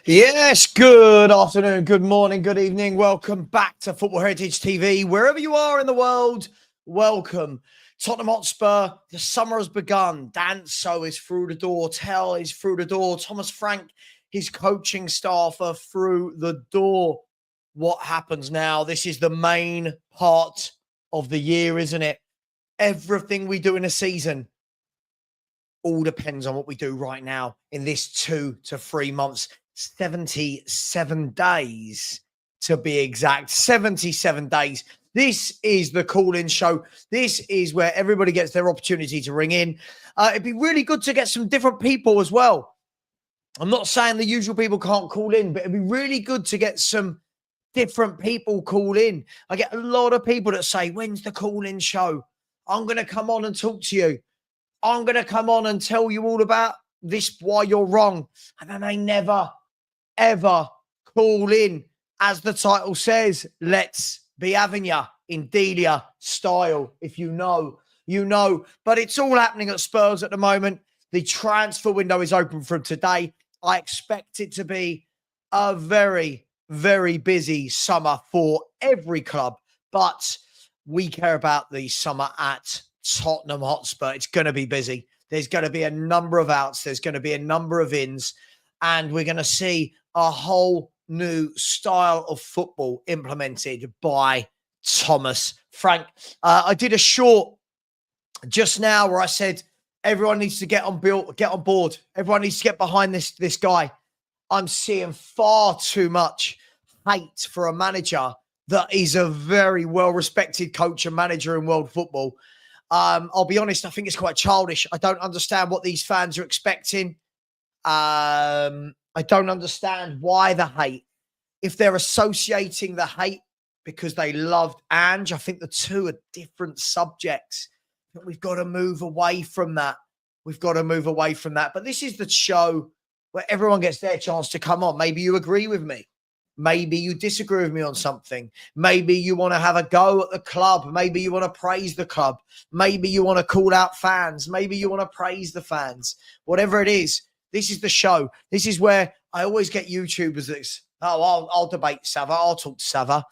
Yes, good afternoon, good morning, good evening. Welcome back to Football Heritage TV. Wherever you are in the world, welcome. Tottenham Hotspur, the summer has begun. Danso is through the door. Tell is through the door. Thomas Frank, his coaching staff are through the door. What happens now? This is the main part of the year, isn't it? Everything we do in a season all depends on what we do right now in this 2 to 3 months. 77 days to be exact. 77 days. This is the call-in show. This is where everybody gets their opportunity to ring in. It'd be really good to get some different people as well. I'm not saying the usual people can't call in, but it'd be really good to get some different people call in. I get a lot of people that say, when's the call-in show? I'm going to come on and talk to you. I'm going to come on and tell you all about this, why you're wrong. And then they never, ever call in. As the title says, let's be having ya in Delia style. If you know, you know. But it's all happening at Spurs at the moment. The transfer window is open from today. I expect it to be a very, very busy summer for every club. But we care about the summer at Tottenham Hotspur. It's going to be busy. There's going to be a number of outs. There's going to be a number of ins. And we're going to see a whole new style of football implemented by Thomas Frank. I did a short just now where I said everyone needs to get on board. Everyone needs to get behind this guy. I'm seeing far too much hate for a manager that is a very well-respected coach and manager in world football. I'll be honest, I think it's quite childish. I don't understand what these fans are expecting. I don't understand why the hate. If they're associating the hate because they loved Ange, I think the two are different subjects. But we've got to move away from that. We've got to move away from that. But this is the show where everyone gets their chance to come on. Maybe you agree with me. Maybe you disagree with me on something. Maybe you want to have a go at the club. Maybe you want to praise the club. Maybe you want to call out fans. Maybe you want to praise the fans. Whatever it is, this is the show. This is where I always get YouTubers that, I'll debate Savva. I'll talk to Savva.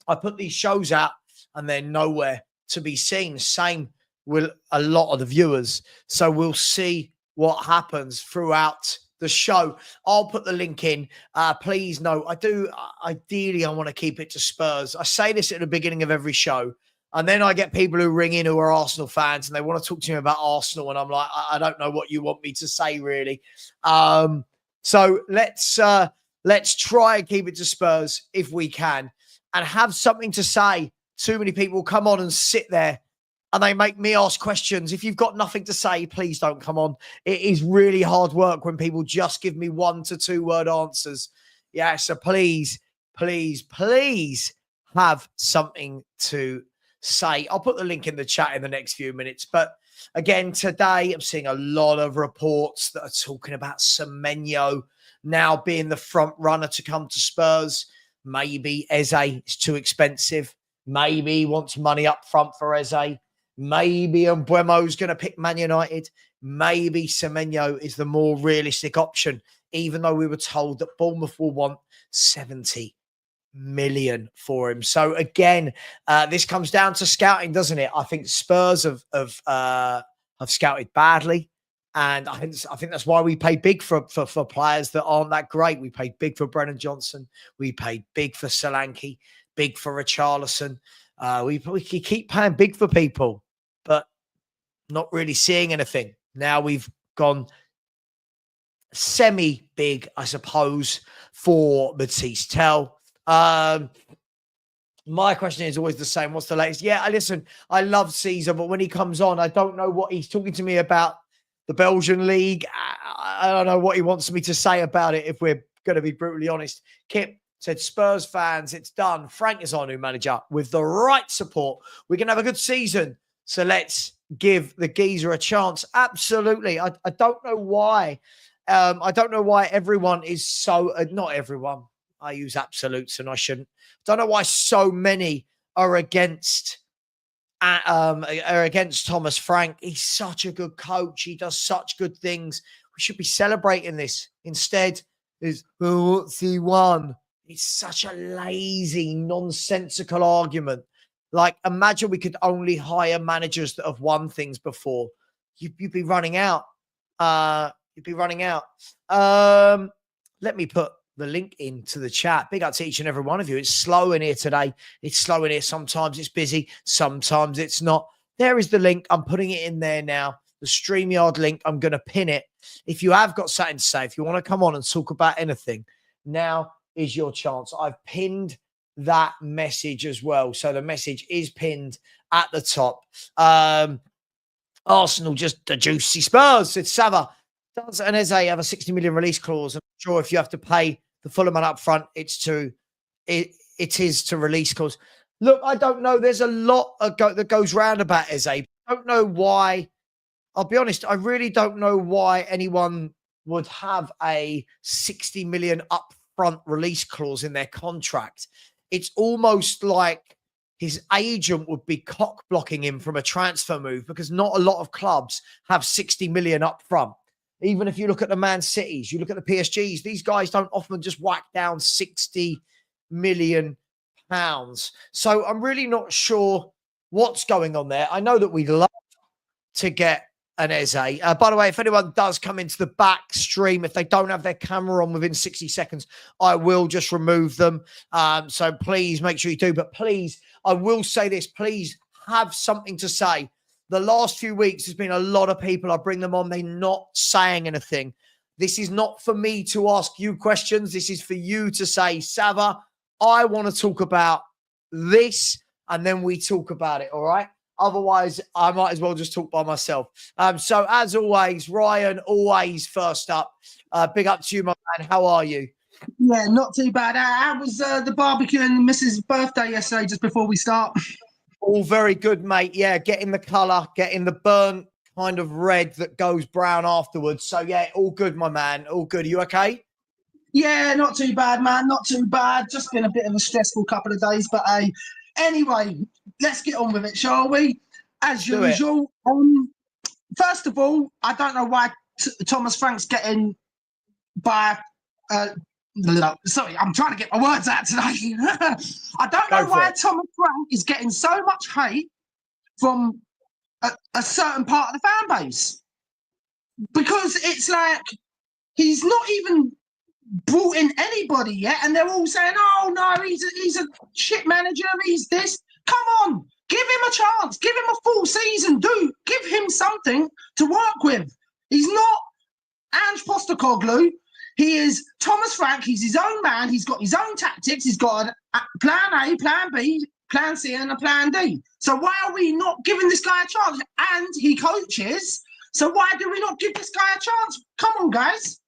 I put these shows out and they're nowhere to be seen. Same with a lot of the viewers. So we'll see what happens throughout the show. I'll put the link in. Please note, ideally, I want to keep it to Spurs. I say this at the beginning of every show, and then I get people who ring in who are Arsenal fans, and they want to talk to me about Arsenal, and I'm like, I don't know what you want me to say, really. So let's try and keep it to Spurs if we can, and have something to say. Too many people come on and sit there and they make me ask questions. If you've got nothing to say, please don't come on. It is really hard work when people just give me 1 to 2 word answers. Yeah, so please, please, please have something to say. I'll put the link in the chat in the next few minutes. But again, today I'm seeing a lot of reports that are talking about Semenyo now being the front runner to come to Spurs. Maybe Eze is too expensive. Maybe he wants money up front for Eze. Maybe Mbeumo's going to pick Man United. Maybe Semenyo is the more realistic option, even though we were told that Bournemouth will want 70 million for him. So again, this comes down to scouting, doesn't it? I think Spurs have scouted badly. And I think that's why we pay big for players that aren't that great. We paid big for Brennan Johnson. We paid big for Solanke, big for Richarlison. We keep paying big for people, but not really seeing anything. Now we've gone semi-big, I suppose, for Matisse Tell. My question is always the same. What's the latest? Yeah, listen, I love Caesar, but when he comes on, I don't know what he's talking to me about. The Belgian league, I don't know what he wants me to say about it, if we're going to be brutally honest. Kip said, Spurs fans, it's done. Frank is our new manager. With the right support, we can have a good season. So let's give the geezer a chance. Absolutely. I don't know why. I don't know why everyone is so... not everyone. I use absolutes and I shouldn't. I don't know why so many are against Thomas Frank. He's such a good coach. He does such good things. We should be celebrating this. Instead, is, well, what's he won? It's such a lazy, nonsensical argument. Like, imagine we could only hire managers that have won things before. You'd be running out. You'd be running out. Let me put the link into the chat. Big up to each and every one of you. It's slow in here today. It's slow in here. Sometimes it's busy. Sometimes it's not. There is the link. I'm putting it in there now. The StreamYard link. I'm going to pin it. If you have got something to say, if you want to come on and talk about anything, now is your chance. I've pinned that message as well. So the message is pinned at the top. Arsenal just the juicy Spurs. It's Savva. Does an Eze have a 60 million release clause? I'm sure if you have to pay the full amount up front, it is to release clause. Look, I don't know. There's a lot that goes round about Eze. I don't know why. I'll be honest. I really don't know why anyone would have a 60 million upfront release clause in their contract. It's almost like his agent would be cock blocking him from a transfer move, because not a lot of clubs have 60 million up front. Even if you look at the Man Cities, you look at the PSGs, these guys don't often just whack down 60 million pounds. So I'm really not sure what's going on there. I know that we'd love to get an Eze. By the way, if anyone does come into the back stream, if they don't have their camera on within 60 seconds, I will just remove them. So please make sure you do. But please, I will say this, please have something to say. The last few weeks, there's been a lot of people. I bring them on. They're not saying anything. This is not for me to ask you questions. This is for you to say, Savva, I want to talk about this, and then we talk about it, all right? Otherwise, I might as well just talk by myself. So as always, Ryan, always first up. Big up to you, my man. How are you? Yeah, not too bad. How was the barbecue and Mrs. birthday yesterday, just before we start? All very good, mate. Yeah, getting the colour, getting the burnt kind of red that goes brown afterwards. So, yeah, all good, my man. All good. Are you okay? Yeah, not too bad, man. Not too bad. Just been a bit of a stressful couple of days. But anyway, let's get on with it, shall we? As usual. First of all, I don't know why Thomas Frank's getting by... sorry, I'm trying to get my words out today. I don't know why Thomas Frank is getting so much hate from a certain part of the fan base, because it's like he's not even brought in anybody yet, and they're all saying, "Oh no, he's a shit manager. He's this." Come on, give him a chance. Give him a full season. Give him something to work with. He's not Angepostecoglou. He is Thomas Frank. He's his own man. He's got his own tactics. He's got a plan A, plan B, plan C, and a plan D. So why are we not giving this guy a chance? And he coaches. So why do we not give this guy a chance? Come on, guys.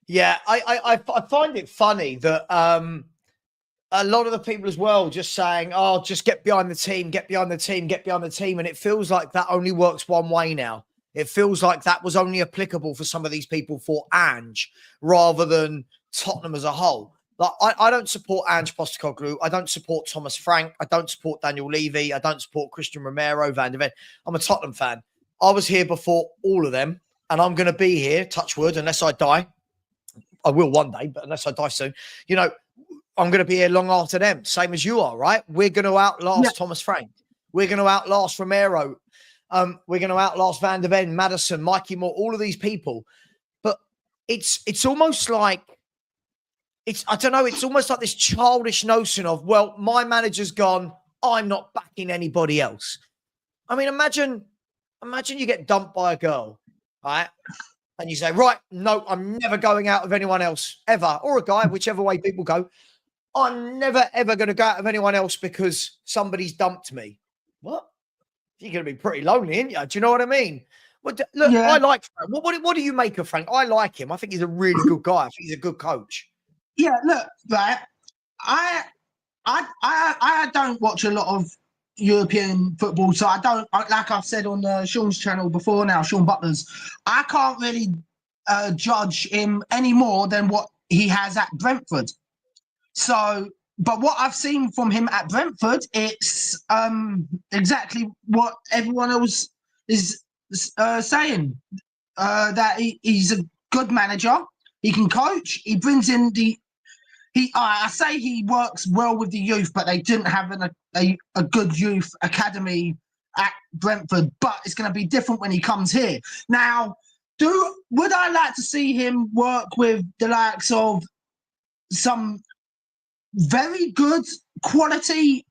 Yeah, I find it funny that a lot of the people as well just saying, oh, just get behind the team, get behind the team, get behind the team. And it feels like that only works one way now. It feels like that was only applicable for some of these people for Ange rather than Tottenham as a whole. Like, I don't support Angepostecoglou. I don't support Thomas Frank. I don't support Daniel Levy. I don't support Christian Romero, Van der Ven. I'm a Tottenham fan. I was here before all of them, and I'm going to be here, touch wood, unless I die. I will one day, but unless I die soon, you know, I'm going to be here long after them, same as you are, right? We're going to outlast Thomas Frank. We're going to outlast Romero. We're going to outlast Van der Ven, Maddison, Mikey Moore, all of these people. But it's almost like, I don't know, it's almost like this childish notion of, well, my manager's gone, I'm not backing anybody else. I mean, imagine you get dumped by a girl, right? And you say, right, no, I'm never going out with anyone else ever, or a guy, whichever way people go. I'm never, ever going to go out with anyone else because somebody's dumped me. What? You're going to be pretty lonely, aren't you? Do you know what I mean? Well, look, I like Frank. What do you make of Frank? I like him. I think he's a really good guy. I think he's a good coach. Yeah, look, right. I don't watch a lot of European football, so I don't, like I've said on Sean's channel before now, Sean Butler's, I can't really judge him any more than what he has at Brentford. So, but what I've seen from him at Brentford, it's exactly what everyone else is saying, that he's a good manager. He can coach. He brings in I say he works well with the youth, but they didn't have a good youth academy at Brentford. But it's going to be different when he comes here. Now, would I like to see him work with the likes of some very good quality?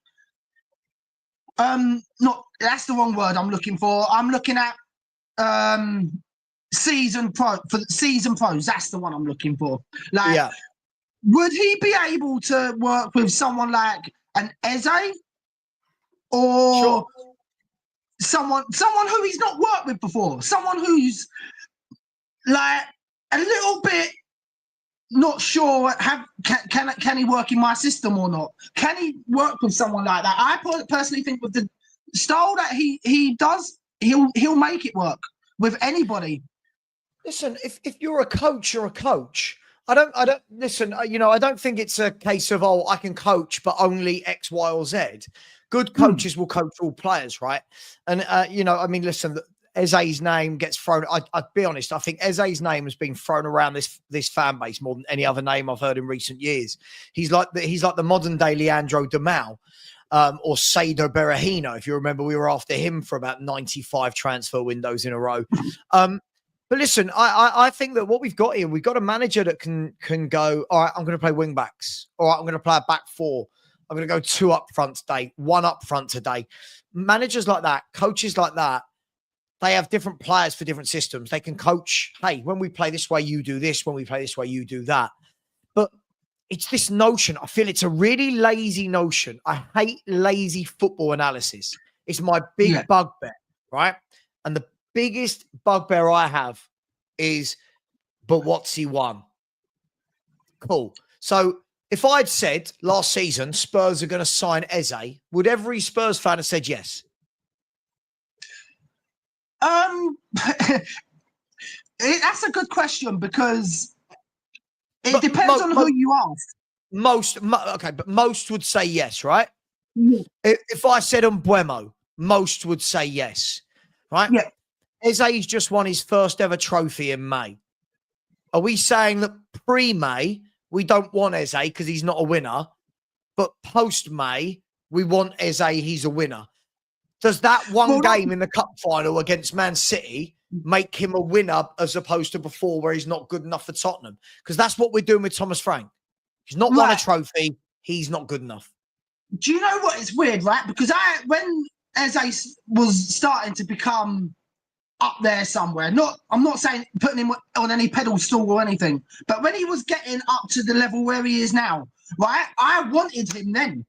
Not that's the wrong word I'm looking for. I'm looking at season pros. That's the one I'm looking for. Like, yeah. Would he be able to work with someone like an Eze or someone who he's not worked with before? Someone who's like a little bit not sure can he work in my system or not? Can he work with someone like that? I personally think with the style that he does, he'll make it work with anybody. Listen, if you're a coach, you're a coach. I don't listen, I don't think it's a case of, I can coach, but only X, Y, or Z. Good coaches will coach all players, right? And, listen, Eze's name gets thrown. I'd be honest, I think Eze's name has been thrown around this fan base more than any other name I've heard in recent years. He's like the modern day Leandro Demau. Or Saido Berahino, if you remember, we were after him for about 95 transfer windows in a row. But listen, I think that what we've got here, we've got a manager that can go, all right, I'm going to play wing backs. All right, I'm going to play a back four. I'm going to go 2 up front today, 1 up front today. Managers like that, coaches like that, they have different players for different systems. They can coach, hey, when we play this way, you do this. When we play this way, you do that. But it's this notion. I feel it's a really lazy notion. I hate lazy football analysis. It's my big bugbear, right? And the biggest bugbear I have is, but what's he won? Cool. So if I'd said last season Spurs are going to sign Eze, would every Spurs fan have said yes? That's a good question because it depends on who you ask. But most would say yes, right? Yeah. If I said Mbuemo, most would say yes, right? Yeah. Eze's just won his first ever trophy in May. Are we saying that pre-May, we don't want Eze because he's not a winner, but post-May, we want Eze, he's a winner? Does that one game in the cup final against Man City make him a winner as opposed to before where he's not good enough for Tottenham? Because that's what we're doing with Thomas Frank. He's not won a trophy. He's not good enough. Do you know what? It's weird, right? Because when Eze was starting to become up there somewhere, I'm not saying putting him on any pedestal or anything, but when he was getting up to the level where he is now, right? I wanted him then.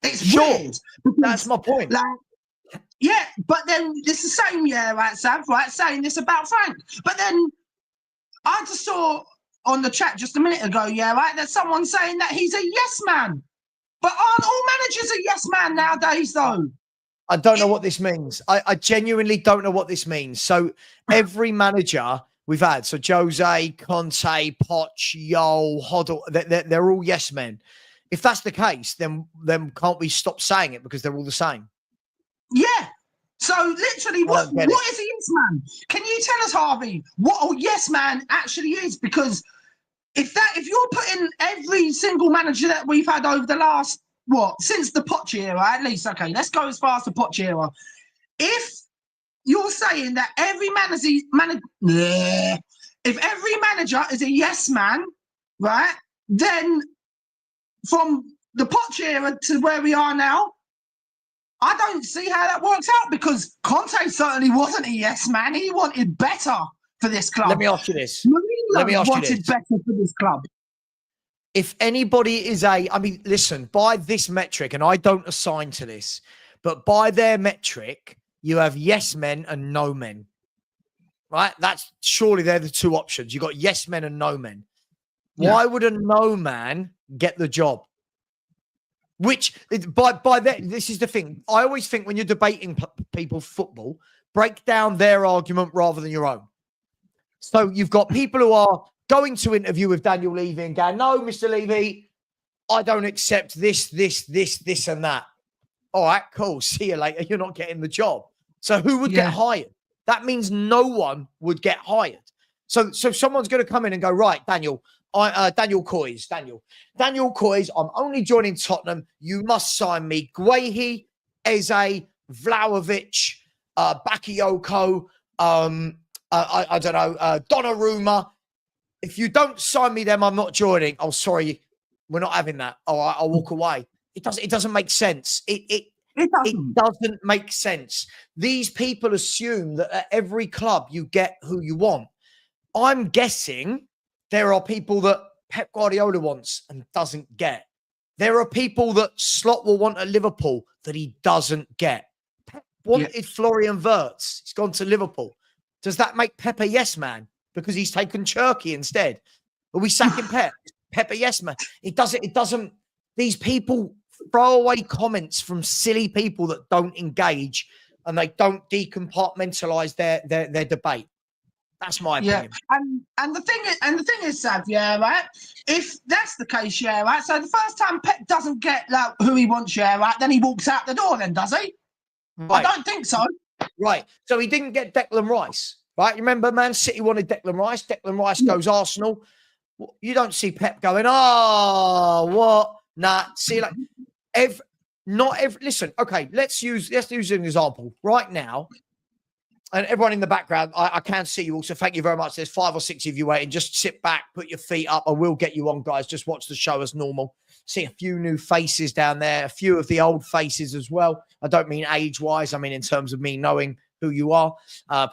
It's weird. That's my point. Yeah, but then it's the same, right, Sav, right? Saying this about Frank. But then I just saw on the chat just a minute ago, right, that someone saying that he's a yes man. But aren't all managers a yes man nowadays, though? I don't know what this means. I genuinely don't know what this means. So every manager we've had, so Jose, Conte, Poch, Yol, Hoddle, they're all yes men. If that's the case, then can't we stop saying it because they're all the same? Yeah. So literally, what is a yes man? Can you tell us, Harvey, what a yes man actually is? Because if you're putting every single manager that we've had over the last since the Poch era, at least, okay, let's go as far as the Poch era. If you're saying that if every manager is a yes man, right, then from the Poch era to where we are now, I don't see how that works out because Conte certainly wasn't a yes man. He wanted better for this club. Let me ask you this. Mourinho wanted better for this club. If anybody is listen, by this metric, and I don't assign to this, but by their metric, you have yes men and no men, right? Surely they're the two options. You've got yes men and no men. Yeah. Why would a no man get the job? Which, by that, this is the thing. I always think when you're debating people's football, break down their argument rather than your own. So you've got people who are going to interview with Daniel Levy and going, no, Mr. Levy, I don't accept this, and that. All right, cool. See you later. You're not getting the job. So who would get hired? That means no one would get hired. So someone's going to come in and go, right, Daniel, Daniel Coys, Daniel Coys, I'm only joining Tottenham. You must sign me. Guehi, Eze, Vlahovic, Bakayoko, I don't know, Donnarumma. If you don't sign me them, I'm not joining. Oh, sorry, we're not having that. Oh, I'll walk away. It doesn't make sense. It doesn't make sense. These people assume that at every club you get who you want. I'm guessing there are people that Pep Guardiola wants and doesn't get. There are people that Slot will want at Liverpool that he doesn't get. Pep wanted Florian Wirtz. He's gone to Liverpool. Does that make Pep a yes man because he's taken Cherky instead? Are we sacking Pep? Pep a yes man? It doesn't. These people throw away comments from silly people that don't engage and they don't decompartmentalize their debate. That's my opinion. And the thing is, Sav, right? If that's the case, right? So the first time Pep doesn't get like who he wants, right? Then he walks out the door, then does he? Right. I don't think so. Right. So he didn't get Declan Rice, right? You remember Man City wanted Declan Rice. Declan Rice goes Arsenal. You don't see Pep going, oh, what? Nah. See, like listen, okay, let's use an example right now. And everyone in the background, I can see you also. Thank you very much. There's 5 or 6 of you waiting. Just sit back, put your feet up. I will get you on, guys. Just watch the show as normal. See a few new faces down there, a few of the old faces as well. I don't mean age-wise. I mean in terms of me knowing who you are.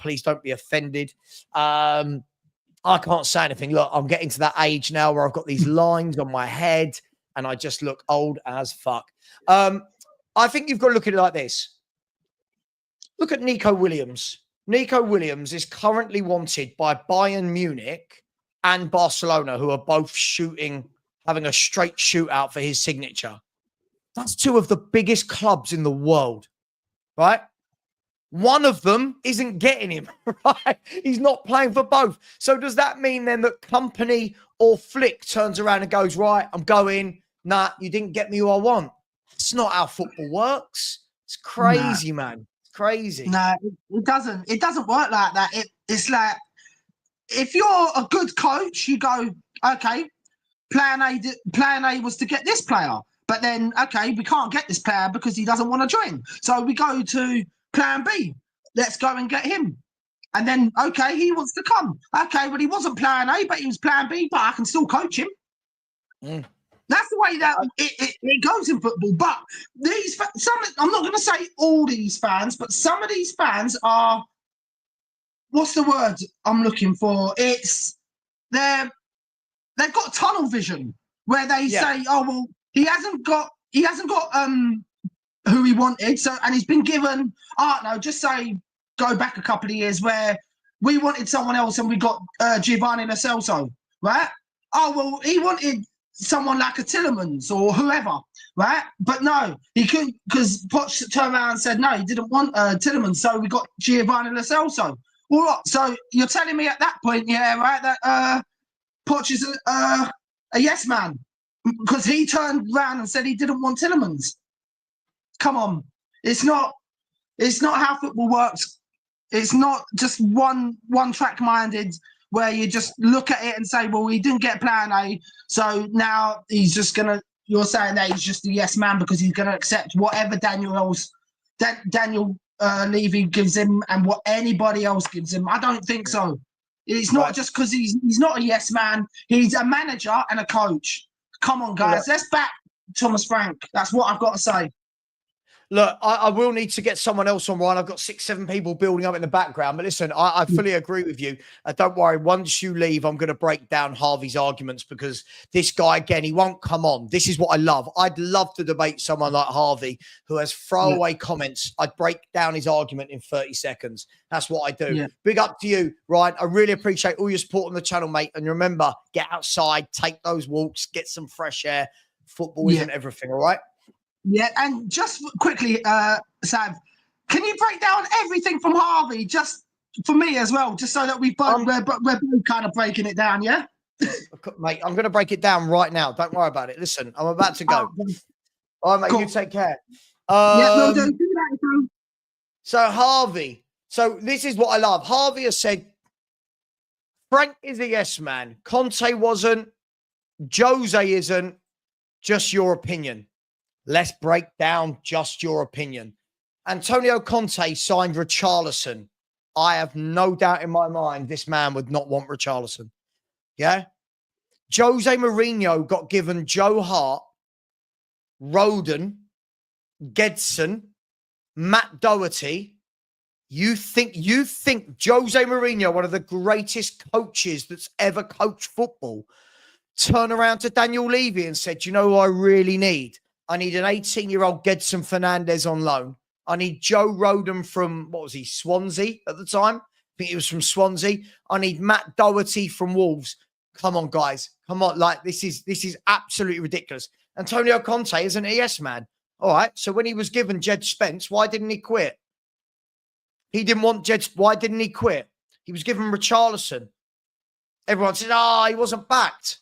Please don't be offended. I can't say anything. Look, I'm getting to that age now where I've got these lines on my head and I just look old as fuck. I think you've got to look at it like this. Look at Nico Williams. Nico Williams is currently wanted by Bayern Munich and Barcelona, who are both having a straight shootout for his signature. That's 2 of the biggest clubs in the world, right? One of them isn't getting him, right? He's not playing for both. So does that mean then that Company or Flick turns around and goes, right, I'm going, nah, you didn't get me who I want? It's not how football works. It's crazy, man. Crazy. No, it doesn't. It doesn't work like that. It's like if you're a good coach, you go, okay, plan A was to get this player, but then okay, we can't get this player because he doesn't want to join. So we go to plan B. Let's go and get him. And then okay, he wants to come. Okay, well he wasn't plan A, but he was plan B, but I can still coach him. That's the way that it goes in football. But I'm not going to say all these fans, but some of these fans are, what's the word I'm looking for? They've got tunnel vision where they say, oh, well, he hasn't got who he wanted. So, and he's been given, just say, go back a couple of years where we wanted someone else and we got Giovanni Lo Celso, right? Oh, well, he wanted someone like a Tillemans or whoever, right? But no, he couldn't, because Poch turned around and said, no, he didn't want Tillemans, so we got Giovanni Lo Celso. All right, so you're telling me at that point, right, that Poch is a yes man, because he turned around and said he didn't want Tillemans. Come on. It's not how football works. It's not just one track minded where you just look at it and say, well, he didn't get plan A, so now he's just gonna. You're saying that he's just a yes man because he's gonna accept whatever Daniel Levy gives him and what anybody else gives him. I don't think so. It's not just because he's not a yes man. He's a manager and a coach. Come on, guys, let's back Thomas Frank. That's what I've got to say. Look, I will need to get someone else on, Ryan. I've got 6, 7 people building up in the background. But listen, I fully agree with you. Don't worry. Once you leave, I'm going to break down Harvey's arguments because this guy, again, he won't come on. This is what I love. I'd love to debate someone like Harvey who has throwaway comments. I'd break down his argument in 30 seconds. That's what I do. Yeah. Big up to you, Ryan. I really appreciate all your support on the channel, mate. And remember, get outside, take those walks, get some fresh air. Football isn't everything, all right? Yeah, and just quickly, Sav, can you break down everything from Harvey just for me as well, just so that we're both kind of breaking it down, yeah? Mate, I'm going to break it down right now. Don't worry about it. Listen, I'm about to go. All right, mate, cool. You take care. No, don't do that, bro. So Harvey, so this is what I love. Harvey has said Frank is a yes man. Conte wasn't. Jose isn't. Just your opinion. Let's break down just your opinion. Antonio Conte signed Richarlison. I have no doubt in my mind this man would not want Richarlison. Yeah? Jose Mourinho got given Joe Hart, Roden, Gedson, Matt Doherty. You think Jose Mourinho, one of the greatest coaches that's ever coached football, turned around to Daniel Levy and said, you know who I really need? I need an 18-year-old Gedson Fernandez on loan. I need Joe Roden from, what was he, Swansea at the time? I think he was from Swansea. I need Matt Doherty from Wolves. Come on, guys. Come on. Like, this is absolutely ridiculous. Antonio Conte is an ES man. All right. So when he was given Jed Spence, why didn't he quit? He didn't want Jed. Why didn't he quit? He was given Richarlison. Everyone said, he wasn't backed.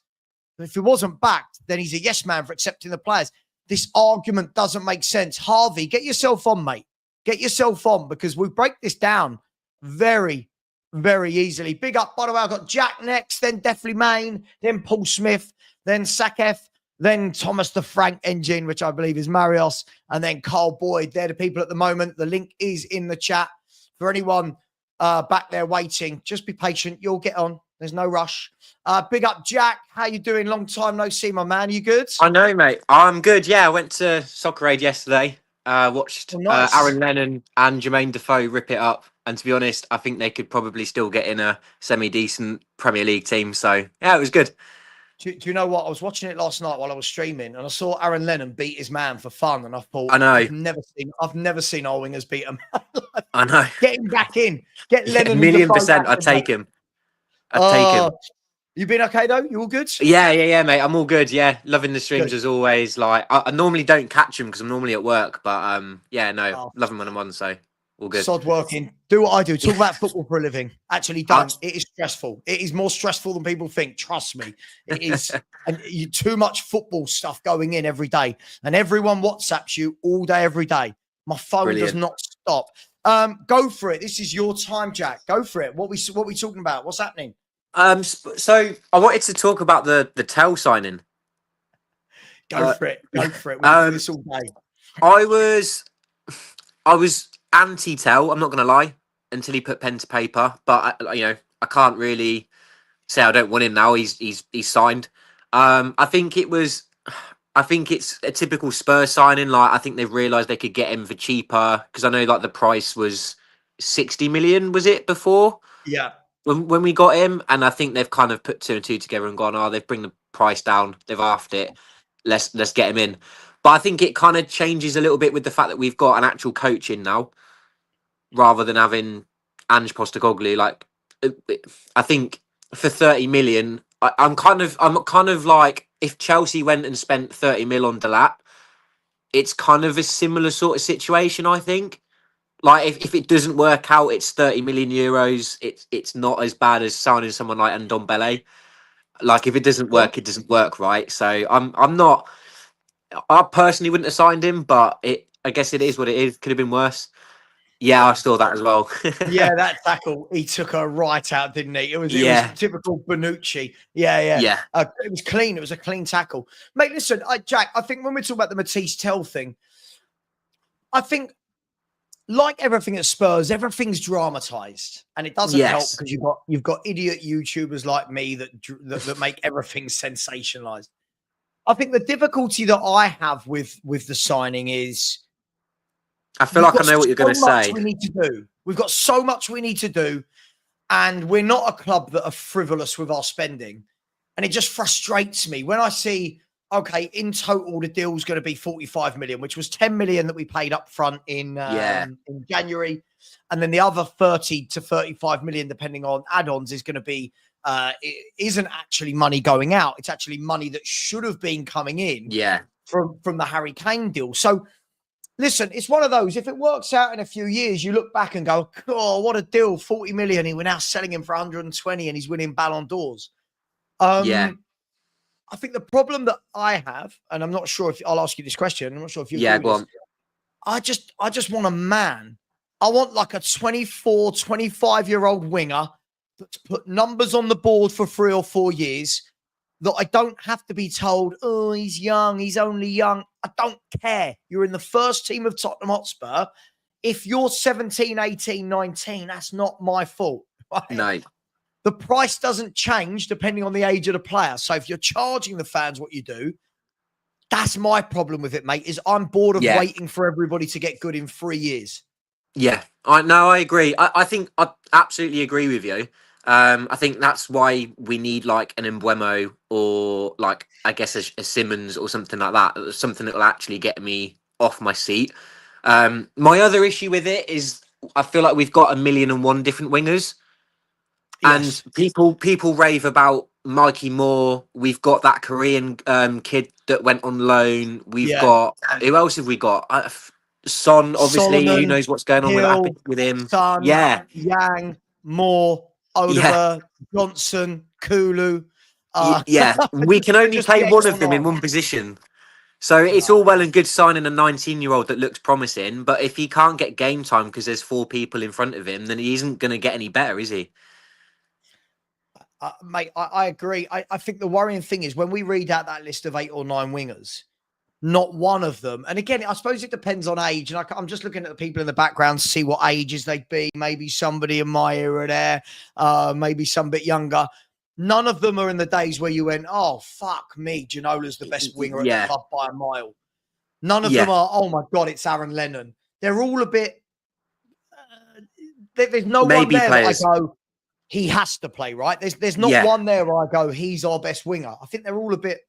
If he wasn't backed, then he's a yes man for accepting the players. This argument doesn't make sense. Harvey, get yourself on, mate. Get yourself on, because we break this down very, very easily. Big up, by the way, I've got Jack next, then Definitely Main, then Paul Smith, then Sakef, then Thomas the Frank Engine, which I believe is Marios, and then Carl Boyd. They're the people at the moment. The link is in the chat. For anyone back there waiting, just be patient. You'll get on. There's no rush. Big up, Jack. How you doing? Long time no see, my man. You good? I know, mate. I'm good. Yeah, I went to Soccer Aid yesterday. Watched nice. Aaron Lennon and Jermaine Defoe rip it up. And to be honest, I think they could probably still get in a semi-decent Premier League team. So, yeah, it was good. Do you know what? I was watching it last night while I was streaming, and I saw Aaron Lennon beat his man for fun, and I thought, I know. I've never seen our wingers beat him. I know. Get him back in. Get Lennon. Yeah, 1,000,000%. I'd take him. I'd take him. You been okay though? You all good? Yeah, mate. I'm all good. Yeah, loving the streams as always. Like, I normally don't catch them because I'm normally at work, but yeah, no, love them when I'm on. So all good. Sod working. Do what I do. Talk about football for a living. Actually, don't. It is stressful. It is more stressful than people think. Trust me, it is. And too much football stuff going in every day, and everyone WhatsApps you all day, every day. My phone does not stop. Go for it. This is your time, Jack. Go for it. What we talking about? What's happening? So I wanted to talk about the Tell signing. Go for it. Go for it. We'll do this all day. I was anti-Tell. I'm not going to lie, until he put pen to paper. But I can't really say I don't want him now. He's signed. I think it's a typical Spurs signing. Like, I think they've realised they could get him for cheaper, because I know like the price was 60 million. Was it before? Yeah. When we got him, and I think they've kind of put two and two together and gone, they've bring the price down. They've halved it. Let's get him in. But I think it kind of changes a little bit with the fact that we've got an actual coach in now, rather than having Angepostecoglou. Like, I think for 30 million, I'm kind of like, if Chelsea went and spent 30 mil on Delap, it's kind of a similar sort of situation, I think. Like, if it doesn't work out, it's 30 million euros. It's not as bad as signing someone like Ndombele. Like, if it doesn't work, it doesn't work, right? So I personally wouldn't have signed him, but I guess it is what it is. Could have been worse. Yeah, I saw that as well. Yeah, that tackle, he took her right out, didn't he? It was typical Bonucci. Yeah. It was clean. It was a clean tackle. Mate, listen, Jack, I think when we talk about the Matisse Tell thing, I think, like everything at Spurs, everything's dramatized, and it doesn't help because you've got idiot YouTubers like me that make everything sensationalized. I think the difficulty that I have with the signing is, I feel like I know what you're going to say. We need to do. We've got so much we need to do, and we're not a club that are frivolous with our spending, and it just frustrates me when I see, okay, in total, the deal's going to be 45 million, which was 10 million that we paid up front in January. And then the other 30 to 35 million, depending on add-ons, is going to be, it isn't actually money going out. It's actually money that should have been coming in from the Harry Kane deal. So listen, it's one of those, if it works out in a few years, you look back and go, oh, what a deal, 40 million. We're now selling him for 120 and he's winning Ballon d'Ors. I think the problem that I have, and I'm not sure if I'll ask you this question. I'm not sure if you agree with this. I just want a man. I want like a 24, 25-year-old winger to put numbers on the board for 3 or 4 years that I don't have to be told, oh, he's young, he's only young. I don't care. You're in the first team of Tottenham Hotspur. If you're 17, 18, 19, that's not my fault. Right? No. The price doesn't change depending on the age of the player. So if you're charging the fans what you do, that's my problem with it, mate, is I'm bored of waiting for everybody to get good in 3 years. Yeah, I agree. I think I absolutely agree with you. I think that's why we need like an Embuemo or like, I guess, a Simmons or something like that. Something that will actually get me off my seat. My other issue with it is I feel like we've got 1,000,001 different wingers. Yes. And people rave about Mikey Moore. We've got that Korean kid that went on loan. We've got, who else have we got? Son, obviously, who Solomon, knows what's going on Hill, with him? Son, Yeah, Yang, Moore, Odegaard, Johnson, Kulu. yeah. We can only just play the one X of on them in on. one position. So it's all well and good signing a 19-year-old that looks promising, but if he can't get game time because there's 4 people in front of him, then he isn't going to get any better, is he? Mate, I agree. I think the worrying thing is when we read out that list of 8 or 9 wingers, not one of them. And again, I suppose it depends on age. And I'm just looking at the people in the background to see what ages they'd be. Maybe somebody in my era there, maybe some bit younger. None of them are in the days where you went, oh, fuck me, Janola's the best winger at the club by a mile. None of them are, oh my God, it's Aaron Lennon. They're all a bit, there's no one there players. that I go, he has to play, right? There's not one there where I go, he's our best winger. I think they're all a bit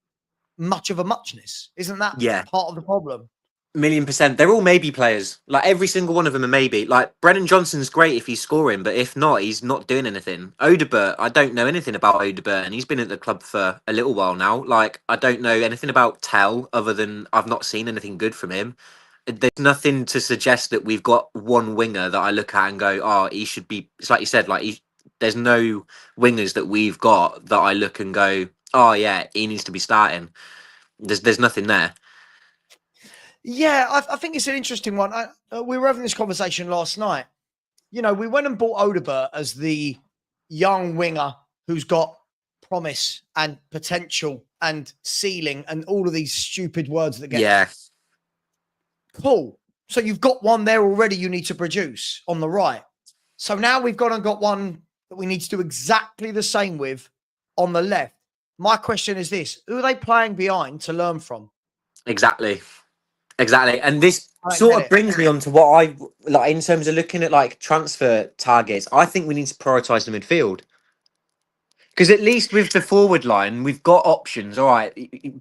much of a muchness. Isn't that part of the problem? 1,000,000%. They're all maybe players. Like every single one of them are maybe. Like Brennan Johnson's great if he's scoring, but if not, he's not doing anything. Odegaard, I don't know anything about Odegaard, and he's been at the club for a little while now. Like I don't know anything about Tell other than I've not seen anything good from him. There's nothing to suggest that we've got one winger that I look at and go, oh, he should be. It's like you said, like there's no wingers that we've got that I look and go, oh yeah, he needs to be starting. There's nothing there. Yeah, I think it's an interesting one. We were having this conversation last night. You know, we went and bought Odegaard as the young winger who's got promise and potential and ceiling and all of these stupid words that get cool. So you've got one there already you need to produce on the right. So now we've gone and got one that we need to do exactly the same with on the left. My question is this: who are they playing behind to learn from? Exactly. And this sort of brings me on to what I like in terms of looking at like transfer targets. I think we need to prioritise the midfield. Because at least with the forward line, we've got options. All right,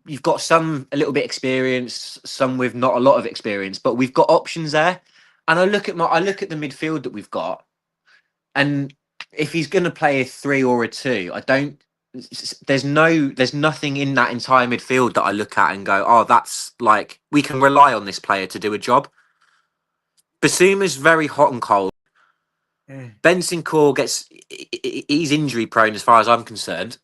you've got some a little bit experience, some with not a lot of experience, but we've got options there. And I look at the midfield that we've got, and if he's going to play a 3 or a 2, I don't. There's nothing in that entire midfield that I look at and go, oh, that's like we can rely on this player to do a job. Basuma's very hot and cold. Benson Core he's injury prone as far as I'm concerned.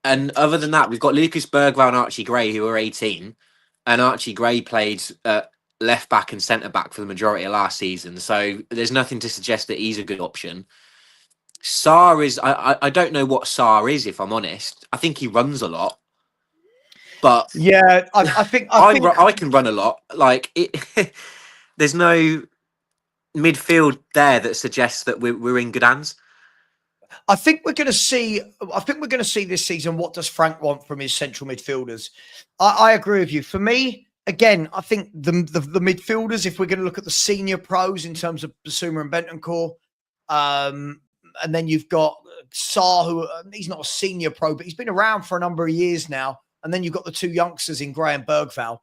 And other than that, we've got Lucas Bergwijn and Archie Gray, who are 18, and Archie Gray played left back and centre back for the majority of last season. So there's nothing to suggest that he's a good option. Sarr is, I don't know what Sarr is, if I'm honest. I think he runs a lot. But yeah, I think I can run a lot. Like there's no midfield there that suggests that we're in good hands. I think we're going to see this season. What does Frank want from his central midfielders? I agree with you. For me, again, I think the midfielders, if we're going to look at the senior pros in terms of Basuma and Bentancur, and then you've got Sarr, who he's not a senior pro, but he's been around for a number of years now. And then you've got the 2 youngsters in Gray and Bergvall.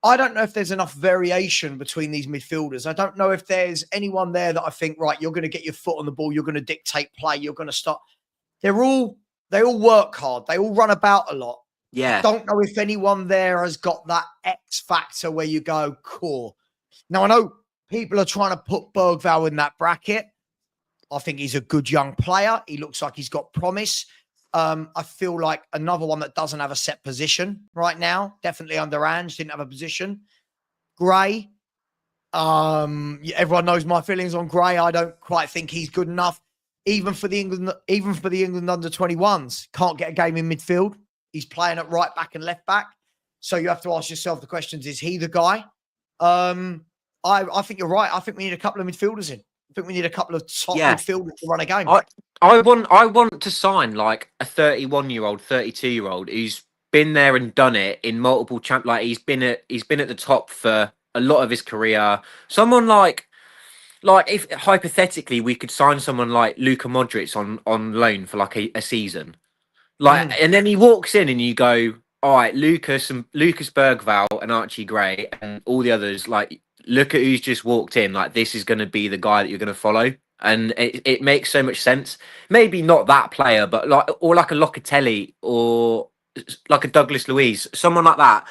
I don't know if there's enough variation between these midfielders. I don't know if there's anyone there that I think, right, you're going to get your foot on the ball, you're going to dictate play, you're going to start. They all work hard. They all run about a lot. Yeah. I don't know if anyone there has got that X factor where you go, cool. Now, I know people are trying to put Bergvall in that bracket. I think he's a good young player. He looks like he's got promise. I feel like another one that doesn't have a set position right now. Definitely under Ange, didn't have a position. Gray. Everyone knows my feelings on Gray. I don't quite think he's good enough. even for the England under 21s, can't get a game in midfield. He's playing at right back and left back. So you have to ask yourself the questions: is he the guy? I think you're right. I think we need a couple of midfielders in. I think we need a couple of top midfielders to run a game. I want to sign like a 31-year-old, 32-year-old who's been there and done it in multiple like he's been at the top for a lot of his career. Someone like if hypothetically we could sign someone like Luka Modric on loan for like a season. Like and then he walks in and you go, all right, Lucas Bergvall and Archie Gray and all the others, like look at who's just walked in. Like this is going to be the guy that you're going to follow. And it makes so much sense. Maybe not that player, but like a Locatelli or like a Douglas Luiz, someone like that.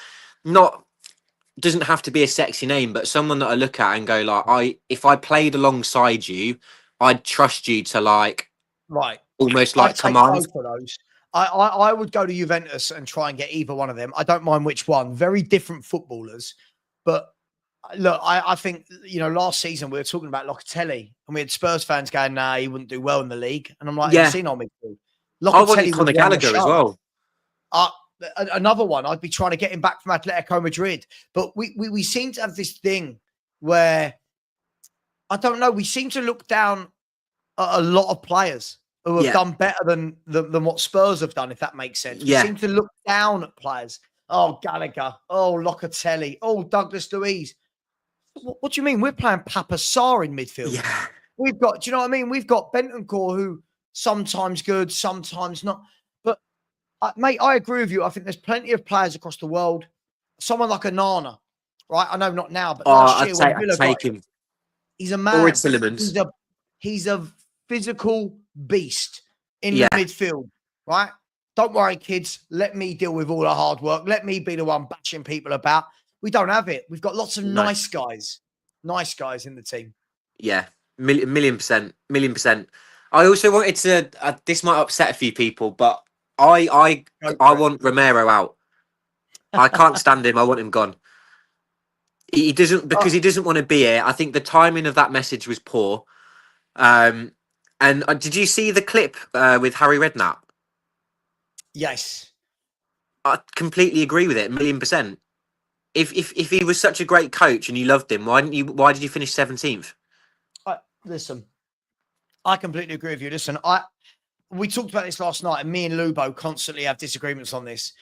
Doesn't have to be a sexy name, but someone that I look at and go like, if I played alongside you, I'd trust you to almost like command. Both of those. I would go to Juventus and try and get either one of them. I don't mind which one. Very different footballers, but. Look, I think, last season we were talking about Locatelli and we had Spurs fans going, nah, he wouldn't do well in the league. And I'm like, have you seen our midfield? Locatelli Conor Gallagher as well. Another one, I'd be trying to get him back from Atletico Madrid. But we seem to have this thing where, I don't know, we seem to look down at a lot of players who have done better than what Spurs have done, if that makes sense. We seem to look down at players. Oh, Gallagher. Oh, Locatelli. Oh, Douglas Luiz. What do you mean? We're playing Papa Sarr in midfield. Yeah. We've got, do you know what I mean? We've got Bentancur, who sometimes good, sometimes not. But, mate, I agree with you. I think there's plenty of players across the world. Someone like a Nana, right? I know not now, but last year when Villa got him, he's a man. He's a physical beast in the midfield, right? Don't worry, kids. Let me deal with all the hard work. Let me be the one bashing people about. We don't have it. We've got lots of nice guys in the team. Yeah, million percent. I also wanted to. This might upset a few people, but I want Romero out. I can't stand him. I want him gone. He doesn't because he doesn't want to be here. I think the timing of that message was poor. And did you see the clip with Harry Redknapp? Yes, I completely agree with it. 1,000,000%. If he was such a great coach and you loved him, why did you finish 17th? Listen, I completely agree with you. Listen, we talked about this last night, and me and Lubo constantly have disagreements on this.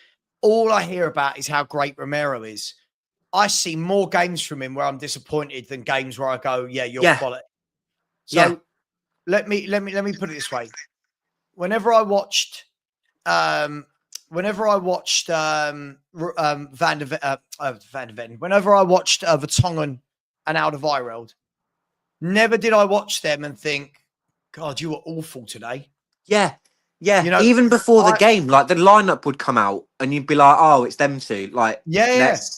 All I hear about is how great Romero is. I see more games from him where I'm disappointed than games where I go, yeah, you're quality. So let me put it this way. Whenever I watched Van der Ven, whenever I watched Vertonghen and Alderweireld, never did I watch them and think, God, you were awful today. Yeah. Even before the game, like the lineup would come out and you'd be like, oh, it's them two. Like,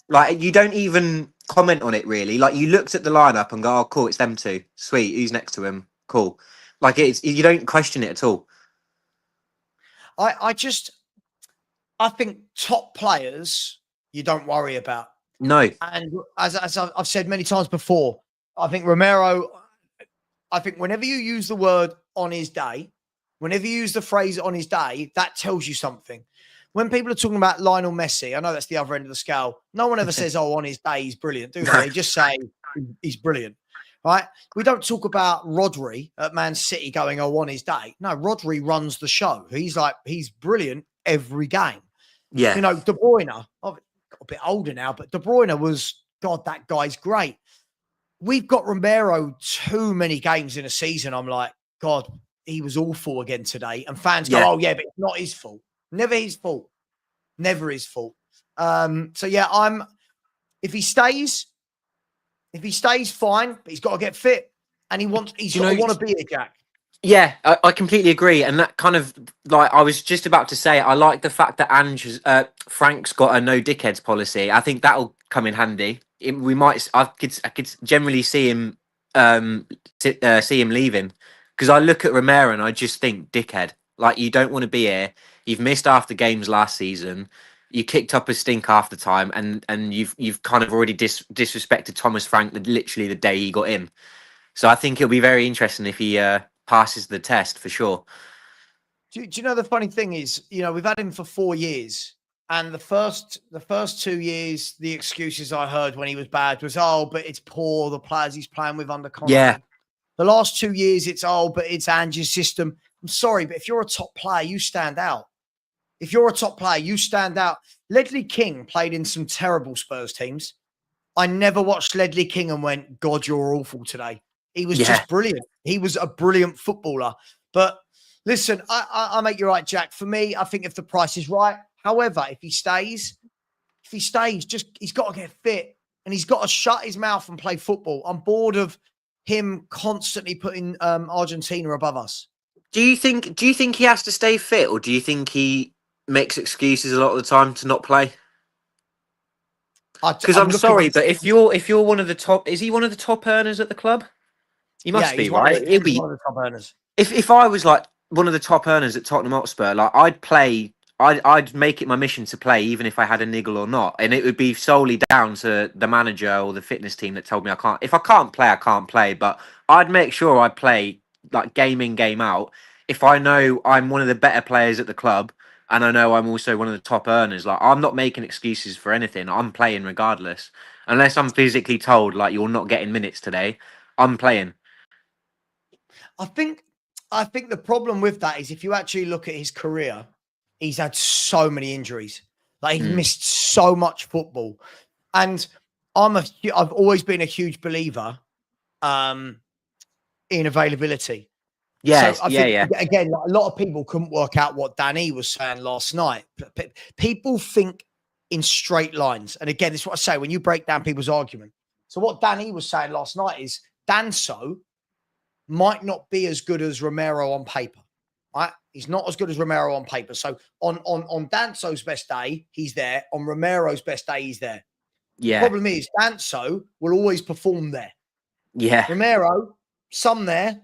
like you don't even comment on it really. Like you looked at the lineup and go, oh, cool, it's them two. Sweet, who's next to him? Cool. Like you don't question it at all. I think top players you don't worry about. No. And as I've said many times before, I think Romero, whenever you use the word on his day, whenever you use the phrase on his day, that tells you something. When people are talking about Lionel Messi, I know that's the other end of the scale. No one ever says, oh, on his day, he's brilliant, do they? They just say he's brilliant, right? We don't talk about Rodri at Man City going, oh, on his day. No, Rodri runs the show. He's brilliant every game. Yeah. De Bruyne, I've got a bit older now, but De Bruyne was, God, that guy's great. We've got Romero too many games in a season. I'm like, God, he was awful again today. And fans go, oh, yeah, but it's not his fault. Never his fault. Never his fault. So, yeah, if he stays fine, but he's got to get fit. And he's got to want to be here, Jack. Yeah, I completely agree. And that kind of, like, I was just about to say, I like the fact that Frank's got a no dickheads policy. I think that'll come in handy. I could generally see him leaving, because I look at Romero and I just think dickhead. Like, you don't want to be here. You've missed half the games last season. You kicked up a stink half the time, and you've kind of already disrespected Thomas Frank literally the day he got in. So I think it'll be very interesting if he passes the test for sure. Do you know the funny thing is, you know, we've had him for 4 years, and the first 2 years, the excuses I heard when he was bad was, oh, but it's poor, the players he's playing with under Conte. Yeah. The last 2 years, it's, oh, but it's Ange's system. I'm sorry, but if you're a top player, you stand out. If you're a top player, you stand out. Ledley King played in some terrible Spurs teams. I never watched Ledley King and went, God, you're awful today. He was just brilliant. He was a brilliant footballer. But listen, I make you right, Jack. For me, I think if the price is right, however, if he stays, he's got to get fit and he's got to shut his mouth and play football. I'm bored of him constantly putting Argentina above us. Do you think he has to stay fit, or do you think he makes excuses a lot of the time to not play? Because I'm sorry, but if you're one of the top, is he one of the top earners at the club? He must be, right? He'll be one of the top earners. If I was like one of the top earners at Tottenham Hotspur, like I'd make it my mission to play, even if I had a niggle or not, and it would be solely down to the manager or the fitness team that told me I can't. If I can't play, I can't play. But I'd make sure I play like game in, game out. If I know I'm one of the better players at the club, and I know I'm also one of the top earners, like I'm not making excuses for anything. I'm playing regardless, unless I'm physically told like you're not getting minutes today. I'm playing. I think the problem with that is if you actually look at his career, he's had so many injuries. Like he's missed so much football. And I've always been a huge believer in availability. Yeah, so Again, like, a lot of people couldn't work out what Danny was saying last night. People think in straight lines. And again, this is what I say when you break down people's argument. So what Danny was saying last night is Danso might not be as good as Romero on paper. Right? He's not as good as Romero on paper. So on Danso's best day, he's there. On Romero's best day, he's there. Yeah. The problem is Danso will always perform there. Yeah. Romero, some there,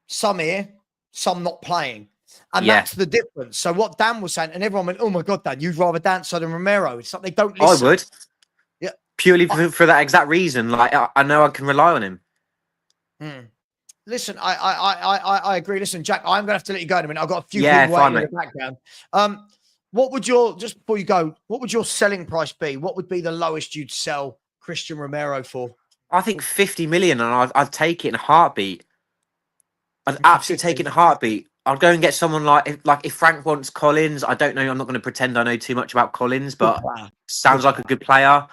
some here, some not playing. And that's the difference. So what Dan was saying, and everyone went, oh my God, Dan, you'd rather Danso than Romero. It's like they don't listen. I would. Yeah. Purely for that exact reason. Like I know I can rely on him. Listen, I agree. Listen, Jack, I'm gonna have to let you go in a minute. I've got a few people waiting in the background. What would just before you go, what would your selling price be? What would be the lowest you'd sell Christian Romero for? I think 50 million, and I'd take it in a heartbeat. I'd absolutely take it in a heartbeat. I'd go and get someone like if Frank wants Collins. I don't know. I'm not going to pretend I know too much about Collins, but sounds like a good player.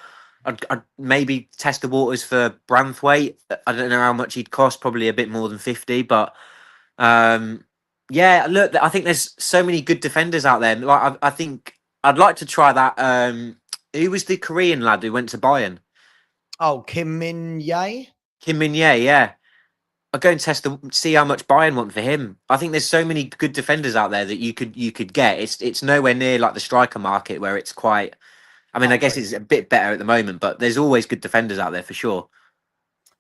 I'd maybe test the waters for Branthwaite. I don't know how much he'd cost. Probably a bit more than 50, but yeah. Look, I think there's so many good defenders out there. Like I think I'd like to try that. Who was the Korean lad who went to Bayern? Oh, Kim Min-jae. Kim Min-jae, yeah. I'd go and see how much Bayern want for him. I think there's so many good defenders out there that you could get. It's nowhere near like the striker market where it's quite. I mean, I guess it's a bit better at the moment, but there's always good defenders out there for sure.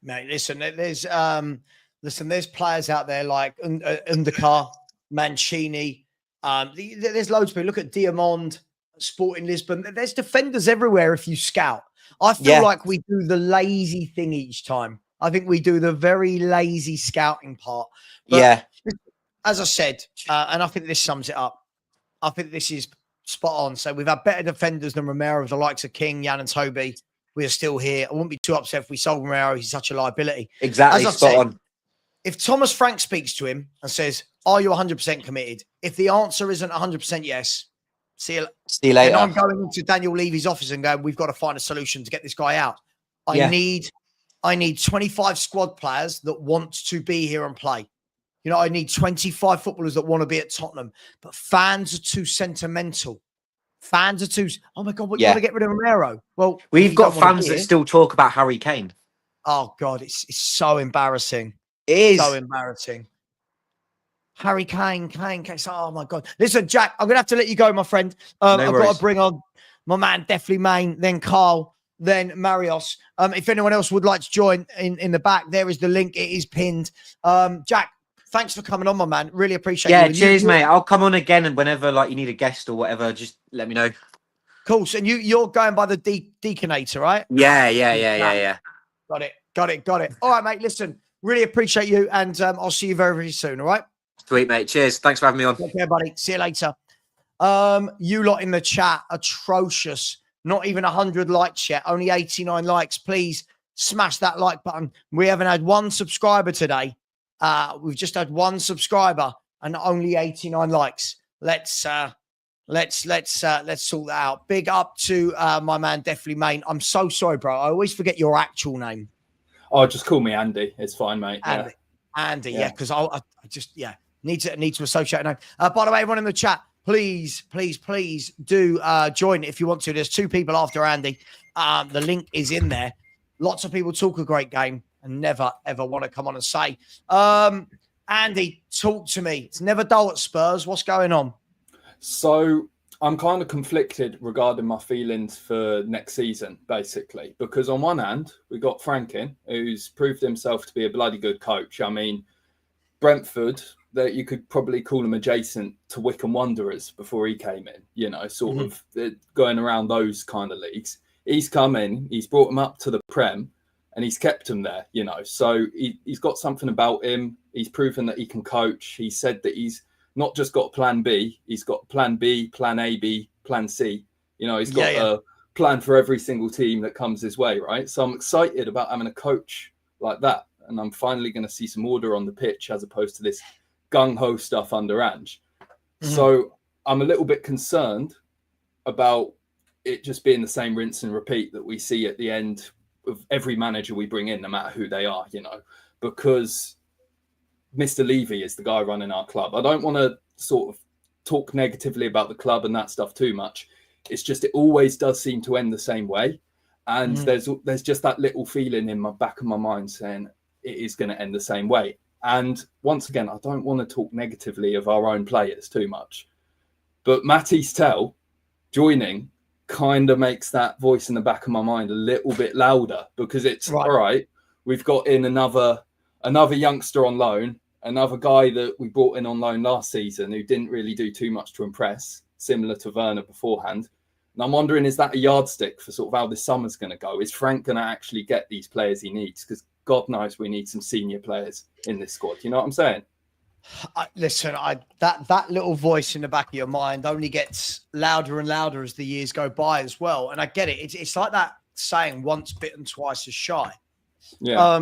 Mate, listen, there's players out there like Undaka, Mancini. There's loads of people. Look at Diamond, Sporting Lisbon. There's defenders everywhere if you scout. I feel like we do the lazy thing each time. I think we do the very lazy scouting part. But as I said, and I think this sums it up, I think this is spot on. So we've had better defenders than Romero, the likes of King, Jan and Toby. We are still here. I wouldn't be too upset if we sold Romero. He's such a liability. Exactly, spot on. If Thomas Frank speaks to him and says, are you 100% committed? If the answer isn't 100% yes, see you later. And I'm going into Daniel Levy's office and going, we've got to find a solution to get this guy out. I need 25 squad players that want to be here and play. You know, I need 25 footballers that want to be at Tottenham, but fans are too sentimental. Fans are too, oh my God, what you want to get rid of Romero? Well, we've got fans that still talk about Harry Kane. Oh God, it's so embarrassing. It is so embarrassing. Harry Kane. Oh my God. Listen, Jack, I'm gonna have to let you go, my friend. I've got to bring on my man, Definitely Main, then Carl, then Marios. If anyone else would like to join in the back, there is the link. It is pinned. Jack, thanks for coming on, my man. Really appreciate it. Yeah, cheers, mate. I'll come on again, and whenever like you need a guest or whatever, just let me know. Cool. So you're going by the Deaconator, right? Yeah. Got it. All right, mate. Listen, Really appreciate you, and I'll see you very, very soon. All right. Sweet, mate. Cheers. Thanks for having me on. Take care, buddy. See you later. You lot in the chat, atrocious. Not even 100 likes yet. Only 89 likes. Please smash that like button. We haven't had one subscriber today. We've just had one subscriber and only 89 likes. Let's sort that out. Big up to my man, Definitely Main. I'm so sorry, bro. I always forget your actual name. Oh, just call me Andy. It's fine, mate. Andy, yeah, because I just need to associate a name. By the way, everyone in the chat, please do join if you want to. There's 2 people after Andy. The link is in there. Lots of people talk a great game and never ever want to come on and say, Andy, talk to me. It's never dull at Spurs. What's going on? So I'm kind of conflicted regarding my feelings for next season, basically, because on one hand, we got Franklin, who's proved himself to be a bloody good coach. I mean, Brentford, that you could probably call him adjacent to Wycombe Wanderers before he came in, you know, sort of going around those kind of leagues. He's come in, he's brought him up to the Prem, and he's kept him there, you know. So he's got something about him. He's proven that he can coach. He said that he's not just got plan B, he's got plan B, plan A, B, plan C. You know, he's got a plan for every single team that comes his way, right? So I'm excited about having a coach like that. And I'm finally going to see some order on the pitch as opposed to this gung-ho stuff under Ange. So I'm a little bit concerned about it just being the same rinse and repeat that we see at the end of every manager we bring in, no matter who they are, you know, because Mr. Levy is the guy running our club. I don't want to sort of talk negatively about the club and that stuff too much. It's just, it always does seem to end the same way. And there's just that little feeling in my back of my mind saying it is going to end the same way. And once again, I don't want to talk negatively of our own players too much. But Matty's Tell joining kind of makes that voice in the back of my mind a little bit louder, because it's all right. We've got in another youngster on loan, another guy that we brought in on loan last season who didn't really do too much to impress, similar to Werner beforehand. And I'm wondering, is that a yardstick for sort of how this summer's going to go? Is Frank going to actually get these players he needs? Because God knows we need some senior players in this squad. You know what I'm saying? Listen, that little voice in the back of your mind only gets louder and louder as the years go by as well. And I get it. It's like that saying, once bitten, twice as shy. Yeah.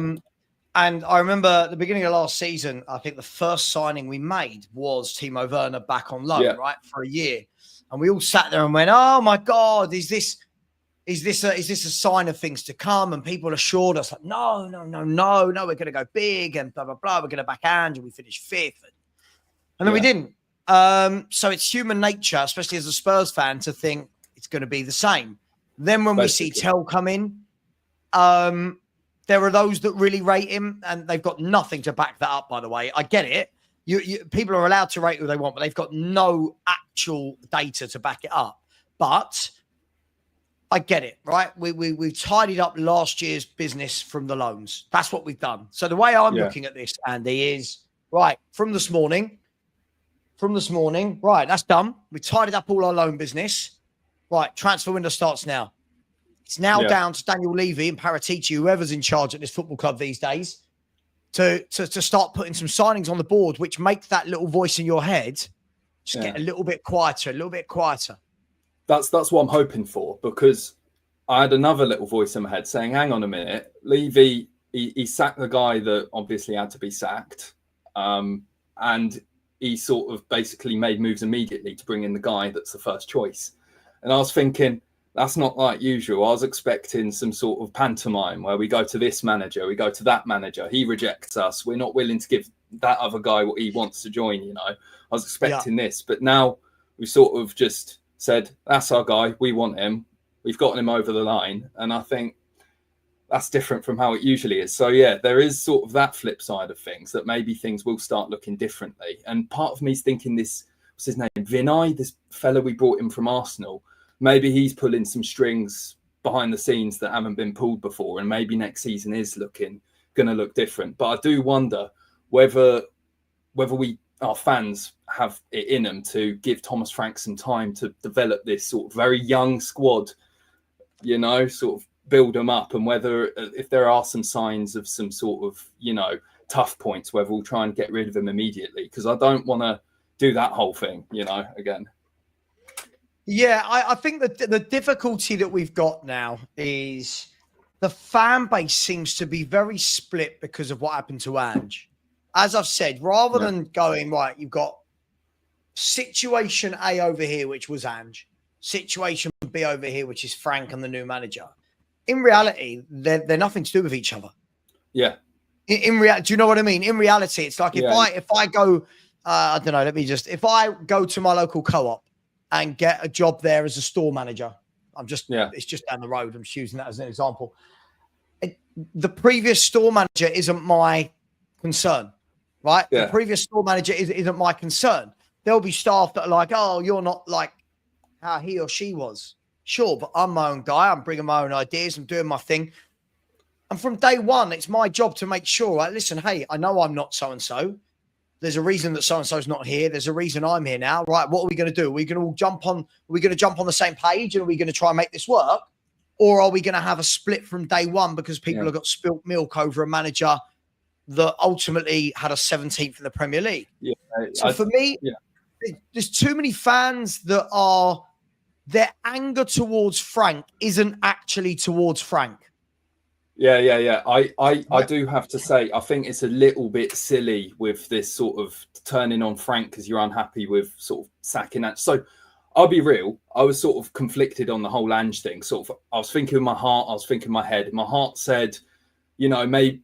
And I remember at the beginning of last season, I think the first signing we made was Timo Werner back on loan, right, for a year. And we all sat there and went, "Oh my God, is this a sign of things to come?" And people assured us, like, no, we're going to go big and blah, blah, blah. We're going to back Ange, and we finished 5th. And then we didn't. So it's human nature, especially as a Spurs fan, to think it's going to be the same. Then when we see Tell come in, there are those that really rate him, and they've got nothing to back that up, by the way. I get it. People are allowed to rate who they want, but they've got no actual data to back it up. But I get it, right? We've tidied up last year's business from the loans. That's what we've done. So the way I'm looking at this, Andy, is, right, from this morning, right, that's done. We tidied up all our loan business. Right, transfer window starts now. It's now down to Daniel Levy and Paratici, whoever's in charge at this football club these days, to start putting some signings on the board, which make that little voice in your head just get a little bit quieter, That's what I'm hoping for, because I had another little voice in my head saying, hang on a minute, Levy, he sacked the guy that obviously had to be sacked. And he sort of basically made moves immediately to bring in the guy that's the first choice. And I was thinking, that's not like usual. I was expecting some sort of pantomime where we go to this manager, we go to that manager, he rejects us, we're not willing to give that other guy what he wants to join, you know. I was expecting this, but now we sort of just said, that's our guy, we want him, we've gotten him over the line. And I think that's different from how it usually is. So yeah, there is sort of that flip side of things, that maybe things will start looking differently. And part of me is thinking this, what's his name, Vinay, this fella we brought in from Arsenal, maybe he's pulling some strings behind the scenes that haven't been pulled before, and maybe next season is going to look different. But I do wonder whether our fans have it in them to give Thomas Frank some time to develop this sort of very young squad, you know, sort of build them up, and whether if there are some signs of some sort of, you know, tough points, whether we'll try and get rid of them immediately, because I don't want to do that whole thing, you know, again. Yeah, I think that the difficulty that we've got now is the fan base seems to be very split because of what happened to Ange. As I've said, rather than going, right, you've got situation A over here, which was Ange, situation B over here, which is Frank and the new manager. In reality, they're nothing to do with each other. Yeah. In reality, do you know what I mean? In reality, it's like if I go, I don't know, if I go to my local co-op and get a job there as a store manager, it's just down the road. I'm just using that as an example. The previous store manager isn't my concern, right? Yeah. The previous store manager isn't my concern. There'll be staff that are like, oh, you're not like how he or she was. Sure, but I'm my own guy. I'm bringing my own ideas. I'm doing my thing. And from day one, it's my job to make sure, right, listen, hey, I know I'm not so-and-so. There's a reason that so-and-so's not here. There's a reason I'm here now. Right, what are we going to do? Are we going to jump on the same page, and are we going to try and make this work? Or are we going to have a split from day one because people have got spilt milk over a manager that ultimately had a 17th in the Premier League? Yeah. So for me, there's too many fans that are, their anger towards Frank isn't actually towards Frank. Yeah. I do have to say, I think it's a little bit silly with this sort of turning on Frank because you're unhappy with sort of sacking that. So I'll be real. I was sort of conflicted on the whole Ange thing. Sort of, I was thinking with my heart, I was thinking my head. My heart said, you know, maybe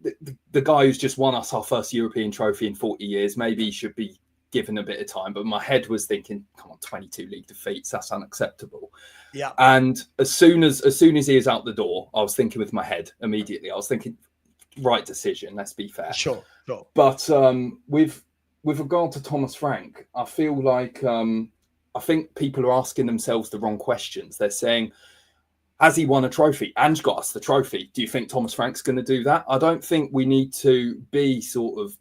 the guy who's just won us our first European trophy in 40 years, maybe he should be given a bit of time. But my head was thinking, come on, 22 league defeats, that's unacceptable. Yeah. And as soon as he is out the door, I was thinking with my head immediately. I was thinking, right decision, let's be fair. Sure. But with regard to Thomas Frank, I feel like I think people are asking themselves the wrong questions. They're saying, has he won a trophy? Ange got us the trophy. Do you think Thomas Frank's going to do that? I don't think we need to be sort of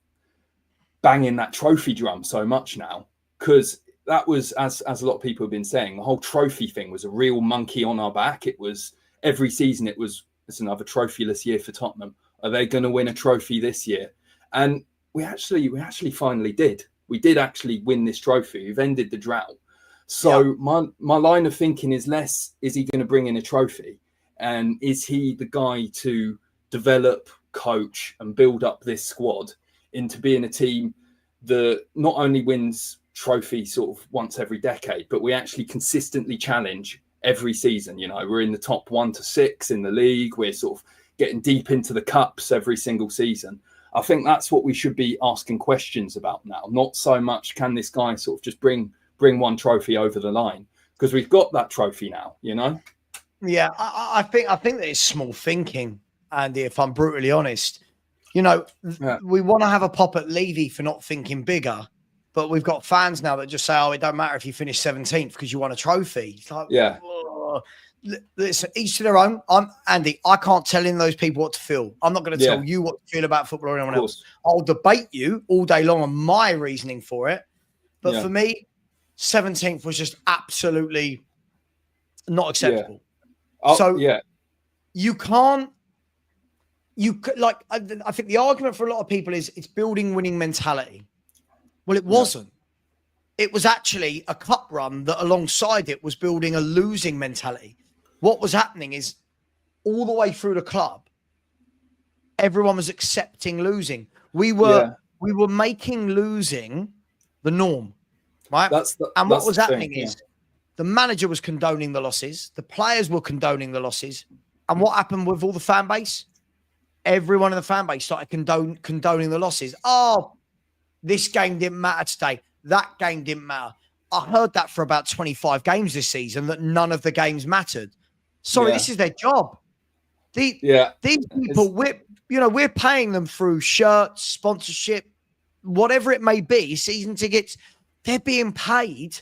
banging that trophy drum so much now, because that was, as a lot of people have been saying, the whole trophy thing was a real monkey on our back. It was every season. It's another trophyless year for Tottenham. Are they going to win a trophy this year? And we actually finally did. We did actually win this trophy. We've ended the drought. So my line of thinking is less, is he going to bring in a trophy? And is he the guy to develop, coach and build up this squad into being a team that not only wins trophies sort of once every decade, but we actually consistently challenge every season? You know, we're in the top 1 to 6 in the league. We're sort of getting deep into the cups every single season. I think that's what we should be asking questions about now. Not so much, can this guy sort of just bring one trophy over the line? Because we've got that trophy now, you know? Yeah, I think that it's small thinking, Andy, if I'm brutally honest. You know, we want to have a pop at Levy for not thinking bigger, but we've got fans now that just say, oh, it don't matter if you finish 17th because you won a trophy. It's like, listen, each to their own. Andy, I can't tell in those people what to feel. I'm not going to tell you what to feel about football or anyone else. I'll debate you all day long on my reasoning for it. But for me, 17th was just absolutely not acceptable. You can't, like, I think the argument for a lot of people is it's building winning mentality. Well, it wasn't. It was actually a cup run that alongside it was building a losing mentality. What was happening is all the way through the club, everyone was accepting losing. We were making losing the norm, right? And what was happening is the manager was condoning the losses. The players were condoning the losses. And what happened with all the fan base? Everyone in the fan base started condoning the losses. Oh, this game didn't matter today. That game didn't matter. I heard that for about 25 games this season, that none of the games mattered. Sorry, this is their job. These people, we're paying them through shirts, sponsorship, whatever it may be, season tickets. They're being paid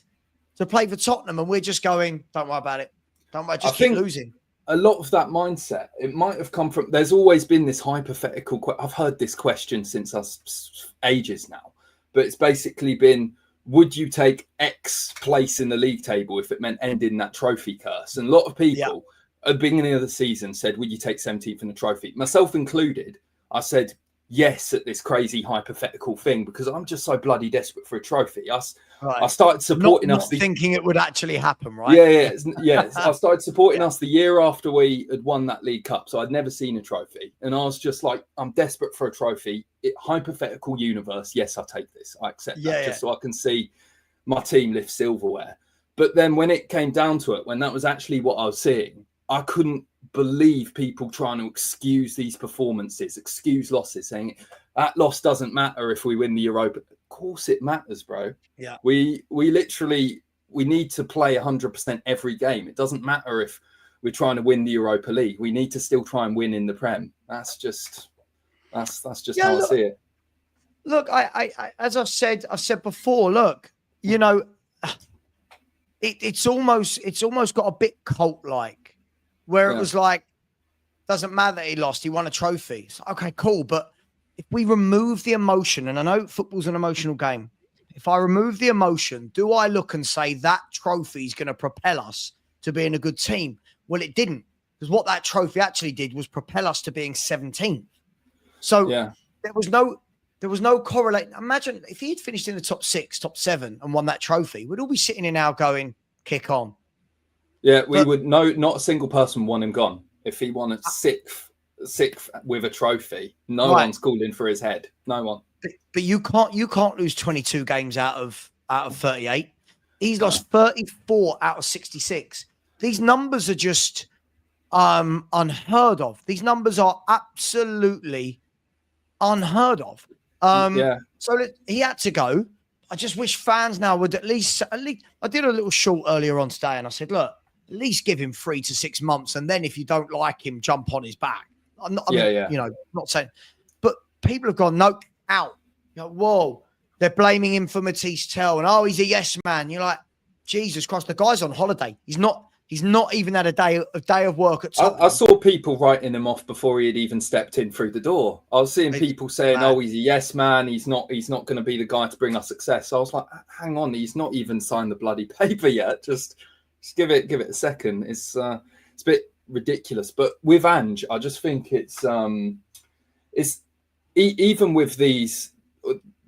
to play for Tottenham, and we're just going, don't worry about it. Don't worry, just keep losing. A lot of that mindset, it might have come from, there's always been this hypothetical, I've heard this question since us ages now, but it's basically been, would you take X place in the league table if it meant ending that trophy curse? And a lot of people at the beginning of the season said, would you take 17th in a trophy? Myself included, I said yes at this crazy hypothetical thing because I'm just so bloody desperate for a trophy. I started supporting not thinking it would actually happen, right? Yeah. I started supporting us the year after we had won that League Cup, so I'd never seen a trophy, and I was just like, I'm desperate for a trophy. Hypothetical universe, yes, I take this. I accept that, just so I can see my team lift silverware. But then when it came down to it, when that was actually what I was seeing, I couldn't believe people trying to excuse these performances, excuse losses, saying that loss doesn't matter if we win the Europa. Of course it matters, bro. Yeah. We literally, we need to play 100% every game. It doesn't matter if we're trying to win the Europa League. We need to still try and win in the Prem. That's just how I see it. Look, I as I've said before, look, you know, it's almost got a bit cult-like, where it was like, doesn't matter that he lost, he won a trophy. It's like, okay, cool. But if we remove the emotion, and I know football's an emotional game, if I remove the emotion, do I look and say that trophy is going to propel us to being a good team? Well, it didn't, because what that trophy actually did was propel us to being 17th. So there was no correlate. Imagine if he had finished in the top 6, top 7 and won that trophy, we'd all be sitting here now going, kick on. Yeah, we would know not a single person want him gone. If he won a sixth with a trophy, no one's calling for his head. No one. But you can't lose 22 games out of 38. He's lost 34 out of 66. These numbers are just unheard of. These numbers are absolutely unheard of. So he had to go. I just wish fans now would at least I did a little short earlier on today, and I said, look, at least give him 3 to 6 months, and then if you don't like him, jump on his back. You know, not saying, but people have gone, nope, out. You know, whoa, they're blaming him for Matisse Tell, and he's a yes man. You're like, Jesus Christ, the guy's on holiday. He's not even had a day of work at Tottenham. I saw people writing him off before he had even stepped in through the door. I was seeing people saying, "Oh, he's a yes man. He's not going to be the guy to bring us success." I was like, "Hang on, he's not even signed the bloody paper yet. Just give it a second." It's a bit ridiculous. But with Ange, I just think it's even with these.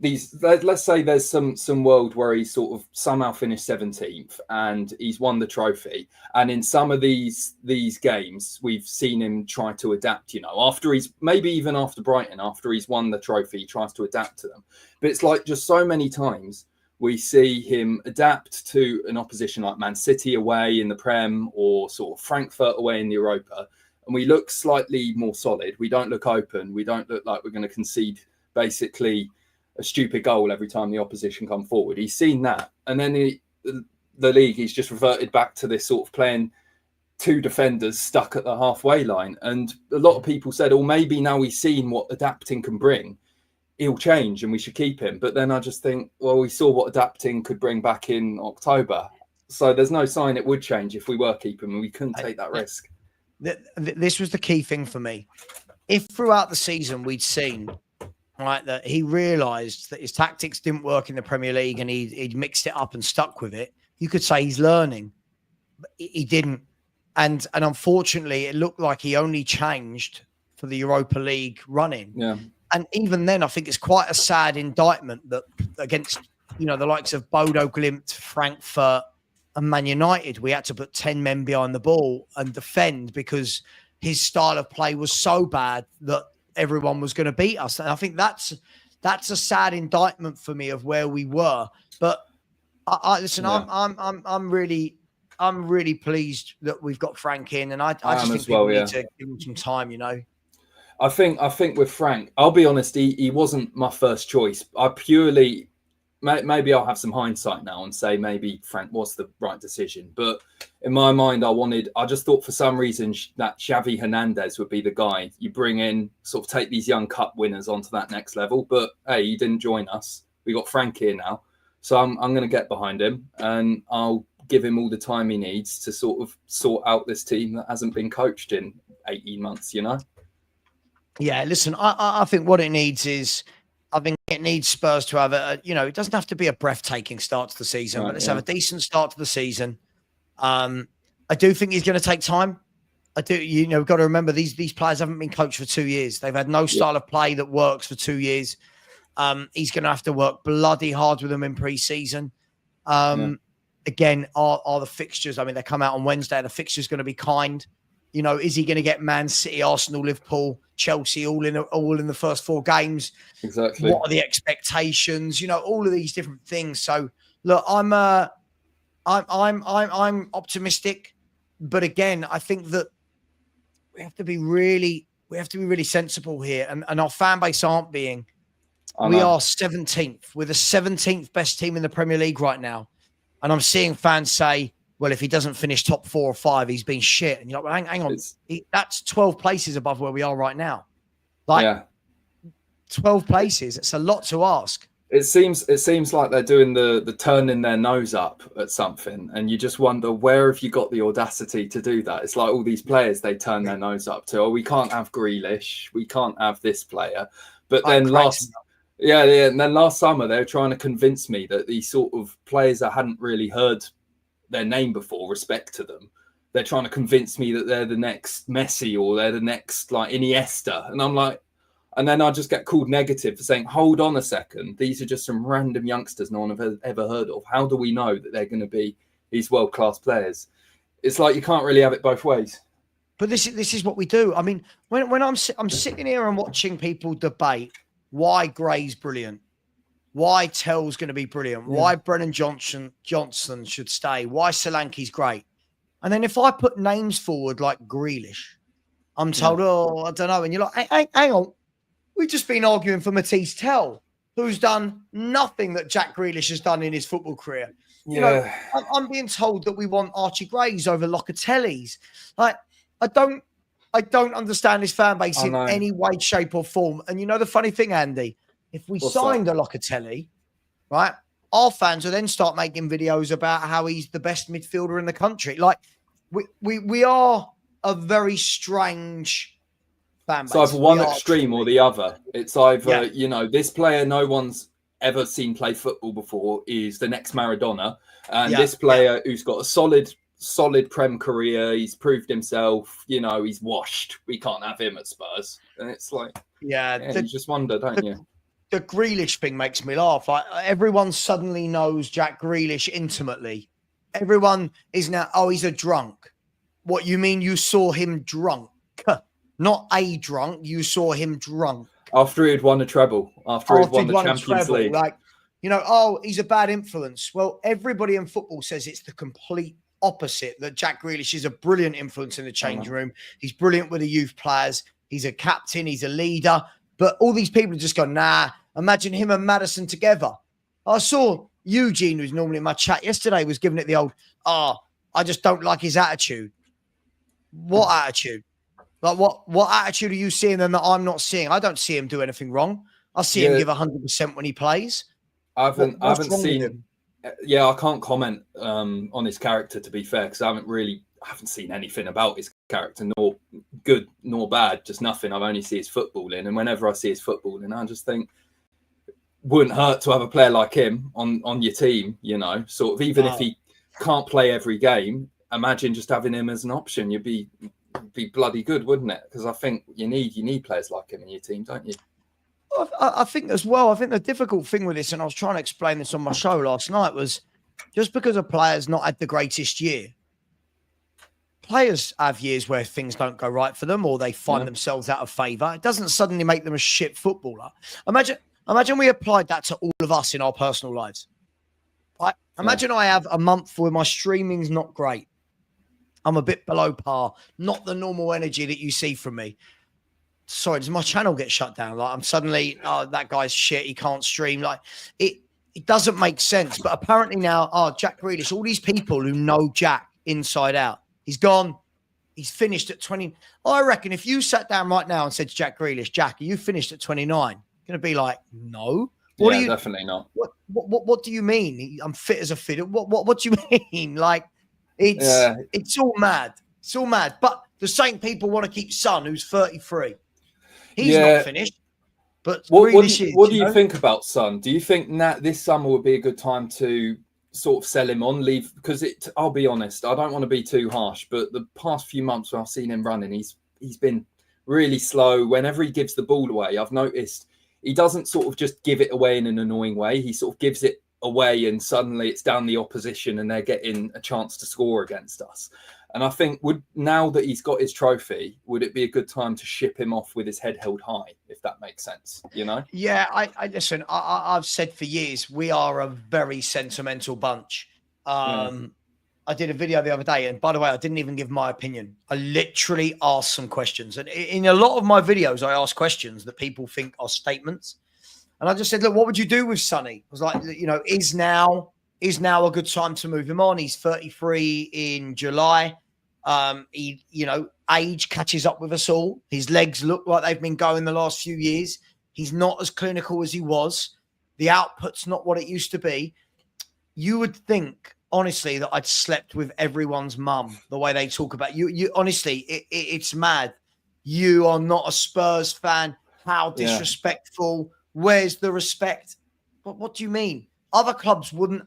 Let's say there's some world where he sort of somehow finished 17th and he's won the trophy, and in some of these games we've seen him try to adapt, you know, after Brighton, after he's won the trophy, he tries to adapt to them. But it's like just so many times we see him adapt to an opposition like Man City away in the Prem or sort of Frankfurt away in the Europa, and we look slightly more solid. We don't look open. We don't look like we're going to concede basically a stupid goal every time the opposition come forward. He's seen that, and then the league, he's just reverted back to this sort of playing 2 defenders stuck at the halfway line. And a lot of people said, "Oh, maybe now he's seen what adapting can bring, he'll change and we should keep him." But then I just think, well, we saw what adapting could bring back in October, so there's no sign it would change if we were keeping him, and we couldn't take that risk. This was the key thing for me. If throughout the season we'd seen, right, that he realised that his tactics didn't work in the Premier League and he'd mixed it up and stuck with it, you could say he's learning. But he didn't. And unfortunately, it looked like he only changed for the Europa League run-in. Yeah. And even then, I think it's quite a sad indictment that against, you know, the likes of Bodo Glimt, Frankfurt and Man United, we had to put 10 men behind the ball and defend because his style of play was so bad that everyone was going to beat us. And I think that's a sad indictment for me of where we were. But listen, I'm really pleased that we've got Frank in, and I just think we need to give him some time, you know. I think with Frank, I'll be honest, he wasn't my first choice. I purely, maybe I'll have some hindsight now and say maybe Frank was the right decision. But in my mind, I just thought for some reason that Xavi Hernandez would be the guy you bring in, sort of take these young cup winners onto that next level. But hey, he didn't join us. We got Frank here now. So I'm going to get behind him, and I'll give him all the time he needs to sort of sort out this team that hasn't been coached in 18 months, you know? Yeah, listen, I think what it needs is, I think it needs Spurs to have it doesn't have to be a breathtaking start to the season, but let's have a decent start to the season. I do think he's going to take time. I do. You know, we've got to remember these players haven't been coached for 2 years. They've had no style of play that works for 2 years. He's going to have to work bloody hard with them in pre-season. Again, are the fixtures? I mean, they come out on Wednesday. The fixture's going to be kind. You know, is he going to get Man City, Arsenal, Liverpool, Chelsea all in the first 4 games? Exactly. What are the expectations? You know, all of these different things. So look, I'm optimistic, but again, I think that we have to be really sensible here, and our fan base aren't being. We are 17th. We're the 17th best team in the Premier League right now, and I'm seeing fans say, well, if he doesn't finish top 4 or 5, he's been shit. And you're like, well, hang on. That's 12 places above where we are right now. Like 12 places. It's a lot to ask. It seems like they're doing the turning their nose up at something. And you just wonder, where have you got the audacity to do that? It's like all these players they turn their nose up to. Oh, we can't have Grealish. We can't have this player. But then and then last summer, they were trying to convince me that these sort of players I hadn't really heard their name before, respect to them, they're trying to convince me that they're the next Messi or they're the next like Iniesta. And I'm like, and then I just get called negative for saying, hold on a second, these are just some random youngsters no one have ever heard of. How do we know that they're going to be these world-class players? It's like you can't really have it both ways. But this is what we do. I mean, when I'm sitting here and watching people debate why Gray's brilliant, why Tell's going to be brilliant, why Brennan Johnson should stay, why Solanke's great. And then if I put names forward like Grealish, I'm told, oh, I don't know. And you're like, hang on. We've just been arguing for Matisse Tell, who's done nothing that Jack Grealish has done in his football career. You know, I'm being told that we want Archie Grays over Locatelli's. Like, I don't understand this fan base in any way, shape or form. And you know the funny thing, Andy? If we signed a Locatelli, right, our fans will then start making videos about how he's the best midfielder in the country. Like, we are a very strange fan base. It's either one extreme or the other. It's either, you know, this player no one's ever seen play football before is the next Maradona. And this player who's got a solid Prem career, he's proved himself, you know, he's washed. We can't have him at Spurs. And it's like, you just wonder, don't you? The Grealish thing makes me laugh. Like, everyone suddenly knows Jack Grealish intimately. Everyone is now, oh, he's a drunk. What, you mean you saw him drunk? Not a drunk, you saw him drunk. After he had won a treble, after he'd won the Champions League. Like, you know, oh, he's a bad influence. Well, everybody in football says it's the complete opposite, that Jack Grealish is a brilliant influence in the change room. He's brilliant with the youth players. He's a captain. He's a leader. But all these people just go, nah, imagine him and Maddison together. I saw Eugene, who's normally in my chat yesterday, was giving it the old, I just don't like his attitude. What attitude? Like, what attitude are you seeing then that I'm not seeing? I don't see him do anything wrong. I see him give 100% when he plays. I haven't seen. Yeah, I can't comment on his character, to be fair, because I haven't seen anything about his character, nor good nor bad, just nothing. I've only seen his footballing, and whenever I see his footballing, I just think wouldn't hurt to have a player like him on your team. You know, sort of even if he can't play every game, imagine just having him as an option. You'd be bloody good, wouldn't it? Because I think you need players like him in your team, don't you? I think as well, I think the difficult thing with this, and I was trying to explain this on my show last night, was just because a player's not had the greatest year, players have years where things don't go right for them or they find themselves out of favour. It doesn't suddenly make them a shit footballer. Imagine we applied that to all of us in our personal lives. Right? Imagine I have a month where my streaming's not great. I'm a bit below par, not the normal energy that you see from me. Sorry, does my channel get shut down? Like, I'm suddenly, that guy's shit, he can't stream. Like, it doesn't make sense. But apparently now, Jack Grealish, all these people who know Jack inside out, he's gone, he's finished at 20. I reckon if you sat down right now and said to Jack Grealish, Jack, are you finished at 29? Going to be like, no. What are you, definitely not. What do you mean? I'm fit as a fiddle. What do you mean? Like, it's all mad. It's all mad. But the same people want to keep Son, who's 33. He's not finished. But what do you think about Son? Do you think that this summer would be a good time to sort of sell him on, leave, because I'll be honest, I don't want to be too harsh, but the past few months where I've seen him running, he's been really slow. Whenever he gives the ball away, I've noticed he doesn't sort of just give it away in an annoying way. He sort of gives it away and suddenly it's down the opposition and they're getting a chance to score against us. And I think now that he's got his trophy, would it be a good time to ship him off with his head held high, if that makes sense, you know? Yeah, I listen, I've said for years, we are a very sentimental bunch. I did a video the other day, and by the way, I didn't even give my opinion. I literally asked some questions. And in a lot of my videos, I ask questions that people think are statements. And I just said, look, what would you do with Sonny? I was like, you know, is now a good time to move him on? He's 33 in July. He, you know, age catches up with us all. His legs look like they've been going the last few years. He's not as clinical as he was. The output's not what it used to be. You would think, honestly, that I'd slept with everyone's mum, the way they talk about you. You honestly, it's mad. You are not a Spurs fan. How disrespectful. Where's the respect? What do you mean? Other clubs wouldn't.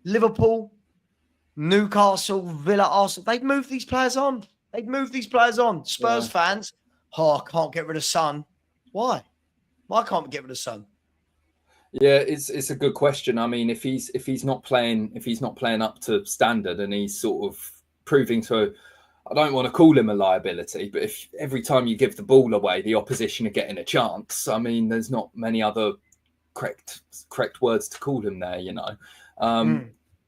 Liverpool, Newcastle, Villa, Arsenal, they'd move these players on. Spurs fans, I can't get rid of Son. Why? Why can't we get rid of Son? Yeah, it's a good question. I mean, if he's not playing up to standard and he's sort of proving to, I don't want to call him a liability, but if every time you give the ball away, the opposition are getting a chance, I mean, there's not many other correct words to call him there, you know.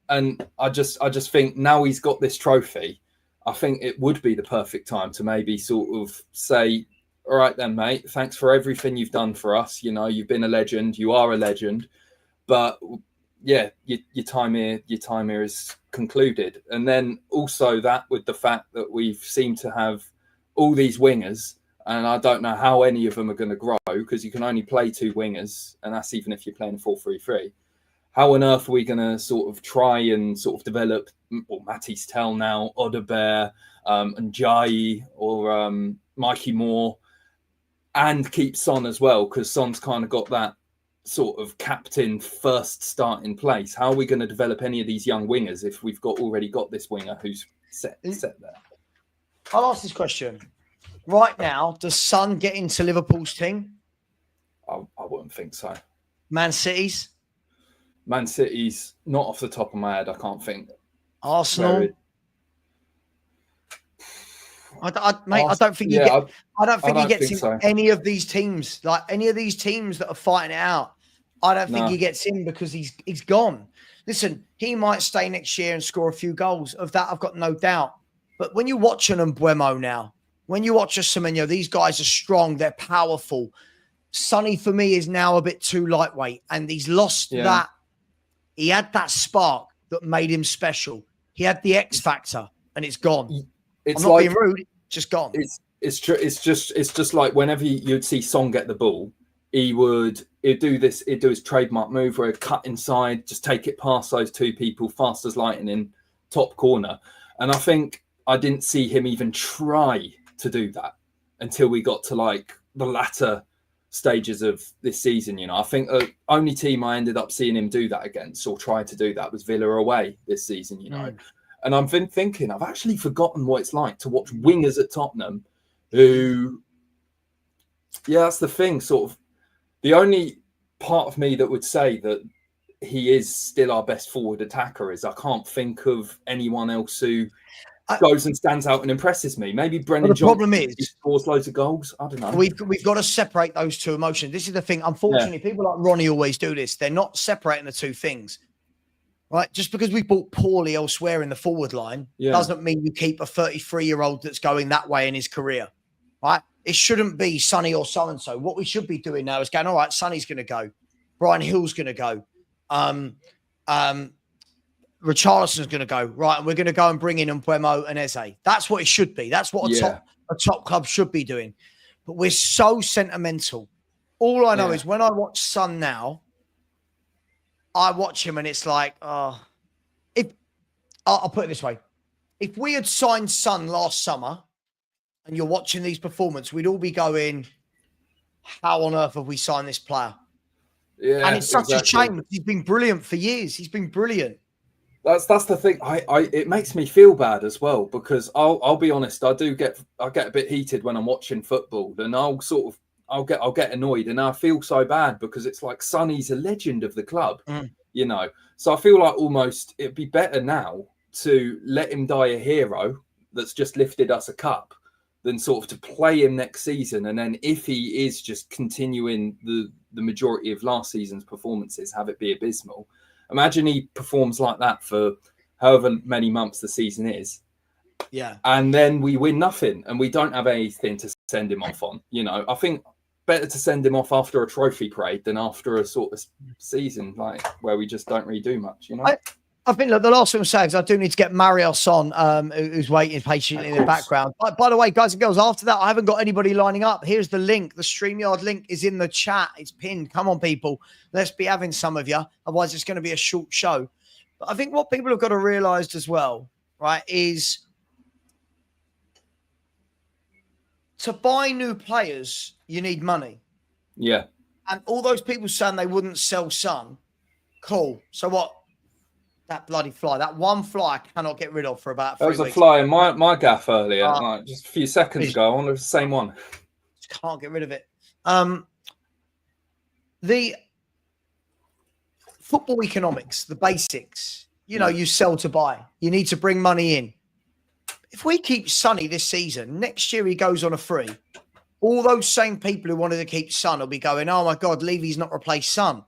And I just think now he's got this trophy, I think it would be the perfect time to maybe sort of say, all right then, mate, thanks for everything you've done for us. You know, you've been a legend, you are a legend, but yeah, your time here is concluded. And then also that with the fact that we've seemed to have all these wingers, and I don't know how any of them are going to grow because you can only play two wingers, and that's even if you're playing 4-3-3. How on earth are we going to sort of try and sort of develop, or Matty's Tell now, Odebear, and Jai, or Mikey Moore, and keep Son as well, because Son's kind of got that sort of captain first start in place? How are we going to develop any of these young wingers if we've already got this winger who's set there? I'll ask this question. Right now, does Son get into Liverpool's team? I wouldn't think so. Man City's? Man City's not off the top of my head. I can't think. Arsenal? I don't think he gets in any of these teams. Like any of these teams that are fighting it out, I don't think he gets in because he's gone. Listen, he might stay next year and score a few goals. Of that, I've got no doubt. But when you watch an Mbeumo now, when you watch a Semenyo, these guys are strong. They're powerful. Sonny, for me, is now a bit too lightweight. And he's lost that. He had that spark that made him special. He had the X factor, and it's gone. It's I'm not being rude, just gone. It's true. It's just like whenever you'd see Son get the ball, he'd do his trademark move where he'd cut inside, just take it past those two people, fast as lightning, top corner. And I think I didn't see him even try to do that until we got to like the latter stages of this season. You know, I think the only team I ended up seeing him do that against or try to do that was Villa away this season, you know. And I've been thinking, I've actually forgotten what it's like to watch wingers at Tottenham who, that's the thing, sort of the only part of me that would say that he is still our best forward attacker is I can't think of anyone else who goes and stands out and impresses me. Maybe Brennan Johnson. The problem is he scores loads of goals. I don't know. We've got to separate those two emotions. This is the thing. Unfortunately, people like Ronnie always do this. They're not separating the two things. Right? Just because we bought poorly elsewhere in the forward line doesn't mean you keep a 33-year-old that's going that way in his career. Right? It shouldn't be Sonny or so-and-so. What we should be doing now is going, all right, Sonny's going to go. Brian Hill's going to go. Richarlison's going to go. Right, and we're going to go and bring in Mbeumo and Eze. That's what it should be. That's what a top club should be doing. But we're so sentimental. All I know is when I watch Son now, I watch him and it's like, I'll put it this way. If we had signed Son last summer and you're watching these performances, we'd all be going, how on earth have we signed this player? Yeah, and it's such a shame. He's been brilliant for years. He's been brilliant. That's the thing. It makes me feel bad as well, because I'll be honest, I get a bit heated when I'm watching football, and I'll get annoyed, and I feel so bad because it's like Sonny's a legend of the club, you know. So I feel like almost it'd be better now to let him die a hero that's just lifted us a cup than sort of to play him next season, and then if he is just continuing the majority of last season's performances, have it be abysmal. Imagine he performs like that for however many months the season is. Yeah. And then we win nothing and we don't have anything to send him off on. You know, I think better to send him off after a trophy parade than after a sort of season like where we just don't really do much, you know? I think, look, the last thing I'm saying is I do need to get Marios on, who's waiting patiently in the background. By the way, guys and girls, after that, I haven't got anybody lining up. Here's the link. The StreamYard link is in the chat. It's pinned. Come on, people. Let's be having some of you. Otherwise, it's going to be a short show. But I think what people have got to realize as well, right, is to buy new players, you need money. Yeah. And all those people saying they wouldn't sell Son, cool. So what? That bloody fly, that one fly I cannot get rid of for about 3 weeks. There was a fly in my gaff earlier, like just a few seconds ago. I wonder if it's the same one. Just can't get rid of it. The football economics, the basics, you know, you sell to buy. You need to bring money in. If we keep Sonny this season, next year he goes on a free. All those same people who wanted to keep Son will be going, oh my God, Levy's not replaced Son.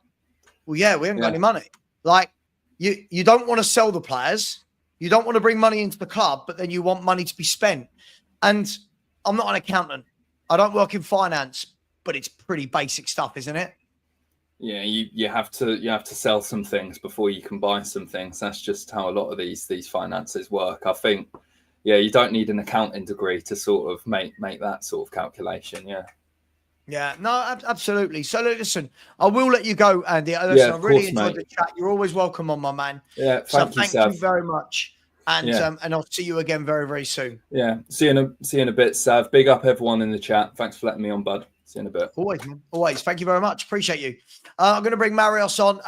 Well, yeah, we haven't got any money. Like, you don't want to sell the players. You don't want to bring money into the club, but then you want money to be spent. And I'm not an accountant. I don't work in finance, but it's pretty basic stuff, isn't it? Yeah, you have to sell some things before you can buy some things. That's just how a lot of these finances work. I think, yeah, you don't need an accounting degree to sort of make that sort of calculation. Yeah. Yeah, no, absolutely. So listen, I will let you go, Andy. Listen, I really enjoyed the chat. You're always welcome on, my man. Yeah, thank you very much. And and I'll see you again very, very soon. Yeah, see you in a bit, Sav. Big up everyone in the chat. Thanks for letting me on, bud. See you in a bit. Always, man. Always. Thank you very much. Appreciate you. I'm going to bring Marios on.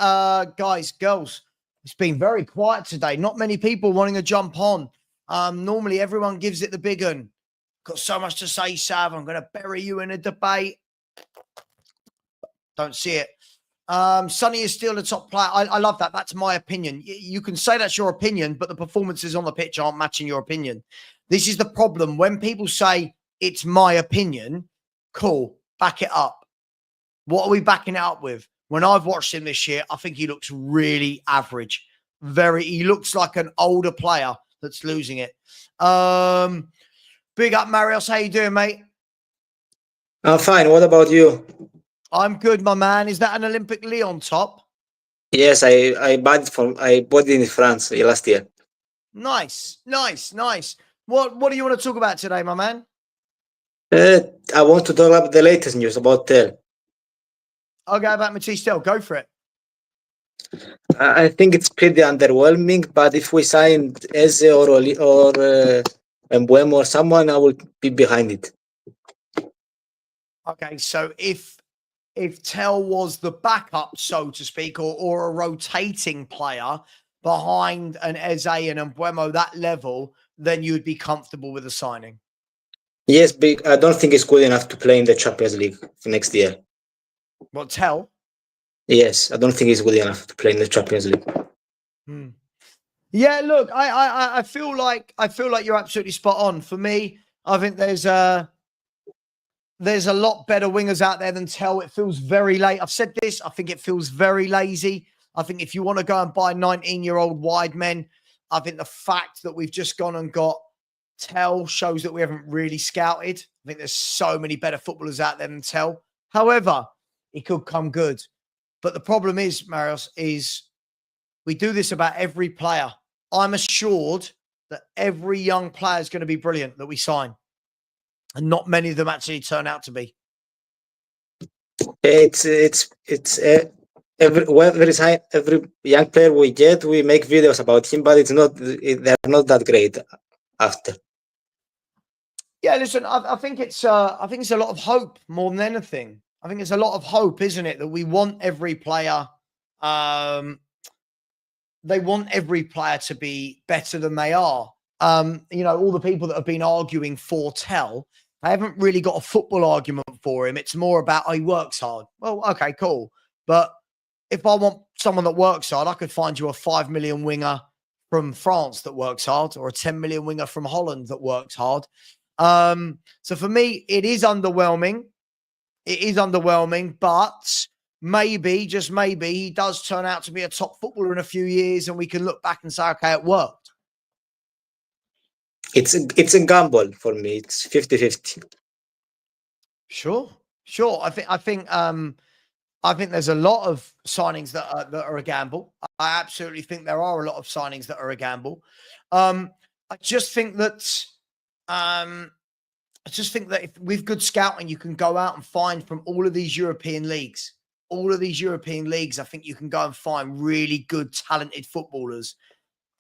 Guys, girls, it's been very quiet today. Not many people wanting to jump on. Normally everyone gives it the big one. Got so much to say, Sav. I'm going to bury you in a debate. Don't see it. Sonny is still the top player. I love that. That's my opinion. You can say that's your opinion, but the performances on the pitch aren't matching your opinion. This is the problem. When people say it's my opinion, cool, back it up. What are we backing it up with? When I've watched him this year, I think he looks really average. He looks like an older player that's losing it. Big up, Marios. How you doing, mate? I'm fine. What about you? I'm good, my man. Is that an Olympic Lyon top? Yes, I bought it in France last year. Nice. What do you want to talk about today, my man? I want to talk about the latest news about Tel. Okay, about Matisse Tel. Go for it. I think it's pretty underwhelming, but if we sign Eze or Mbuemo or someone, I will be behind it. Okay, so if Tel was the backup, so to speak, or a rotating player behind an Eze and Mbuemo, that level, then you'd be comfortable with the signing. Yes, but I don't think it's good enough to play in the Champions League for next year. What, Tel? Yes, I don't think it's good enough to play in the Champions League. Yeah, look, I feel like you're absolutely spot on. For me, I think there's a lot better wingers out there than Tel. It feels very late. I've said this. I think it feels very lazy. I think if you want to go and buy 19-year-old wide men, I think the fact that we've just gone and got Tel shows that we haven't really scouted. I think there's so many better footballers out there than Tel. However, it could come good. But the problem is, Marios, is we do this about every player. I'm assured that every young player is going to be brilliant that we sign. And not many of them actually turn out to be. Every young player we get, we make videos about him, but they're not that great after. Yeah, listen, I think it's a lot of hope more than anything. I think it's a lot of hope, isn't it, that we want every player that they want every player to be better than they are. You know, all the people that have been arguing for Tell, I haven't really got a football argument for him. It's more about, oh, he works hard. Well, okay, cool. But if I want someone that works hard, I could find you a 5 million winger from France that works hard, or a 10 million winger from Holland that works hard. So for me, it is underwhelming. It is underwhelming, but maybe, just maybe, he does turn out to be a top footballer in a few years and we can look back and say, okay, it worked. It's a gamble for me. It's 50-50. Sure. I think there's a lot of signings that are a gamble. I absolutely think there are a lot of signings that are a gamble. I just think that if, with good scouting, you can go out and find from all of these European leagues. I think you can go and find really good, talented footballers.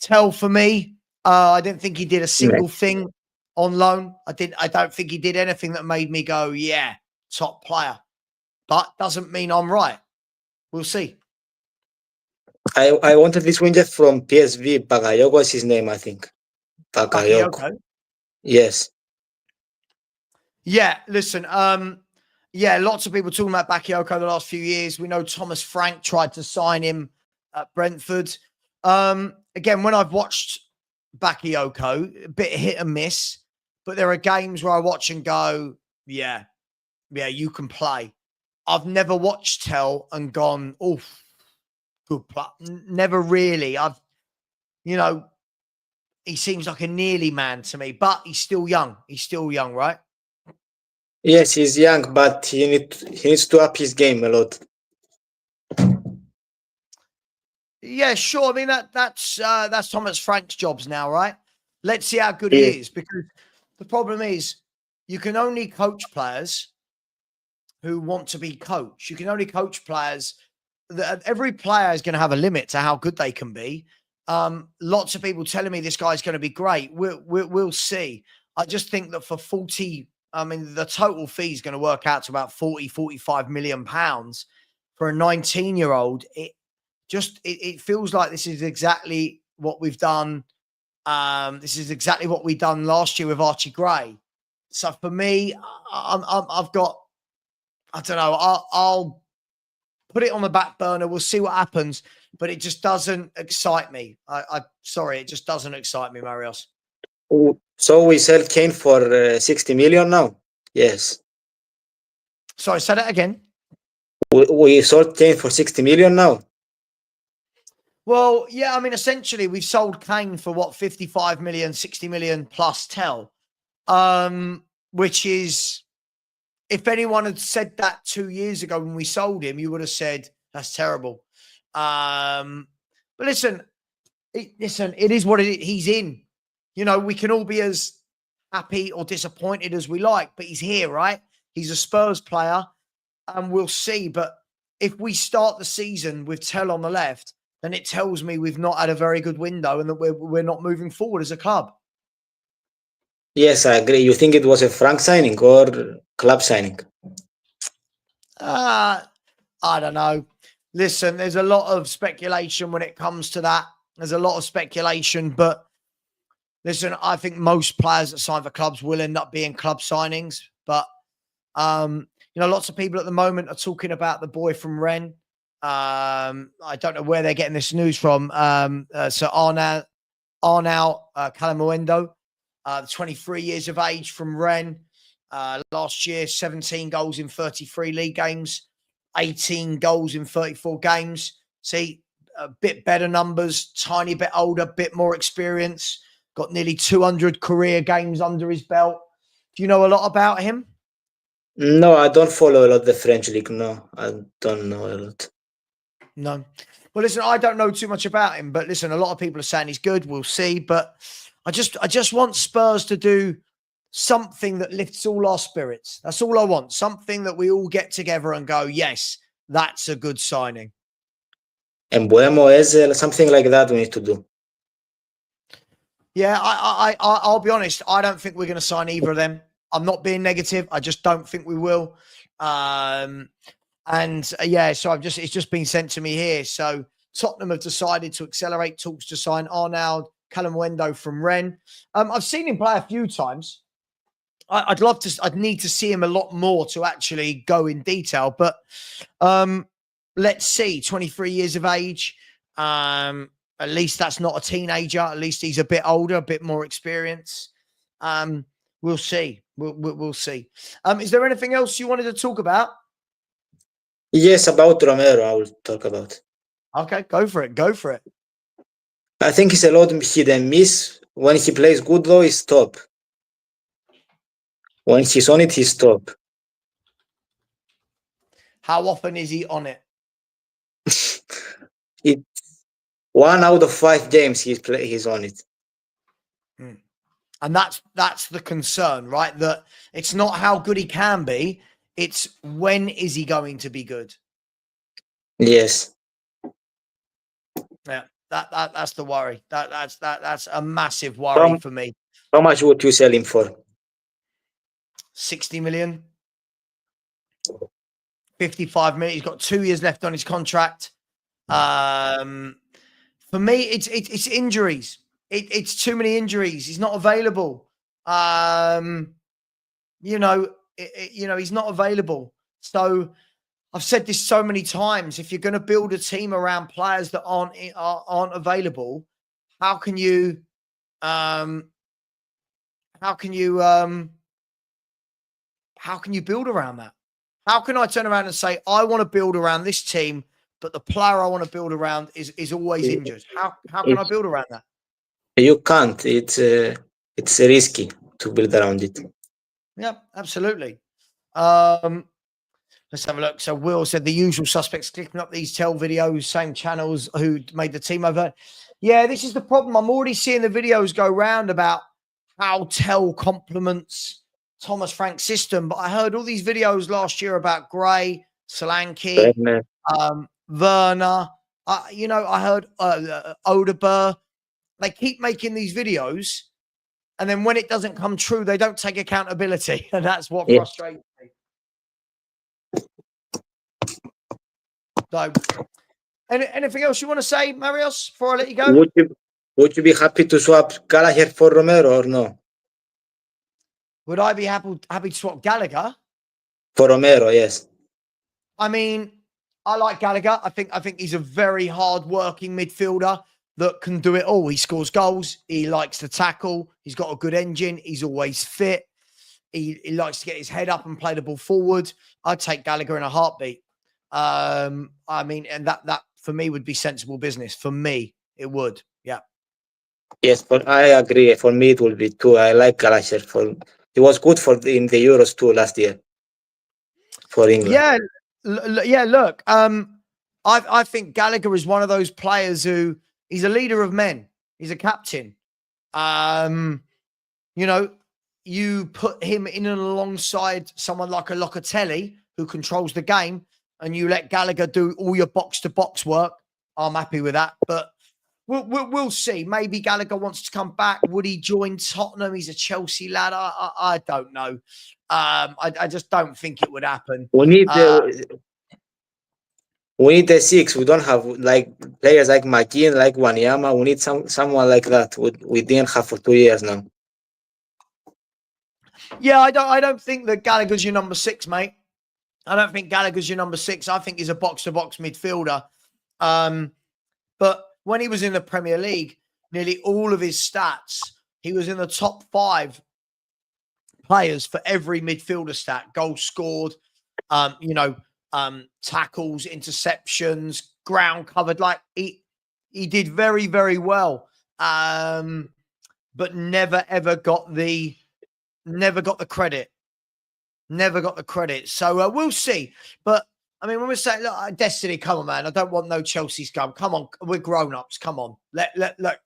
Tell, for me, I didn't think he did a single thing on loan. I don't think he did anything that made me go, yeah, top player. But doesn't mean I'm right. We'll see. I wanted this winger from PSV. Bakayoko was his name, I think. Bakayoko. Yes. Yeah, listen, yeah, lots of people talking about Bakayoko the last few years. We know Thomas Frank tried to sign him at Brentford. Again, when I've watched Bakayoko, a bit hit and miss, but there are games where I watch and go, yeah, you can play. I've never watched Tell and gone, oh, good play. Never really. He seems like a nearly man to me, but he's still young. He's still young, right? Yes, he's young, but he needs to up his game a lot. Yeah, sure. I mean, that's Thomas Frank's jobs now, right? Let's see how good he is, because the problem is you can only coach players who want to be coached. You can only coach players. Every player is going to have a limit to how good they can be. Lots of people telling me this guy's going to be great. We'll see. I just think that for 40, I mean, the total fee is going to work out to about 45 million pounds for a 19-year-old. It feels like this is exactly what we've done. This is exactly what we done last year with Archie Gray. So for me, I've got, I don't know, I'll put it on the back burner. We'll see what happens, but it just doesn't excite me. Sorry, it just doesn't excite me, Marios. So we sell Kane for 60 million now? Yes. Sorry, say that again. We sold Kane for 60 million now? Well, yeah, I mean, essentially, we've sold Kane for what, 55 million, 60 million plus Tell, which is, if anyone had said that 2 years ago when we sold him, you would have said, that's terrible. But listen, it is what it is. He's in. You know, we can all be as happy or disappointed as we like, but he's here, right? He's a Spurs player, and we'll see. But if we start the season with Tell on the left, then it tells me we've not had a very good window and that we're not moving forward as a club. Yes, I agree. You think it was a Frank signing or club signing? I don't know. Listen, there's a lot of speculation when it comes to that. There's a lot of speculation, but listen, I think most players that sign for clubs will end up being club signings. But, lots of people at the moment are talking about the boy from Rennes. I don't know where they're getting this news from. So Arnau Calamuendo, 23 years of age from Rennes. Last year, 17 goals in 33 league games, 18 goals in 34 games. See, a bit better numbers, tiny bit older, bit more experience, got nearly 200 career games under his belt. Do you know a lot about him? No, I don't follow a lot the French league. No, I don't know a lot. No. Well, listen, I don't know too much about him, but listen, a lot of people are saying he's good. We'll see. But I just want Spurs to do something that lifts all our spirits. That's all I want. Something that we all get together and go, yes, that's a good signing. And Buemo Ezel, something like that we need to do. Yeah, I'll be honest. I don't think we're going to sign either of them. I'm not being negative. I just don't think we will. So it's just been sent to me here. So Tottenham have decided to accelerate talks to sign Arnaud Calamuendo from Rennes. I've seen him play a few times. I'd need to see him a lot more to actually go in detail, but let's see. 23 years of age. At least that's not a teenager. At least he's a bit older, a bit more experienced. We'll see. We'll see. Is there anything else you wanted to talk about? Yes, about Romero, I will talk about. Okay, go for it. Go for it. I think it's a lot hit and miss. When he plays good, though, he's top. When he's on it, he's top. How often is he on it? It 1 out of 5 games he's on it. And that's the concern, right? That it's not how good he can be, it's when is he going to be good? Yes. Yeah, that's the worry. That's a massive worry for me. How much would you sell him for? 60 million. 55 million. He's got 2 years left on his contract. For me, it's injuries. It's too many injuries. He's not available. He's not available. So I've said this so many times. If you're going to build a team around players that aren't available, how can you build around that? How can I turn around and say, I want to build around this team, but the player I want to build around is always injured? How can I build around that? You can't. It's risky to build around it. Yeah, absolutely. Let's have a look. So Will said the usual suspects clicking up these Tell videos, same channels who made the team over. Yeah, this is the problem. I'm already seeing the videos go round about how Tell compliments Thomas Frank's system, but I heard all these videos last year about Gray, Solanke, Werner. I heard Odeber. They keep making these videos, and then when it doesn't come true, they don't take accountability, and that's what frustrates me. So, anything else you want to say, Marios, before I let you go? Would you be happy to swap Gallagher for Romero or no? Would I be happy to swap Gallagher? For Romero, yes. I mean, I like Gallagher. I think he's a very hard-working midfielder that can do it all. He scores goals. He likes to tackle. He's got a good engine. He's always fit. He likes to get his head up and play the ball forward. I'd take Gallagher in a heartbeat. And that for me would be sensible business. For me, it would. Yeah. Yes, but I agree. For me, it will be too. I like Gallagher. He was good in the Euros too last year for England. Yeah. Look, I think Gallagher is one of those players who he's a leader of men. He's a captain. You put him in and alongside someone like a Locatelli who controls the game, and you let Gallagher do all your box-to-box work. I'm happy with that, but we'll see. Maybe Gallagher wants to come back. Would he join Tottenham? He's a Chelsea lad. I don't know. I just don't think it would happen. We need the 6. We don't have players like McKean, like Wanyama. We need someone like that. We didn't have for 2 years now. Yeah, I don't think that Gallagher's your number 6, mate. I don't think Gallagher's your number 6. I think he's a box-to-box midfielder. But when he was in the Premier League, nearly all of his stats, he was in the top 5 players for every midfielder stat. Goals scored, tackles, interceptions, ground covered. Like he did very, very well. But never got the credit. Never got the credit. So we'll see. But I mean, when we're saying, look, Destiny, come on, man. I don't want no Chelsea scum. Come on, we're grown-ups. Come on. Look.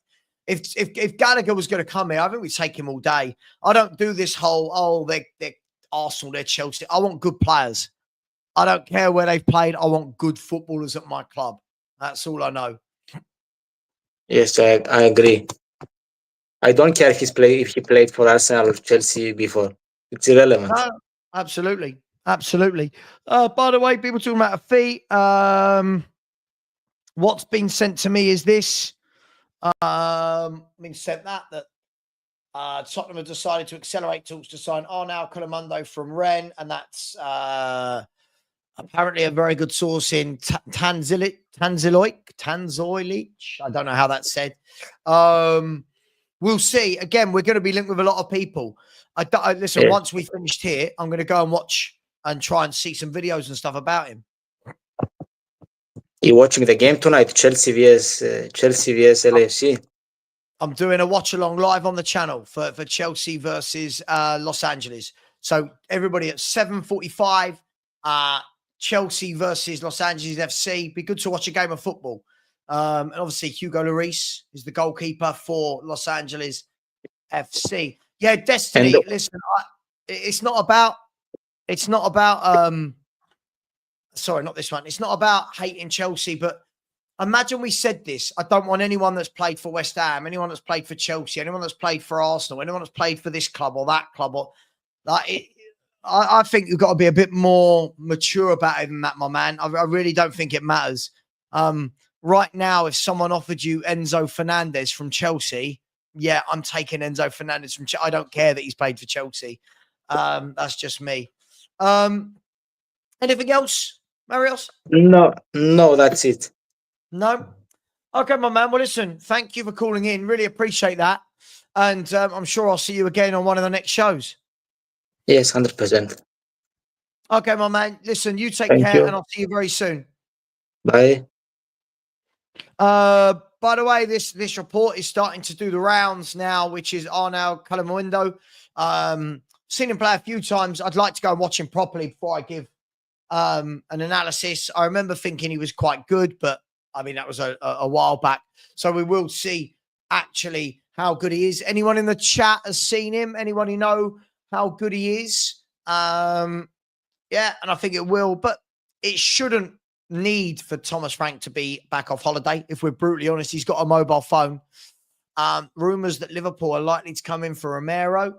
If Gallagher was going to come here, I think we'd take him all day. I don't do this whole, they're Arsenal, they're Chelsea. I want good players. I don't care where they've played. I want good footballers at my club. That's all I know. Yes, I agree. I don't care if he played for Arsenal or Chelsea before. It's irrelevant. Absolutely. By the way, people talking about a fee. What's been sent to me is this. Been sent that Tottenham have decided to accelerate talks to sign Arnau Colamundo from Rennes, and that's apparently a very good source in Tanziloik. I don't know how that's said. We'll see. Again, we're going to be linked with a lot of people. Listen, once we finished here, I'm going to go and watch and try and see some videos and stuff about him. You watching the game tonight? Chelsea vs LAFC. I'm doing a watch along live on the channel for Chelsea versus Los Angeles. So everybody at 7:45, Chelsea versus Los Angeles FC. Be good to watch a game of football. And obviously Hugo Lloris is the goalkeeper for Los Angeles FC. Yeah, Destiny. Listen, it's not about. Sorry, not this one. It's not about hating Chelsea, but imagine we said this. I don't want anyone that's played for West Ham, anyone that's played for Chelsea, anyone that's played for Arsenal, anyone that's played for this club or that club. Or I think you've got to be a bit more mature about it than that, my man. I really don't think it matters. Right now, if someone offered you Enzo Fernandez from Chelsea, yeah, I'm taking Enzo Fernandez from Chelsea. I don't care that he's played for Chelsea. That's just me. Anything else, Marios? No, that's it. No? Okay, my man. Well, listen, thank you for calling in. Really appreciate that. And I'm sure I'll see you again on one of the next shows. Yes, 100%. Okay, my man. Listen, you take Thank care you. and I'll see you very soon. Bye. By the way, this report is starting to do the rounds now, which is Arnau Colamundo. Seen him play a few times. I'd like to go and watch him properly before I give an analysis. I remember thinking he was quite good, but I mean, that was a while back. So we will see actually how good he is. Anyone in the chat has seen him? Anyone who know how good he is? Yeah, and I think it will, but it shouldn't need for Thomas Frank to be back off holiday. If we're brutally honest, he's got a mobile phone. Rumours that Liverpool are likely to come in for Romero.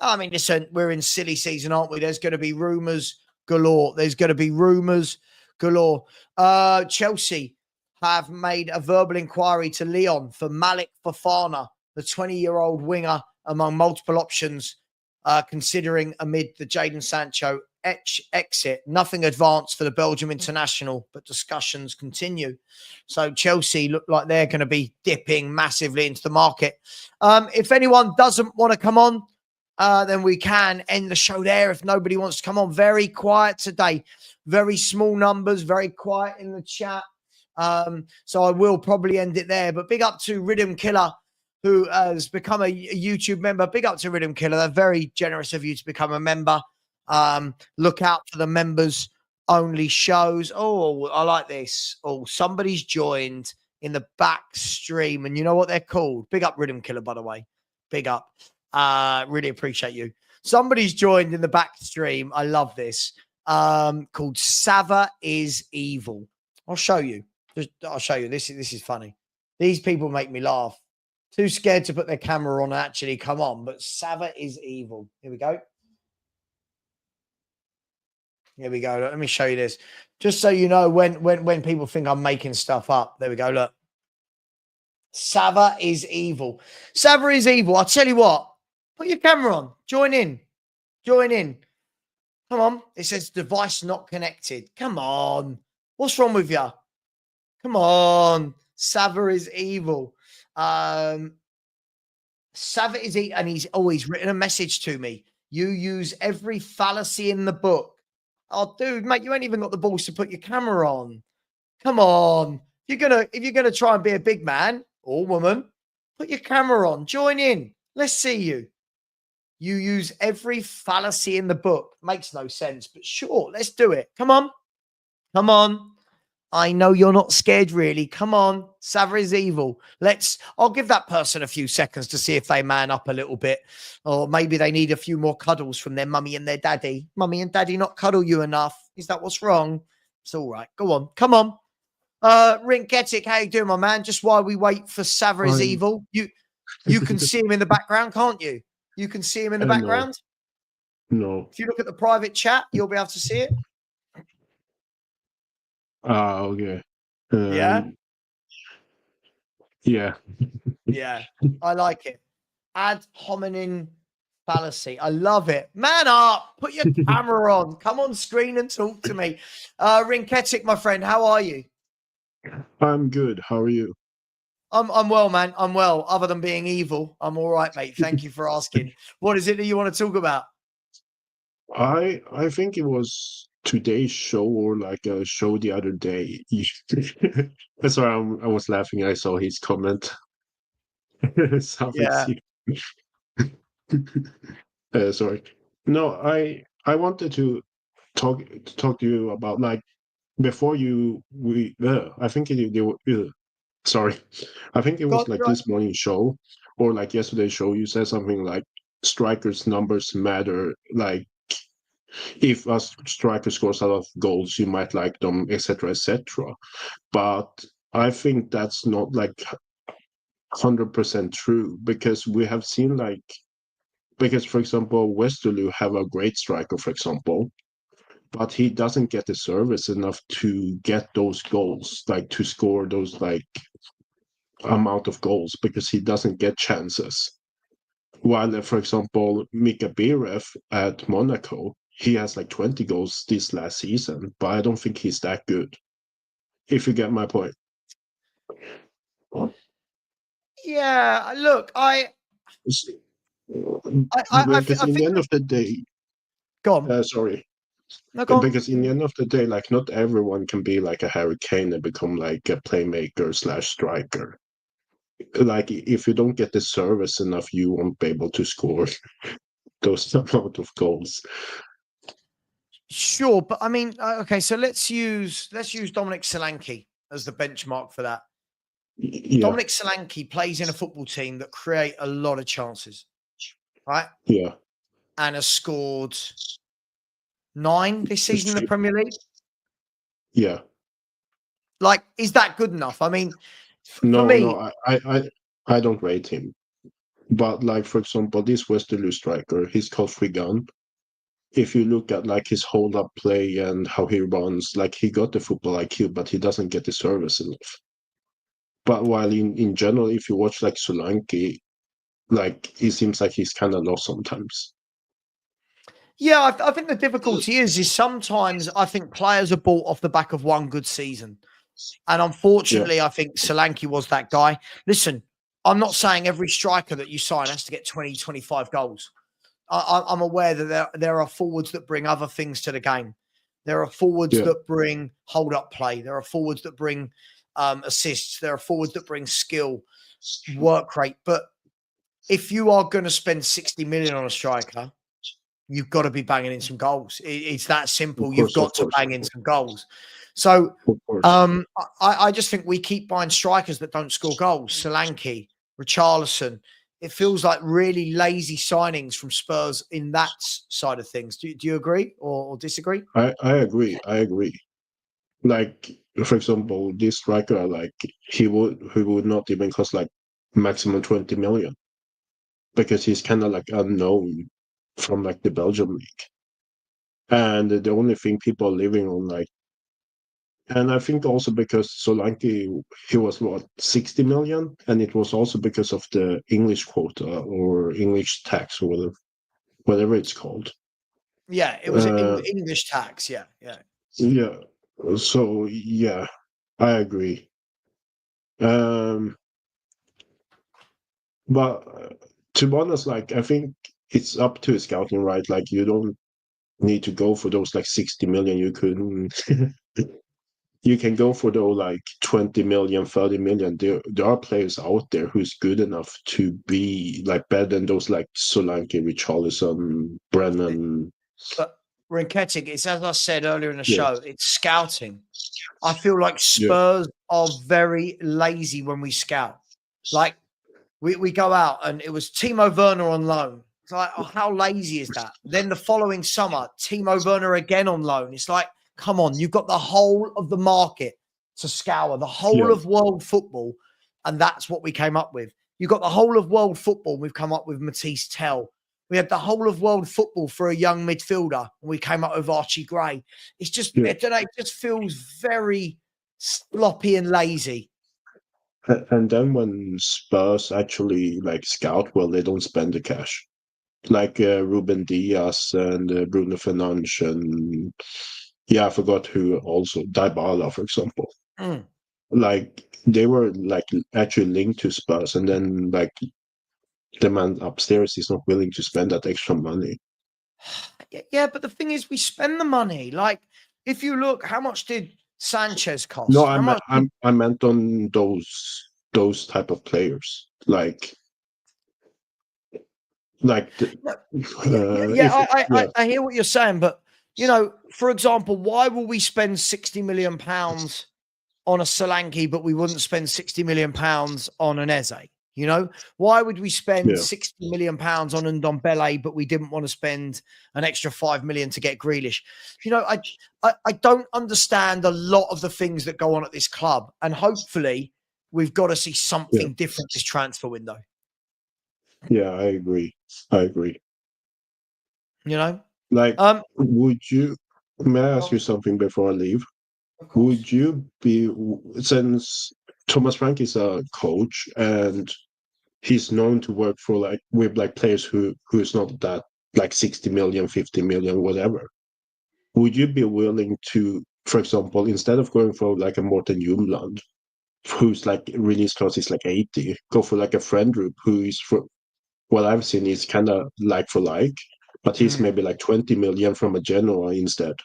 I mean, listen, we're in silly season, aren't we? There's going to be rumours galore. There's going to be rumours galore. Chelsea have made a verbal inquiry to Lyon for Malik Fofana, the 20-year-old winger, among multiple options, considering amid the Jadon Sancho exit. Nothing advanced for the Belgium international, but discussions continue. So Chelsea look like they're going to be dipping massively into the market. If anyone doesn't want to come on, then we can end the show there. If nobody wants to come on, very quiet today. Very small numbers, very quiet in the chat. So I will probably end it there. But big up to Rhythm Killer, who has become a YouTube member. Big up to Rhythm Killer. They're very generous of you to become a member. Look out for the members only shows. Oh, I like this. Oh, somebody's joined in the back stream. And you know what they're called? Big up Rhythm Killer, by the way. Big up. Really appreciate you. Somebody's joined in the back stream. I love this. Called Savva is Evil. I'll show you. I'll show you. This is funny. These people make me laugh. Too scared to put their camera on and actually come on. But Savva is Evil. Here we go. Here we go. Let me show you this. Just so you know when people think I'm making stuff up. There we go. Look. Savva is Evil. Savva is Evil. I'll tell you what. Put your camera on. Join in. Join in. Come on. It says device not connected. Come on. What's wrong with you? Come on. Savva is Evil. Savva is Evil. And he's always written a message to me. You use every fallacy in the book. Oh, dude, mate, you ain't even got the balls to put your camera on. Come on. If you're gonna try and be a big man or woman, put your camera on. Join in. Let's see you. You use every fallacy in the book. Makes no sense, but sure, let's do it. Come on. Come on. I know you're not scared, really. Come on. Savva is Evil. I'll give that person a few seconds to see if they man up a little bit. Or maybe they need a few more cuddles from their mummy and their daddy. Mummy and daddy not cuddle you enough. Is that what's wrong? It's all right. Go on. Come on. Rinketic, how you doing, my man? Just while we wait for Savva is Evil. You can see him in the background, can't you? You can see him in the background? No. If you look at the private chat, you'll be able to see it. Okay. Yeah? Yeah. Yeah. I like it. Ad hominem fallacy. I love it. Man up. Put your camera on. Come on screen and talk to me. Rinketic, my friend, how are you? I'm good. How are you? I'm well, man. I'm well. Other than being evil, I'm all right, mate. Thank you for asking. What is it that you want to talk about? I think it was today's show or like a show the other day. That's why I was laughing. I saw his comment. Something Yeah. sorry. No, I wanted to talk to you about like before I think sorry. I think it Go was on, like right. this morning show or like yesterday's show. You said something like strikers' numbers matter. Like if a striker scores a lot of goals, you might like them, etc., etc. But I think that's not like 100% true because we have seen like because for example Westerlo have a great striker, for example, but he doesn't get the service enough to get those goals, like to score those like amount of goals because he doesn't get chances. While, for example, Mika Birev at Monaco, he has like 20 goals this last season, but I don't think he's that good. If you get my point. Yeah, look, Because I in the think end of the day, go on. sorry. No, go on. Because in the end of the day, like not everyone can be like a Harry Kane and become like a playmaker / striker. Like if you don't get the service enough, you won't be able to score those amount of goals. Sure, but I mean, okay, so let's use Dominic Solanke as the benchmark for that. Yeah, Dominic Solanke plays in a football team that create a lot of chances, right? yeah. And has scored 9 this season in the Premier League. Yeah. Like, is that good enough? I mean, for No, me, no, I don't rate him. But like for example, this Westerlo striker, he's called Frigan. If you look at like his hold up play and how he runs, like he got the football IQ, but he doesn't get the service enough. But while in general, if you watch like Solanke, like he seems like he's kind of lost sometimes. yeah, I think the difficulty is sometimes I think players are bought off the back of one good season. And unfortunately, I think Solanke was that guy. Listen, I'm not saying every striker that you sign has to get 20, 25 goals. I'm aware that there are forwards that bring other things to the game. There are forwards that bring hold-up play. There are forwards that bring assists. There are forwards that bring skill, work rate. But if you are going to spend 60 million on a striker, you've got to be banging in some goals. It's that simple. You've got to bang in some goals. So I just think we keep buying strikers that don't score goals. Solanke, Richarlison. It feels like really lazy signings from Spurs in that side of things. Do you agree or disagree? I agree. I agree. Like for example, this striker, like he would not even cost like maximum 20 million because he's kind of like unknown from like the Belgium league. And the only thing people are living on like, and I think also because Solanke, he was what 60 million, and it was also because of the English quota or English tax or whatever it's called. Yeah, it was English tax. Yeah. Yeah. So yeah, I agree. But to be honest, like I think it's up to scouting, right? Like you don't need to go for those like 60 million. You could you can go for those like 20 million, 30 million. There are players out there who's good enough to be like better than those like Solanke, Richarlison, Brennan. But Rinketic, it's as I said earlier in the show, it's scouting. I feel like Spurs are very lazy when we scout. Like we go out and it was Timo Werner on loan. It's like, oh, how lazy is that? Then the following summer, Timo Werner again on loan. It's like, come on, you've got the whole of the market to scour, the whole of world football. And that's what we came up with. You've got the whole of world football. We've come up with Matisse Tell. We had the whole of world football for a young midfielder. And we came up with Archie Gray. It's just, I don't know, it just feels very sloppy and lazy. And then when Spurs actually like scout well, they don't spend the cash. Like Ruben Diaz and Bruno Fernandes and I forgot who also, Dybala, for example. Mm. Like they were like actually linked to Spurs, and then like the man upstairs is not willing to spend that extra money. Yeah, but the thing is, we spend the money. Like, if you look, how much did Sanchez cost? No, How much? I meant on those type of players, like I hear what you're saying, but you know, for example, why will we spend £60 million on a Solanke, but we wouldn't spend £60 million on an Eze? You know, why would we spend £60 million on Ndombele, but we didn't want to spend an extra £5 million to get Grealish? You know, I don't understand a lot of the things that go on at this club, and hopefully we've got to see something different this transfer window. Yeah, I agree. You know, like, may I ask you something before I leave? Would you be, since Thomas Frank is a coach and he's known to work for like with like players who is not that like 60 million, 50 million, whatever, would you be willing to, for example, instead of going for like a Morten Jumland, who's like release clause is like 80, go for like a friend group who is, for what I've seen, is kind of like for like, but he's maybe like 20 million from a Genoa instead,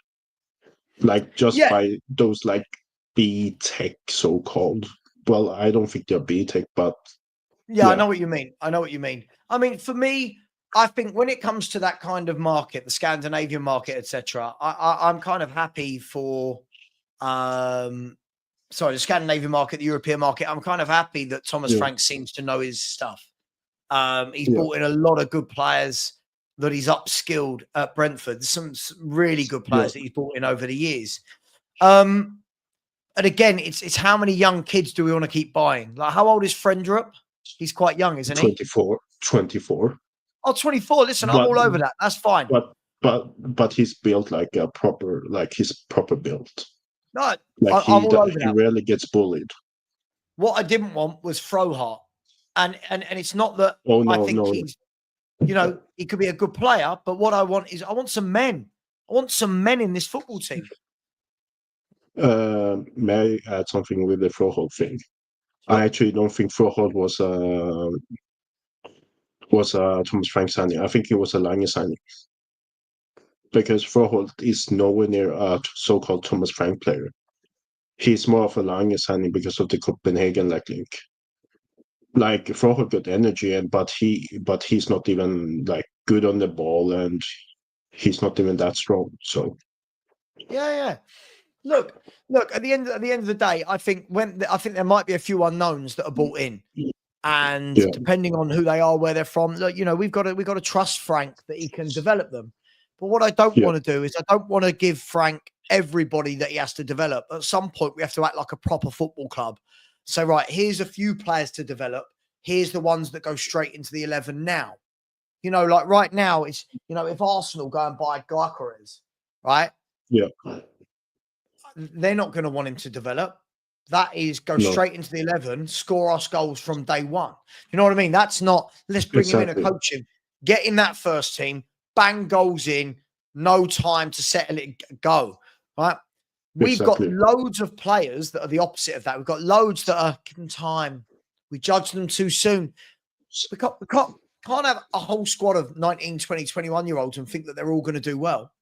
like just by those like B Tech so-called. Well, I don't think they're B Tech, but I know what you mean. I mean, for me, I think when it comes to that kind of market, the Scandinavian market, etc., I'm kind of happy for the Scandinavian market, the European market. I'm kind of happy that Thomas Frank seems to know his stuff. He's brought in a lot of good players that he's upskilled at Brentford. There's some really good players that he's brought in over the years. And again, it's how many young kids do we want to keep buying? Like, how old is Frendrup? He's quite young, isn't he? 24. Oh, 24. Listen, I'm all over that. That's fine. But he's built like a proper, like he's proper built. No, like I'm all over he that. rarely gets bullied. What I didn't want was Frohart. And it's not that I think he's, you know, he could be a good player, but what I want is I want some men. I want some men in this football team. May I add something with the Froholt thing? I actually don't think Froholt was a Thomas Frank signing. I think it was a Lange signing. Because Froholt is nowhere near a so-called Thomas Frank player. He's more of a Lange signing because of the Copenhagen link. Like Froholt got energy, but he's not even like good on the ball, and he's not even that strong. So Look. At the end of the day, I think there might be a few unknowns that are brought in, and depending on who they are, where they're from, look, you know, we've got to trust Frank that he can develop them. But what I don't want to do is I don't want to give Frank everybody that he has to develop. At some point, we have to act like a proper football club. So, right, here's a few players to develop. Here's the ones that go straight into the 11 now. You know, like right now, it's, you know, if Arsenal go and buy Gyökeres, right? Yeah. They're not going to want him to develop. That is go straight into the 11, score us goals from day one. You know what I mean? That's not, let's bring him in and coach him. Get in that first team, bang goals in, no time to settle it, go, right? We've got loads of players that are the opposite of that. We've got loads that are given time. We judge them too soon. We can't have a whole squad of 19, 20, 21-year-olds and think that they're all going to do well.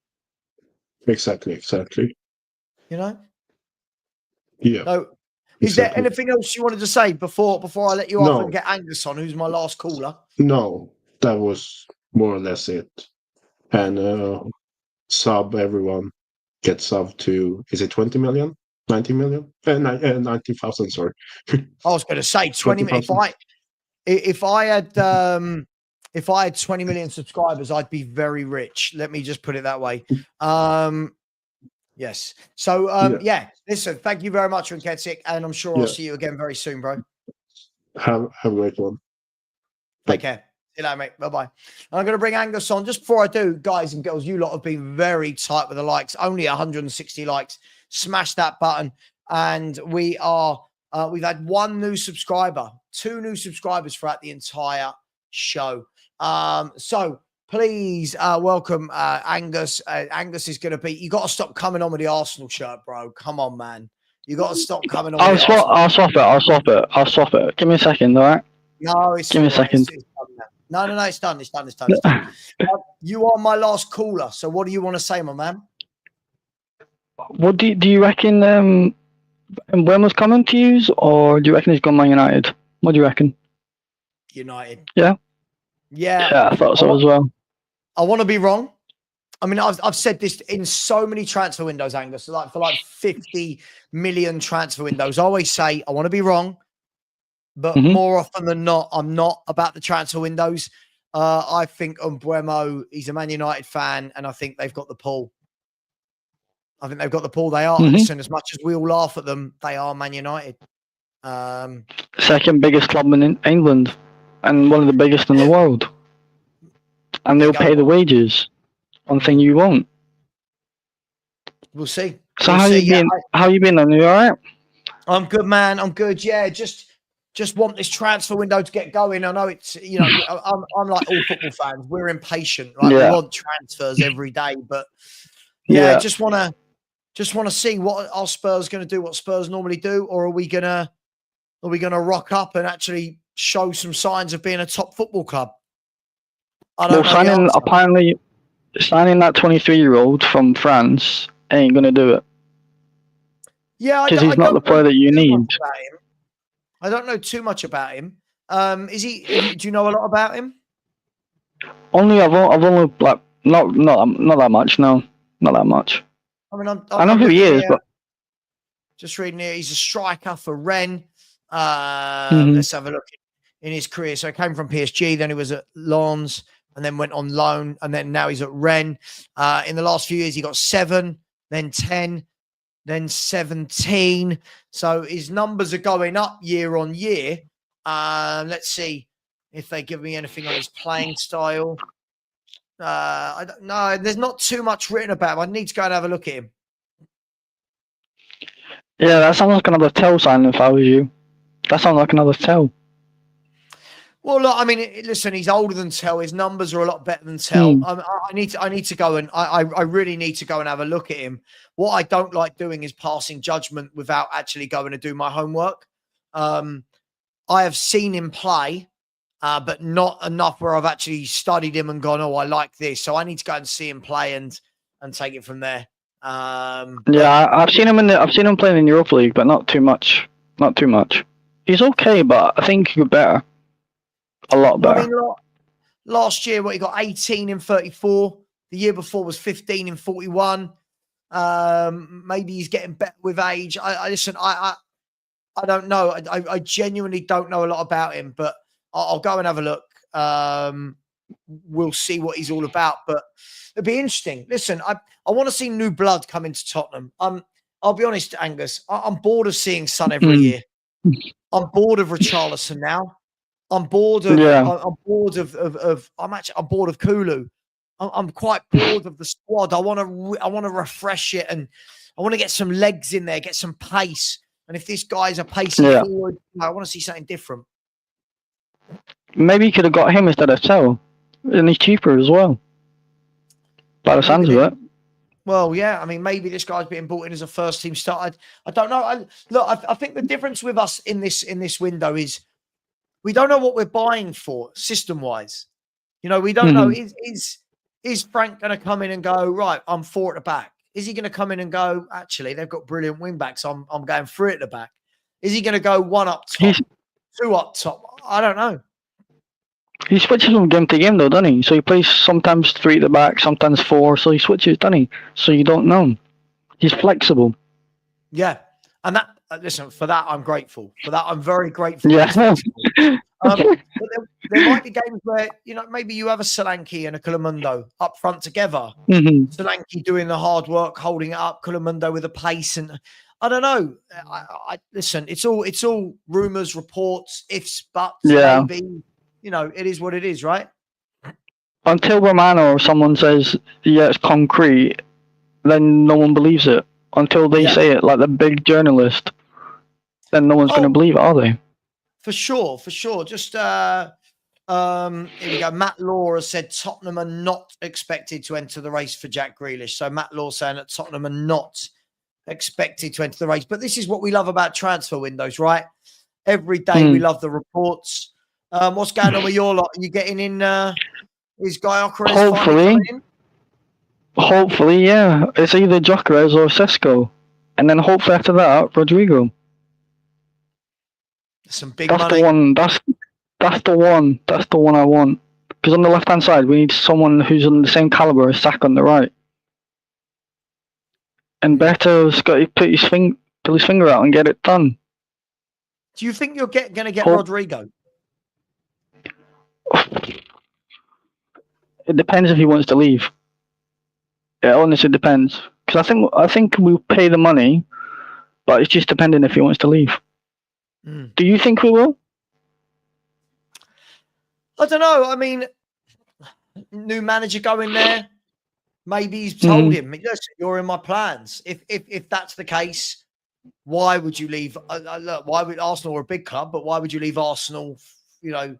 Exactly. You know? Yeah. So, is there anything else you wanted to say before I let you off and get Angus on, who's my last caller? No, that was more or less it. And sub everyone. Get sub to, is it 20 million? 90 million? 90,000, sorry. I was going to say 20 million. If I had 20 million subscribers, I'd be very rich. Let me just put it that way. Yes. So, listen, thank you very much, Rinketic, and I'm sure I'll see you again very soon, bro. Have a great one. Take care. See you later, mate. Bye-bye. I'm going to bring Angus on. Just before I do, guys and girls, you lot have been very tight with the likes. Only 160 likes. Smash that button. and we are we've had 1 new subscriber, 2 new subscribers throughout the entire show. So please welcome Angus. Angus is going to be. You got to stop coming on with the Arsenal shirt, bro. Come on, man. You got to stop coming on. I'll swap it. Give me a second, all right? No, it's give me a right. second. It's done now. No, it's done. It's done. You are my last caller. So what do you want to say, my man? What do you reckon? When was coming to use, or do you reckon he's gone Man United? What do you reckon? United. Yeah. Yeah, I thought so as well. I want to be wrong. I mean, I've said this in so many transfer windows, Angus, like for 50 million transfer windows. I always say I want to be wrong, but more often than not, I'm not about the transfer windows. I think Mbeumo, he's a Man United fan, and I think they've got the pull. I think they've got the pull. They are. Listen, as much as we all laugh at them, they are Man United. Second biggest club in England, and one of the biggest in the world. And they'll pay the wages. One thing you won't. We'll see. So how you been? How you been? Are you all right? I'm good, man. I'm good. Yeah, just want this transfer window to get going. I know it's, you know, I'm like all football fans. We're impatient. Like we want transfers every day, but just want to see what our Spurs going to do, what Spurs normally do, or are we gonna rock up and actually show some signs of being a top football club? I don't know. Apparently signing that 23-year-old from France ain't gonna do it. Yeah, because he's not the player that you need. I don't know too much about him. Is he? Do you know a lot about him? I've only like not that much. No, not that much. I mean, I know who he is, but just reading here, he's a striker for Rennes. Let's have a look in his career. So he came from PSG, then he was at Lens, and then went on loan, and then now he's at Rennes. In the last few years, he got 7, then 10, then 17. So his numbers are going up year on year. Let's see if they give me anything on his playing style. I don't know. There's not too much written about him. I need to go and have a look at him. Yeah, that sounds like another tell sign if I was you. That sounds like another tell. Well, look, I mean, listen, he's older than Tell. His numbers are a lot better than Tell. I need to go and I really need to go and have a look at him. What I don't like doing is passing judgment without actually going to do my homework. I have seen him play, but not enough where I've actually studied him and gone, oh, I like this. So I need to go and see him play and take it from there. I've seen him playing in Europa League, but not too much. Not too much. He's okay, but I think he could better. A lot better. I mean, last year, he got 18 in 34. The year before was 15 in 41. Maybe he's getting better with age. I don't know. I genuinely don't know a lot about him, but I'll go and have a look. We'll see what he's all about, but it'll be interesting. Listen, I want to see new blood come into Tottenham. I'll be honest, Angus. I'm bored of seeing Son every year. I'm bored of Richarlison now. I'm bored of. I'm bored of. I'm bored of Kulu. I'm quite bored of the squad. I want to refresh it, and I want to get some legs in there, get some pace. And if this guy's a pacey forward, I want to see something different. Maybe you could have got him instead of Tell, and he's cheaper as well. By the sounds of it. Well, yeah. I mean, maybe this guy's being brought in as a first team starter. I don't know. I think the difference with us in this window is we don't know what we're buying for system wise. You know, we don't know. Is Frank going to come in and go, right, I'm 4 at the back? Is he going to come in and go, actually, they've got brilliant wing backs. I'm going 3 at the back. Is he going to go 1 up top, 2 up top? I don't know. He switches from game to game, though, doesn't he? So he plays sometimes 3 at the back, sometimes 4. So he switches, doesn't he? So you don't know. He's flexible. Yeah. And that, listen, for that, I'm grateful. For that, I'm very grateful. Yeah. But there might be games where, you know, maybe you have a Solanke and a Kulamundo up front together. Solanke doing the hard work, holding it up, Kulamundo with a pace. And I don't know. I listen, it's all rumors, reports, ifs, buts, maybe. You know, it is what it is, right? Until Romano or someone says, yeah, it's concrete, then no one believes it. until they say it like the big journalist. Then no one's going to believe it, are they? For sure, for sure. Just here we go. Matt Law has said Tottenham are not expected to enter the race for Jack Grealish. So Matt Law saying that Tottenham are not expected to enter the race. But this is what we love about transfer windows, right? Every day we love the reports. What's going on with your lot? Are you getting in? Is Guy Ocares finally coming in? Hopefully, yeah. It's either Gyökeres or Sesko. And then hopefully after that, Rodrigo. Some big that's money. The one. That's the one. That's the one I want. Because on the left-hand side, we need someone who's on the same caliber as Saka on the right. And Beto's got to pull his finger out and get it done. Do you think you're going to get Rodrigo? It depends if he wants to leave. It honestly depends. Because I think we'll pay the money, but it's just depending if he wants to leave. Do you think we will? I don't know. I mean, new manager going there. Maybe he's told him, "Listen, you're in my plans." If that's the case, why would you leave? Look, why would Arsenal are a big club, but why would you leave Arsenal? You know,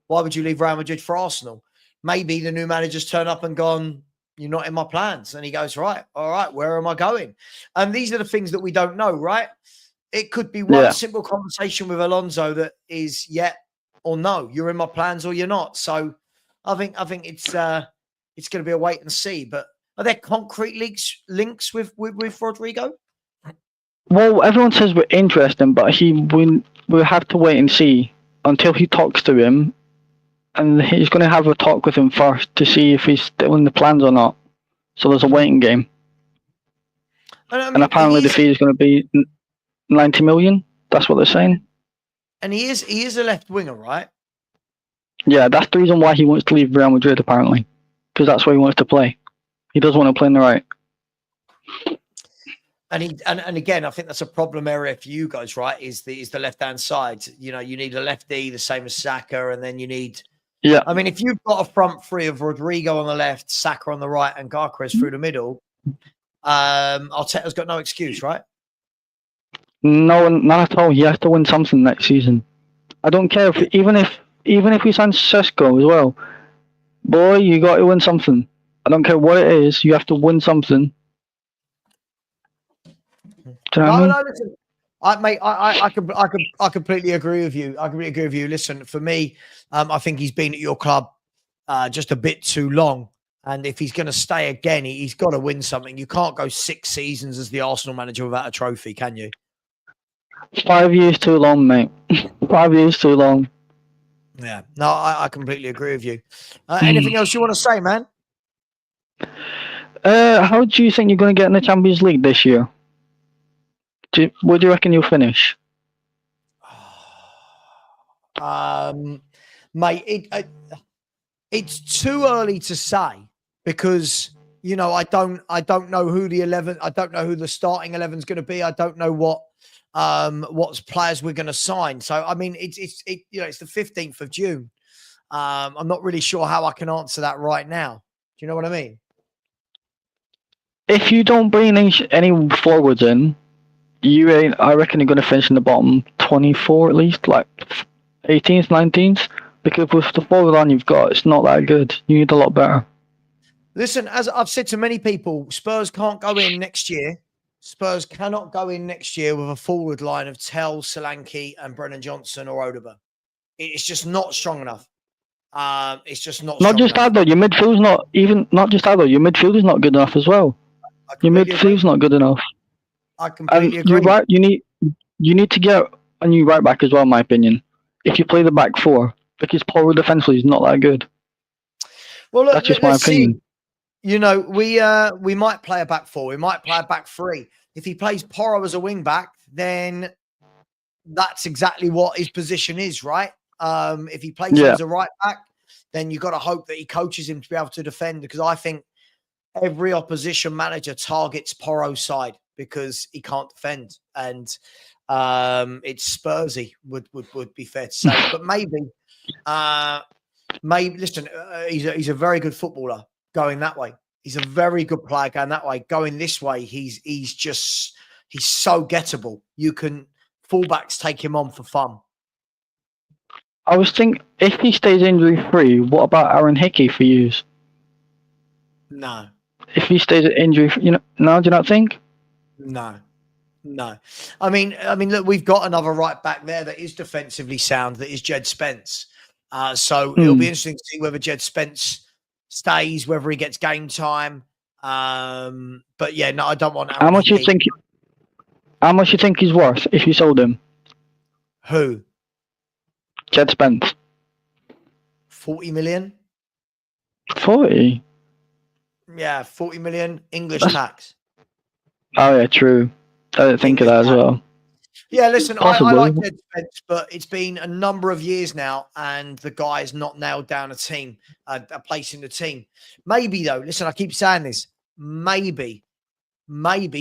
why would you leave Real Madrid for Arsenal? Maybe the new manager's turned up and gone, "You're not in my plans," and he goes, "Right, all right, where am I going?" And these are the things that we don't know, right? It could be one simple conversation with Alonso that is or no, you're in my plans or you're not. So I think it's going to be a wait and see. But are there concrete links with Rodrigo? Well, everyone says we're interested, but we'll have to wait and see until he talks to him, and he's going to have a talk with him first to see if he's still in the plans or not. So there's a waiting game. And apparently the fee is going to be 90 million. That's what they're saying. And he is a left winger, right? Yeah, that's the reason why he wants to leave Real Madrid, apparently, because that's where he wants to play. He does want to play in the right. And again, I think that's a problem area for you guys, right? Is the left hand side? You know, you need a lefty, the same as Saka, and then you need. Yeah. I mean, if you've got a front three of Rodrigo on the left, Saka on the right, and Gyökeres through the middle, Arteta's got no excuse, right? No, not at all. He has to win something next season. I don't care even if we sign Sesko as well. Boy, you got to win something. I don't care what it is. You have to win something. No, listen. I completely agree with you. I completely agree with you. Listen, for me, I think he's been at your club just a bit too long. And if he's going to stay again, he's got to win something. You can't go 6 seasons as the Arsenal manager without a trophy, can you? 5 years too long, mate. 5 years too long. Yeah. No, I completely agree with you. Anything else you want to say, man? How do you think you're going to get in the Champions League this year? Where do you reckon you'll finish? Mate, it's too early to say because you know I don't know who the 11. I don't know who the starting 11 is going to be. I don't know what players we're going to sign. So I mean, it's you know it's the 15th of June. I'm not really sure how I can answer that right now. Do you know what I mean? If you don't bring any forwards in, I reckon you're going to finish in the bottom 24 at least, like 18th, 19th. Because with the forward line you've got, it's not that good. You need a lot better. Listen, as I've said to many people, Spurs can't go in next year. Spurs cannot go in next year with a forward line of Tell, Solanke, and Brennan Johnson or Odegaard. It's just not strong enough. It's just not. Not just that though. Your midfield's not even. Not just that though. Your midfield is not good enough as well. Your midfield's not good enough. I completely agree. You're right. You need to get a new right back as well, in my opinion. If you play the back four, because Paul defensively is not that good. Well, look, that's just my opinion. You know, we might play a back four. We might play a back three. If he plays Porro as a wing back, then that's exactly what his position is, right? If he plays him as a right back, then you've got to hope that he coaches him to be able to defend. Because I think every opposition manager targets Porro's side because he can't defend, and it's Spursy would be fair to say. But maybe listen, he's a very good footballer going that way. He's a very good player going that way. Going this way, he's so gettable. You can fullbacks take him on for fun. I was thinking, if he stays injury free, what about Aaron Hickey for use? No. If he stays injury free, no, do you not think? No. I mean, look, we've got another right back there that is defensively sound. That is Jed Spence. So it'll be interesting to see whether Jed Spence stays, whether he gets game time. But yeah, no, I don't want. How much you think? How much you think he's worth if you sold him? Who? Jed Spence. 40 million. 40. Yeah, 40 million English tax. Oh yeah, true. I didn't think of that as well. Yeah, listen, I Possibly. like Jed Spence, but it's been a number of years now, and the guy's not nailed down a team, a place in the team. Maybe though, listen, I keep saying this. Maybe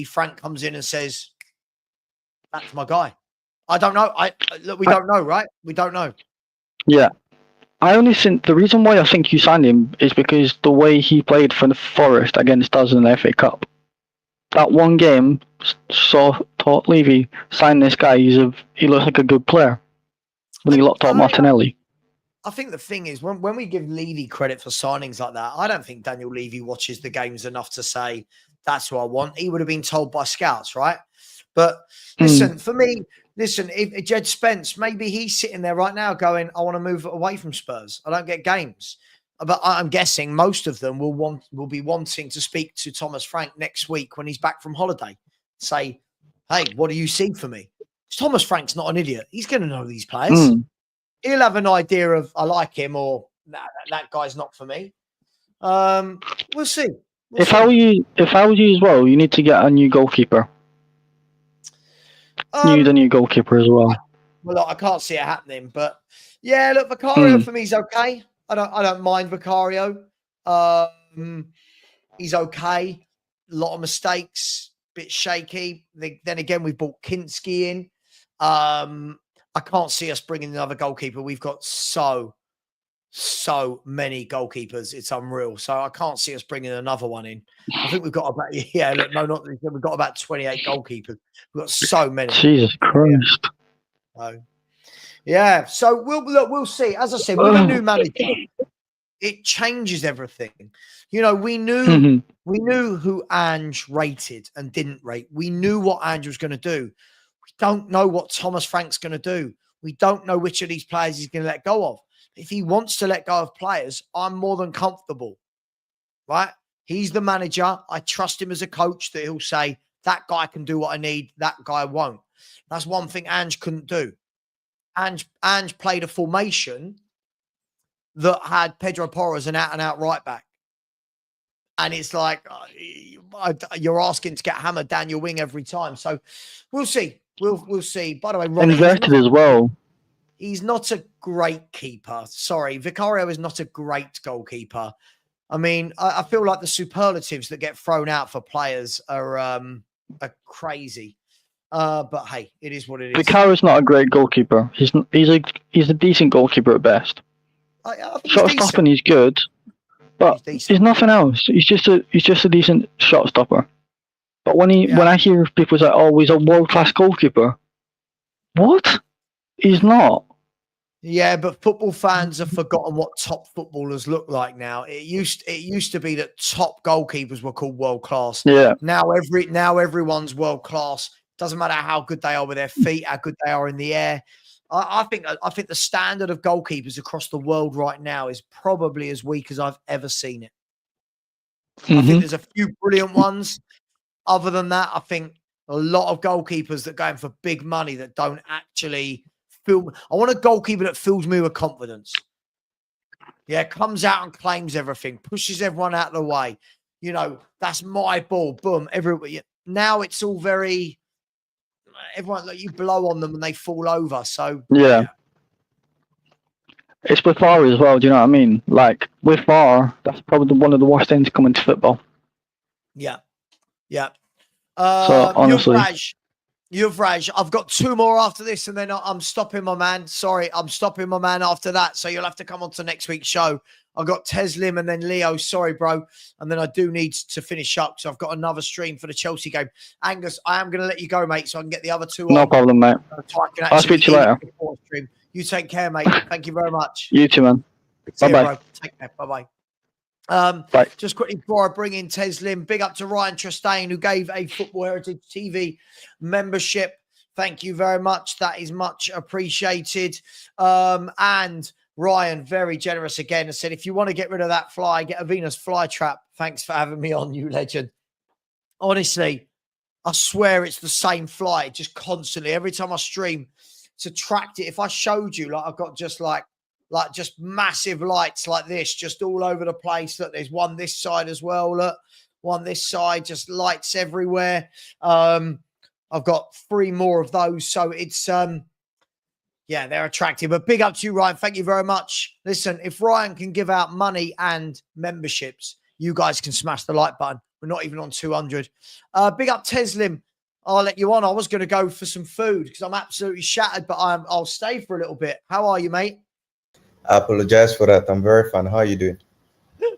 Frank comes in and says, "That's my guy." I don't know. Look, we don't know, right? We don't know. Yeah, I only think the reason why I think you signed him is because the way he played for the Forest against us in the FA Cup. That one game taught Levy sign this guy. He looks like a good player when he locked up Martinelli. I think the thing is when we give Levy credit for signings like that, I don't think Daniel Levy watches the games enough to say that's what I want. He would have been told by scouts, right? But listen, for me, if Jed Spence, maybe he's sitting there right now going, I want to move away from Spurs. I don't get games. But I'm guessing most of them will be wanting to speak to Thomas Frank next week when he's back from holiday. Say, hey, what do you see for me? Thomas Frank's not an idiot. He's going to know these players. He'll have an idea of I like him or that guy's not for me. We'll see. If I was you as well, you need to get a new goalkeeper. You need a new goalkeeper as well. Well, look, I can't see it happening, but yeah, look, Vicario for me is okay. I don't mind Vicario. He's okay. A lot of mistakes, bit shaky. Then again, we brought Kinski in. I can't see us bringing another goalkeeper. We've got so many goalkeepers. It's unreal. So I can't see us bringing another one in. I think we've got about we've got about 28 goalkeepers. We've got so many. Jesus Christ. Yeah. So we'll see. As I said, with a new manager, it changes everything. We knew who Ange rated and didn't rate. We knew what Ange was going to do. We don't know what Thomas Frank's going to do. We don't know which of these players he's going to let go of. If he wants to let go of players, I'm more than comfortable, right? He's the manager. I trust him as a coach that he'll say, that guy can do what I need, that guy won't. That's one thing Ange couldn't do. Ange played a formation that had Pedro Porro as an out-and-out right back. And it's like, you're asking to get hammered down your wing every time. So we'll see. We'll see. By the way, Ronnie, inverted as well. He's not a great keeper. Sorry, Vicario is not a great goalkeeper. I mean, I feel like the superlatives that get thrown out for players are crazy. But hey, it is what it is. Vicario's not a great goalkeeper. He's a decent goalkeeper at best. Shot stopping, he's good, but he's nothing else. He's just a decent shot stopper. But when I hear people say, "Oh, he's a world-class goalkeeper," what? He's not. Yeah, but football fans have forgotten what top footballers look like now. It used to be that top goalkeepers were called world class. Yeah. Now everyone's world class. Doesn't matter how good they are with their feet, how good they are in the air. I think the standard of goalkeepers across the world right now is probably as weak as I've ever seen it. I think there's a few brilliant ones. Other than that, I think a lot of goalkeepers that go in for big money that don't actually feel. I want a goalkeeper that fills me with confidence. Yeah, comes out and claims everything, pushes everyone out of the way. That's my ball. Boom. Now it's all very. Everyone, you blow on them and they fall over. So yeah. It's with VAR as well. Do you know what I mean? Like with VAR, that's probably one of the worst things coming to football. Yeah. So honestly, Yuvraj, I've got 2 more after this, and then I'm stopping my man. Sorry, I'm stopping my man after that. So you'll have to come on to next week's show. I've got Teslim and then Leo. Sorry, bro. And then I do need to finish up. So I've got another stream for the Chelsea game. Angus, I am going to let you go, mate, so I can get the other 2 on. No problem, mate. So I can I'll speak to you later. stream. You take care, mate. Thank you very much. You too, man. See you, Bye-bye. bro. Take care. Bye-bye. Bye. Just quickly before I bring in Teslim, big up to Ryan Chastain, who gave a Football Heritage TV membership. Thank you very much. That is much appreciated. And Ryan, very generous again, and said, if you want to get rid of that fly, get a Venus flytrap. Thanks for having me on, you legend. Honestly, I swear it's the same fly, just constantly. Every time I stream, to attract it. If I showed you, like I've got just like just massive lights like this, just all over the place. Look, there's one this side as well. Look, one this side, just lights everywhere. I've got 3 more of those. So it's, yeah, they're attractive. But big up to you, Ryan. Thank you very much. Listen, if Ryan can give out money and memberships, you guys can smash the like button. We're not even on 200. Big up Teslim. I'll let you on. I was going to go for some food because I'm absolutely shattered, but I'll stay for a little bit. How are you, mate? I apologize for that. I'm very fine. How are you doing?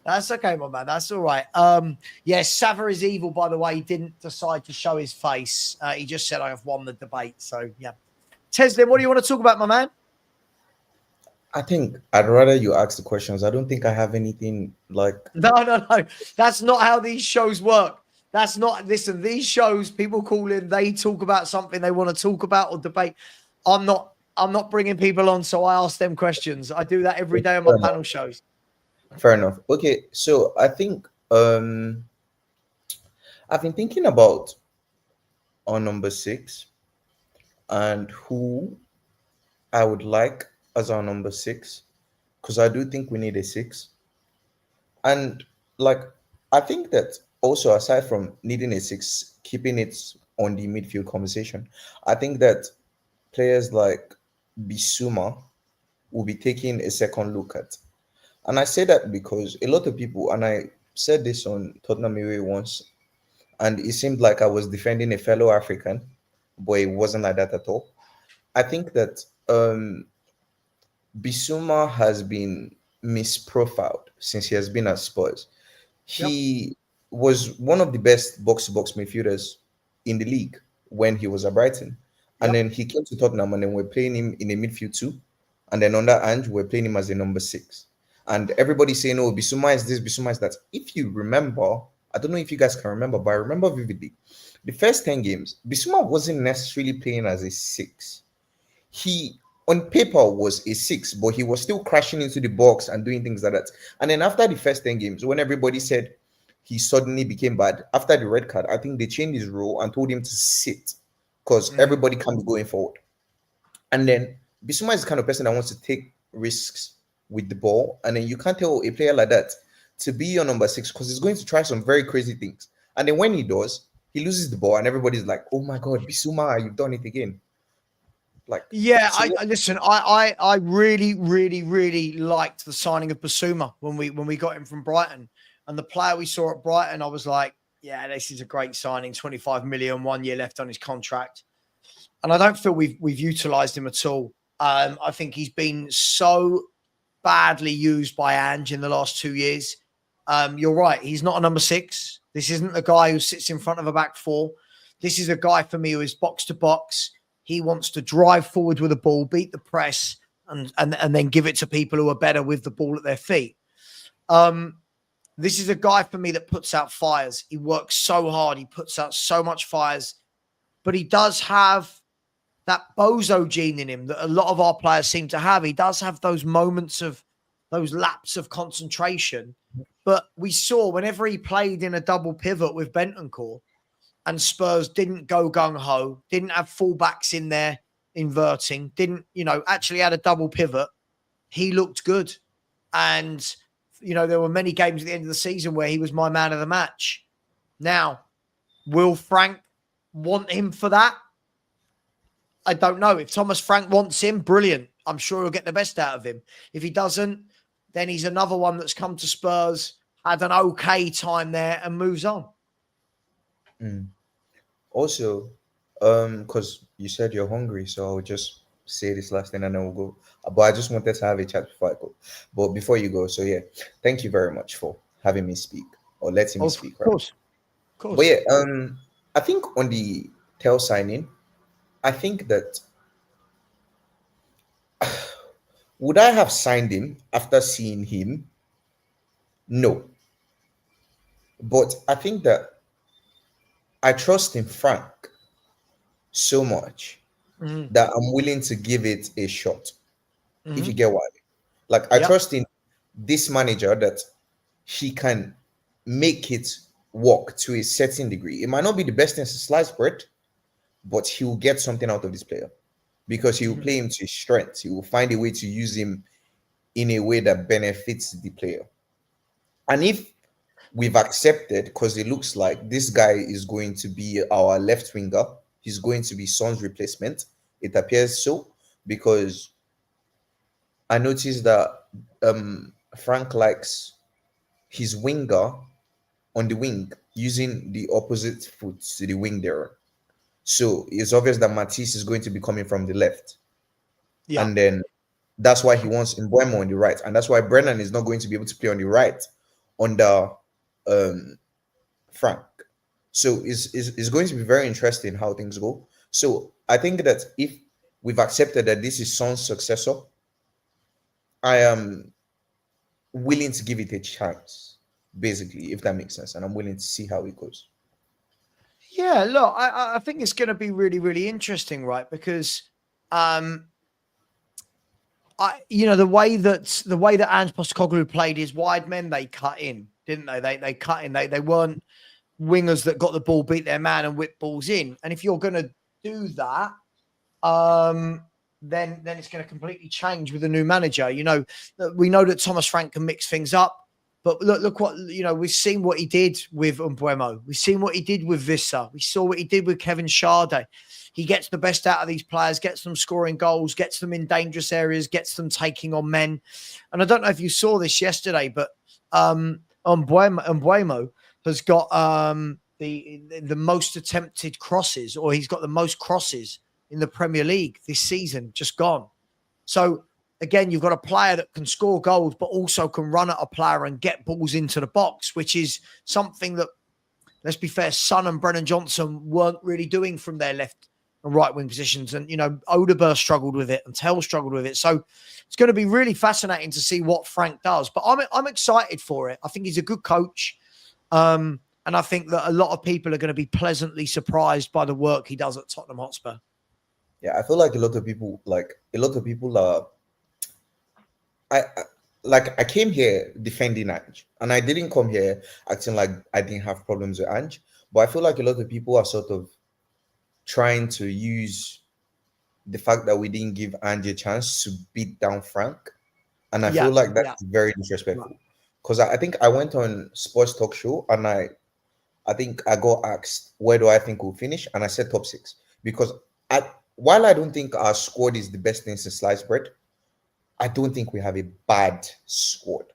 That's okay, my man. That's all right. Yeah, Savva is evil, by the way. He didn't decide to show his face. He just said, I have won the debate. So, yeah. Teslim, what do you want to talk about, my man? I think I'd rather you ask the questions. I don't think I have anything like... No. That's not how these shows work. That's not... Listen, these shows, people call in, they talk about something they want to talk about or debate. I'm not bringing people on, so I ask them questions. I do that every day on my panel shows. Fair enough. Okay, so I think I've been thinking about our number 6 and who I would like as our number 6, because I do think we need a 6. And like, I think that also aside from needing a 6, keeping it on the midfield conversation, I think that players like Bissouma will be taking a second look at. And I say that because a lot of people, and I said this on Tottenham Away once, and it seemed like I was defending a fellow African, but it wasn't like that at all. I think that Bissouma has been misprofiled since he has been at Spurs. He was one of the best box-to-box midfielders in the league when he was at Brighton. And then he came to Tottenham, and then we're playing him in a midfield 2. And then on that end, we're playing him as a number 6. And everybody's saying, oh, Bissouma is this, Bissouma is that. If you remember, I don't know if you guys can remember, but I remember vividly, the first 10 games, Bissouma wasn't necessarily playing as a 6. He, on paper, was a 6, but he was still crashing into the box and doing things like that. And then after the first 10 games, when everybody said he suddenly became bad, after the red card, I think they changed his role and told him to sit because everybody can't be going forward. And then Bissouma is the kind of person that wants to take risks with the ball, and then you can't tell a player like that to be your number 6 because he's going to try some very crazy things. And then when he does, he loses the ball, and everybody's like, "Oh my God, Bissouma, you've done it again!" Like, yeah, so listen. I really liked the signing of Bissouma when we got him from Brighton, and the player we saw at Brighton, I was like, yeah, this is a great signing. 25 million, 1 year left on his contract, and I don't feel we've utilised him at all. I think he's been so badly used by Ange in the last 2 years. You're right. He's not a number 6. This isn't the guy who sits in front of a back 4. This is a guy for me who is box to box. He wants to drive forward with the ball, beat the press, and then give it to people who are better with the ball at their feet. This is a guy for me that puts out fires. He works so hard. He puts out so much fires, but he does have that bozo gene in him that a lot of our players seem to have. He does have those moments of those laps of concentration. But we saw whenever he played in a double pivot with Bentancur and Spurs didn't go gung-ho, didn't have fullbacks in there inverting, didn't, actually had a double pivot, he looked good. And, there were many games at the end of the season where he was my man of the match. Now, will Frank want him for that? I don't know. If Thomas Frank wants him, brilliant. I'm sure he'll get the best out of him. If he doesn't, then he's another one that's come to Spurs, had an okay time there and moves on. Also, Because you said you're hungry, so I'll just say this last thing and then we'll go. But I just wanted to have a chat before I go. But before you go, so yeah, thank you very much for having me speak or letting me Of speak, right? course, of course. But yeah, I think on the Tel signing, I think that would I have signed him after seeing him? No. But I think that I trust in Frank so much Mhm, that I'm willing to give it a shot. If you mhm. get what I mean. Like I Yep. trust in this manager that he can make it work to a certain degree. It might not be the best thing since sliced bread, but he will get something out of this player because he will Mhm. play him to his strengths. He will find a way to use him in a way that benefits the player. And if we've accepted, because it looks like this guy is going to be our left winger, he's going to be Son's replacement. It appears so because I noticed that Frank likes his winger on the wing using the opposite foot to the wing there. So it's obvious that Matisse is going to be coming from the left. Yeah. And then that's why he wants Mbuemo on the right. And that's why Brennan is not going to be able to play on the right under Frank. So it's going to be very interesting how things go. So I think that if we've accepted that this is Son's successor, I am willing to give it a chance, basically, if that makes sense. And I'm willing to see how it goes. Yeah, look, I think it's going to be really, really interesting, right? Because, the way that Ange played his wide men, they cut in, didn't they? They cut in. They weren't wingers that got the ball, beat their man, and whip balls in. And if you're going to do that, then it's going to completely change with a new manager. We know that Thomas Frank can mix things up. But look what, we've seen what he did with Mbuemo. We've seen what he did with Vissa. We saw what he did with Kevin Schade. He gets the best out of these players, gets them scoring goals, gets them in dangerous areas, gets them taking on men. And I don't know if you saw this yesterday, but Mbuemo has got the most attempted crosses, or he's got the most crosses in the Premier League this season, just gone. So, again, you've got a player that can score goals, but also can run at a player and get balls into the box, which is something that, let's be fair, Son and Brennan Johnson weren't really doing from their left and right wing positions. And, Odegaard struggled with it and Tell struggled with it. So it's going to be really fascinating to see what Frank does. But I'm excited for it. I think he's a good coach. And I think that a lot of people are going to be pleasantly surprised by the work he does at Tottenham Hotspur. Yeah, I feel like a lot of people are. I came here defending Ange, and I didn't come here acting like I didn't have problems with Ange. But I feel like a lot of people are sort of trying to use the fact that we didn't give Ange a chance to beat down Frank, and I feel like that's very disrespectful. Because I think I went on Sports Talk Show and I think I got asked where do I think we'll finish, and I said top 6 because while I don't think our squad is the best thing since sliced bread, I don't think we have a bad squad.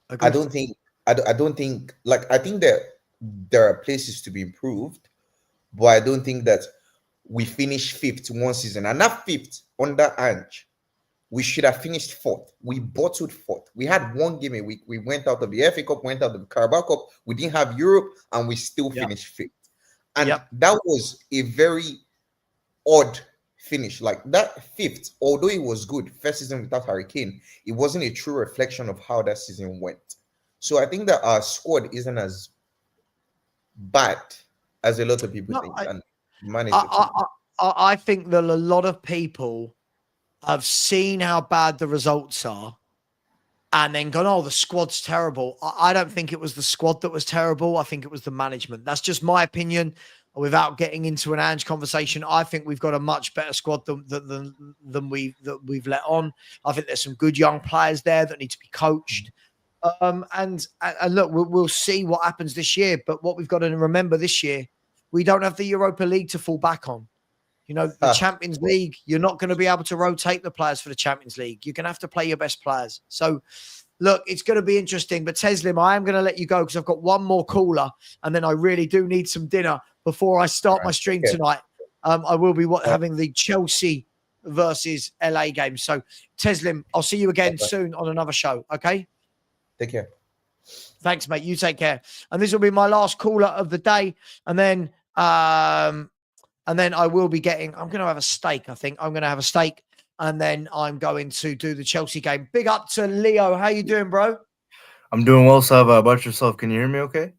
Agreed. I don't think I think that there are places to be improved, but I don't think that we finished 5th one season. And not 5th under Ange. We should have finished 4th. We bottled 4th. We had one game a week. We went out of the FA Cup, went out of the Carabao Cup. We didn't have Europe, and we still finished 5th. And that was a very odd finish. Like that 5th, although it was good, first season without Hurricane, it wasn't a true reflection of how that season went. So I think that our squad isn't as bad as a lot of people think. I think that a lot of people have seen how bad the results are and then gone, oh, the squad's terrible. I don't think it was the squad that was terrible. I think it was the management. That's just my opinion. Without getting into an Ange conversation, I think we've got a much better squad than we've let on. I think there's some good young players there that need to be coached. And look, we'll see what happens this year. But what we've got to remember this year, we don't have the Europa League to fall back on. The Champions League, you're not going to be able to rotate the players for the Champions League. You're going to have to play your best players. So, look, it's going to be interesting. But Teslim, I am going to let you go because I've got one more caller and then I really do need some dinner before I start my stream tonight. I will be having the Chelsea versus LA game. So, Teslim, I'll see you again soon on another show. Okay. Take care. Thanks, mate. You take care. And this will be my last caller of the day. And then I will be getting, I'm going to have a steak. I think I'm going to have a steak. And then I'm going to do the Chelsea game. Big up to Leo. How you doing, bro? I'm doing well, Savva. About yourself? Can you hear me okay?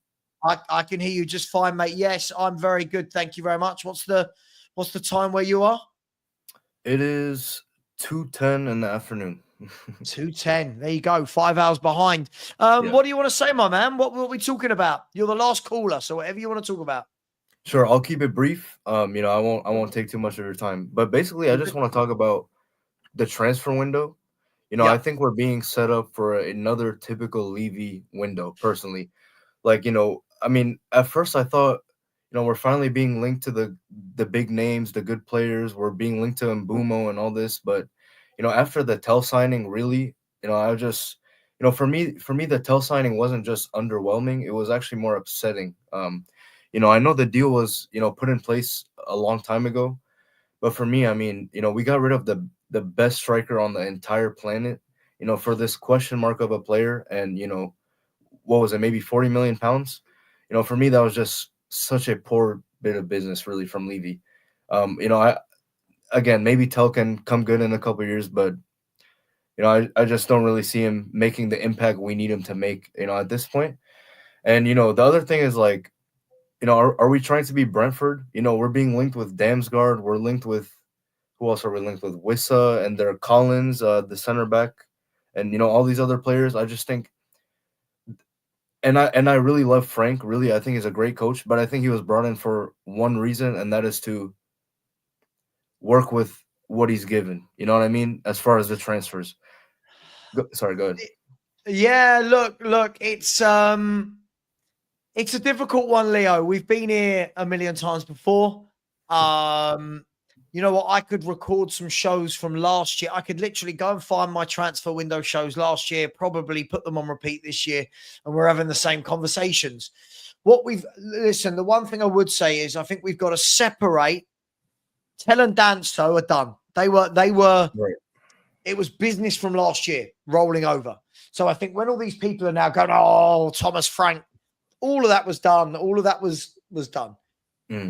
I can hear you just fine, mate. Yes, I'm very good. Thank you very much. What's the time where you are? It is 2:10 in the afternoon. 2:10. There you go. 5 hours behind. What do you want to say, my man? What are we talking about? You're the last caller, so whatever you want to talk about. Sure, I'll keep it brief. I won't take too much of your time. But basically, I just want to talk about the transfer window. I think we're being set up for another typical Levy window, personally. Like, I mean, at first I thought, we're finally being linked to the big names, the good players. We're being linked to Mbumo and all this. But, after the Tell signing, really, I just, for me, the Tell signing wasn't just underwhelming. It was actually more upsetting. I know the deal was, put in place a long time ago. But for me, I mean, we got rid of the best striker on the entire planet, for this question mark of a player. And, what was it, maybe 40 million pounds? For me, that was just such a poor bit of business, really, from Levy. Again, maybe Tell can come good in a couple of years, but, I just don't really see him making the impact we need him to make, at this point. And, the other thing is, like, are we trying to be Brentford? We're being linked with Damsgaard. We're linked with, who else are we linked with? Wissa, and there Collins, the center back, and, all these other players. I just think, and I really love Frank. Really, I think he's a great coach, but I think he was brought in for one reason, and that is to work with what he's given. You know what I mean? As far as the transfers. Sorry, go ahead. Yeah, look, it's a difficult one, Leo. We've been here a million times before. You know what? I could record some shows from last year. I could literally go and find my transfer window shows last year, probably put them on repeat this year, and we're having the same conversations. Listen, the one thing I would say is I think we've got to separate. Tell and Danso are done. They were right. It was business from last year rolling over. So I think when all these people are now going, oh, Thomas Frank, all of that was done. All of that was done.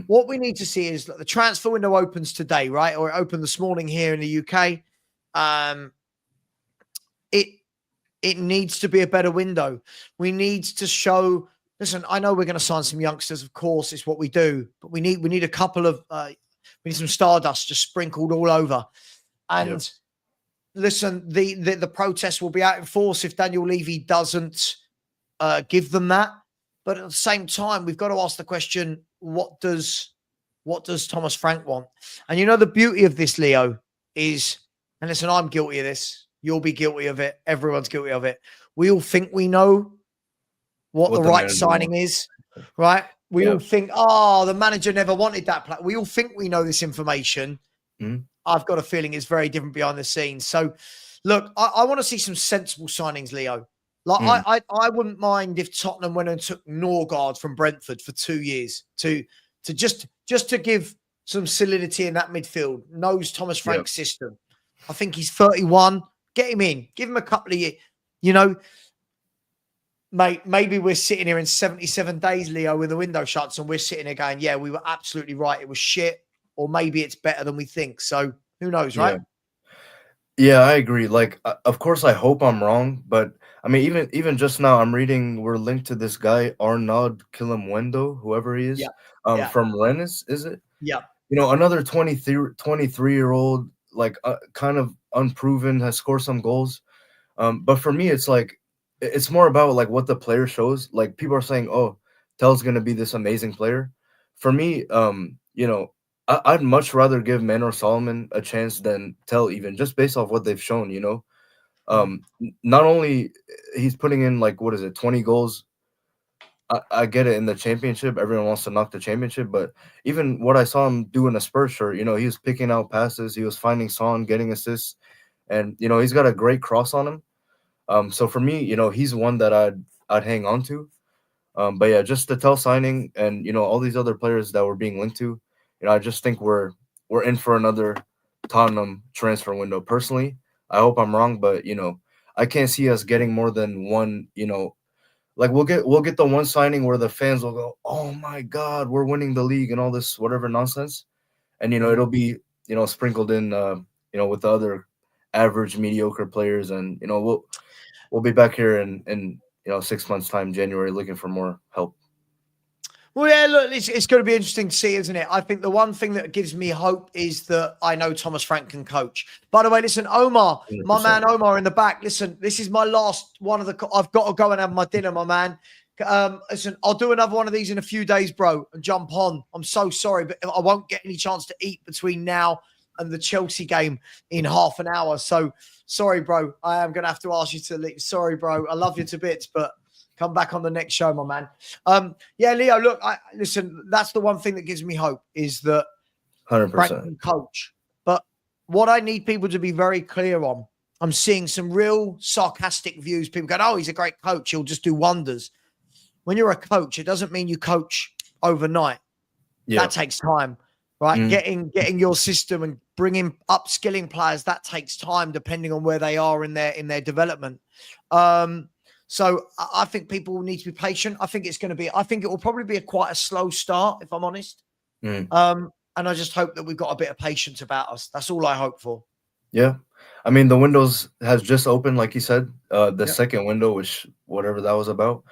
What we need to see is that the transfer window opens today, right? Or it opened this morning here in the UK. It needs to be a better window. We need to show. Listen, I know we're going to sign some youngsters, of course, it's what we do, but we need a couple of we need some stardust just sprinkled all over. And listen, the protest will be out in force if Daniel Levy doesn't give them that. But at the same time, we've got to ask the question, what does Thomas Frank want? And the beauty of this, Leo, is, and listen, I'm guilty of this. You'll be guilty of it. Everyone's guilty of it. We all think we know what the right signing is, right? We all think, the manager never wanted that player. We all think we know this information. I've got a feeling it's very different behind the scenes. So, look, I want to see some sensible signings, Leo. Like I wouldn't mind if Tottenham went and took Norgard from Brentford for 2 years to just to give some solidity in that midfield. Knows Thomas Frank's system. I think he's 31. Get him in. Give him a couple of years. Mate, maybe we're sitting here in 77 days, Leo, with the window shuts, and we're sitting here going, yeah, we were absolutely right. It was shit. Or maybe it's better than we think. So who knows, right? Yeah, I agree. Like, of course, I hope I'm wrong, but I mean, even just now, I'm reading we're linked to this guy Arnaud Kilimwendo, whoever he is, from Rennes, is it? Yeah. Another 23-year-old, like kind of unproven, has scored some goals. But for me, it's like it's more about like what the player shows. Like people are saying, oh, Tell's gonna be this amazing player. For me, I'd much rather give Manor Solomon a chance than Tell, even just based off what they've shown. Not only he's putting in 20 goals. I get it in the championship. Everyone wants to knock the championship, but even what I saw him do in a Spurs shirt, he was picking out passes. He was finding Son, getting assists, and he's got a great cross on him. So for me, he's one that I'd hang on to. But yeah, just the Tell signing and all these other players that were being linked to, I just think we're in for another Tottenham transfer window. Personally, I hope I'm wrong, but I can't see us getting more than one. Like we'll get the one signing where the fans will go, "Oh my God, we're winning the league" and all this whatever nonsense, and it'll be sprinkled in with the other average mediocre players, and we'll be back here in 6 months time, January, looking for more help. Well, yeah, look, it's going to be interesting to see, isn't it? I think the one thing that gives me hope is that I know Thomas Frank can coach. By the way, listen, Omar, 100%. my man Omar in the back, listen, this is my last one of the... I've got to go and have my dinner, my man. Listen, I'll do another one of these in a few days, bro, and jump on. I'm so sorry, but I won't get any chance to eat between now and the Chelsea game in half an hour. So, sorry, bro. I am going to have to ask you to leave. Sorry, bro. I love you to bits, but... come back on the next show, my man. Yeah, Leo, look, listen, that's the one thing that gives me hope is that 100%. Frank can coach. But what I need people to be very clear on, I'm seeing some real sarcastic views. People go, oh, he's a great coach. He'll just do wonders. When you're a coach, it doesn't mean you coach overnight. Yeah. That takes time, right? Getting your system and bringing upskilling players, that takes time depending on where they are in their development. So I think people need to be patient. I think it will probably be quite a slow start, if I'm honest. And I just hope that we've got a bit of patience about us. That's all I hope for. Yeah. I mean, the windows has just opened, like you said, the second window, which whatever that was about.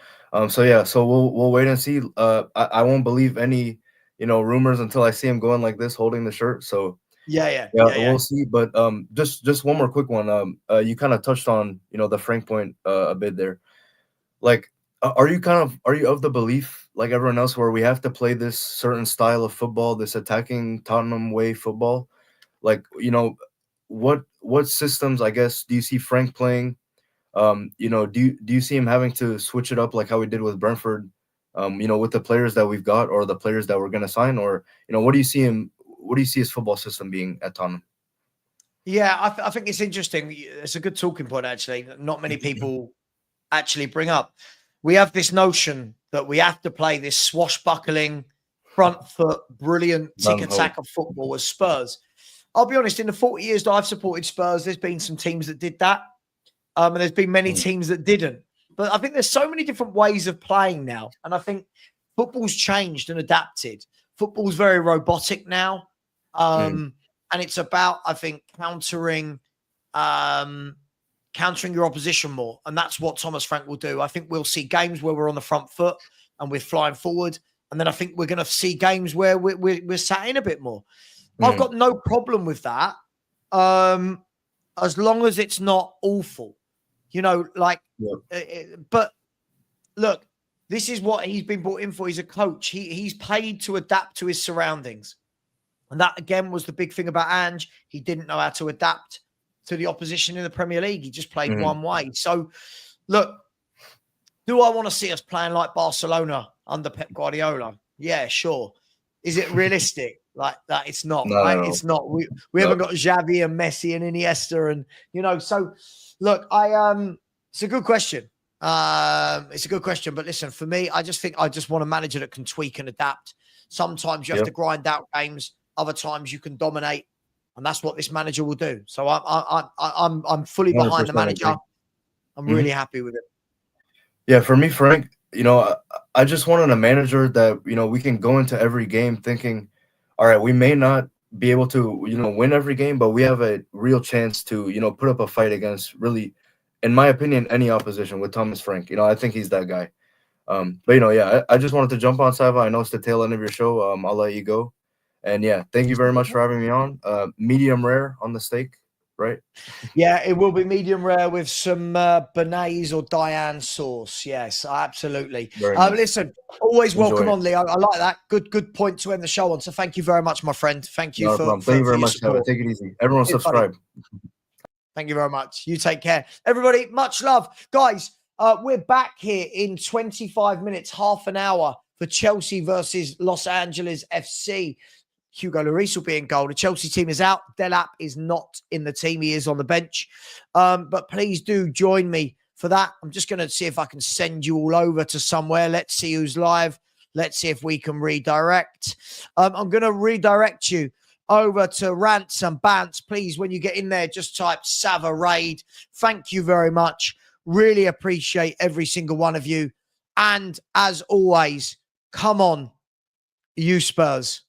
So we'll wait and see. I won't believe any, rumors until I see him going like this, holding the shirt. So yeah, we'll see. But just one more quick one. You kind of touched on, the Frank point a bit there. Like, are you of the belief, like everyone else, where we have to play this certain style of football, this attacking Tottenham way football? Like, what systems, I guess, do you see Frank playing? Do you see him having to switch it up like how we did with Brentford? With the players that we've got or the players that we're going to sign, or what do you see his football system being at Tottenham? Yeah, I think it's interesting. It's a good talking point, actually. Not many people actually bring up. We have this notion that we have to play this swashbuckling, front foot, brilliant tick-attack of football as Spurs. I'll be honest, in the 40 years that I've supported Spurs, there's been some teams that did that. And there's been many teams that didn't. But I think there's so many different ways of playing now. And I think football's changed and adapted. Football's very robotic now. And it's about, I think, countering your opposition more. And that's what Thomas Frank will do. I think we'll see games where we're on the front foot and we're flying forward. And then I think we're going to see games where we're sat in a bit more. I've got no problem with that. As long as it's not awful, but look, this is what he's been brought in for. He's a coach. He's paid to adapt to his surroundings. And that, again, was the big thing about Ange. He didn't know how to adapt to the opposition in the Premier League. He just played one way. So, look, do I want to see us playing like Barcelona under Pep Guardiola? Yeah, sure. Is it realistic? Like that? It's not, right? No. It's not. We haven't got Xavi and Messi and Iniesta and, so look, it's a good question. It's a good question. But listen, for me, I just want a manager that can tweak and adapt. Sometimes you have to grind out games. Other times you can dominate. And that's what this manager will do. So I'm fully behind the manager. I'm really happy with it. Yeah, for me, Frank, I just wanted a manager that, we can go into every game thinking, all right, we may not be able to, win every game, but we have a real chance to, put up a fight against really, in my opinion, any opposition with Thomas Frank. I think he's that guy. But, I just wanted to jump on, Savva. I know it's the tail end of your show. I'll let you go. And, thank you very much for having me on. Medium rare on the steak, right? Yeah, it will be medium rare with some béarnaise or Diane sauce. Yes, absolutely. Nice. Listen, always welcome on, Leo. I like that. Good point to end the show on. So thank you very much, my friend. Thank you thank you very much. Take it easy. Everyone subscribe. Thank you very much. You take care. Everybody, much love. Guys, we're back here in 25 minutes, half an hour for Chelsea versus Los Angeles FC. Hugo Lloris will be in goal. The Chelsea team is out. Delap is not in the team. He is on the bench. But please do join me for that. I'm just going to see if I can send you all over to somewhere. Let's see who's live. Let's see if we can redirect. I'm going to redirect you over to Rants and Bants. Please, when you get in there, just type Savva Raid. Thank you very much. Really appreciate every single one of you. And as always, come on, you Spurs.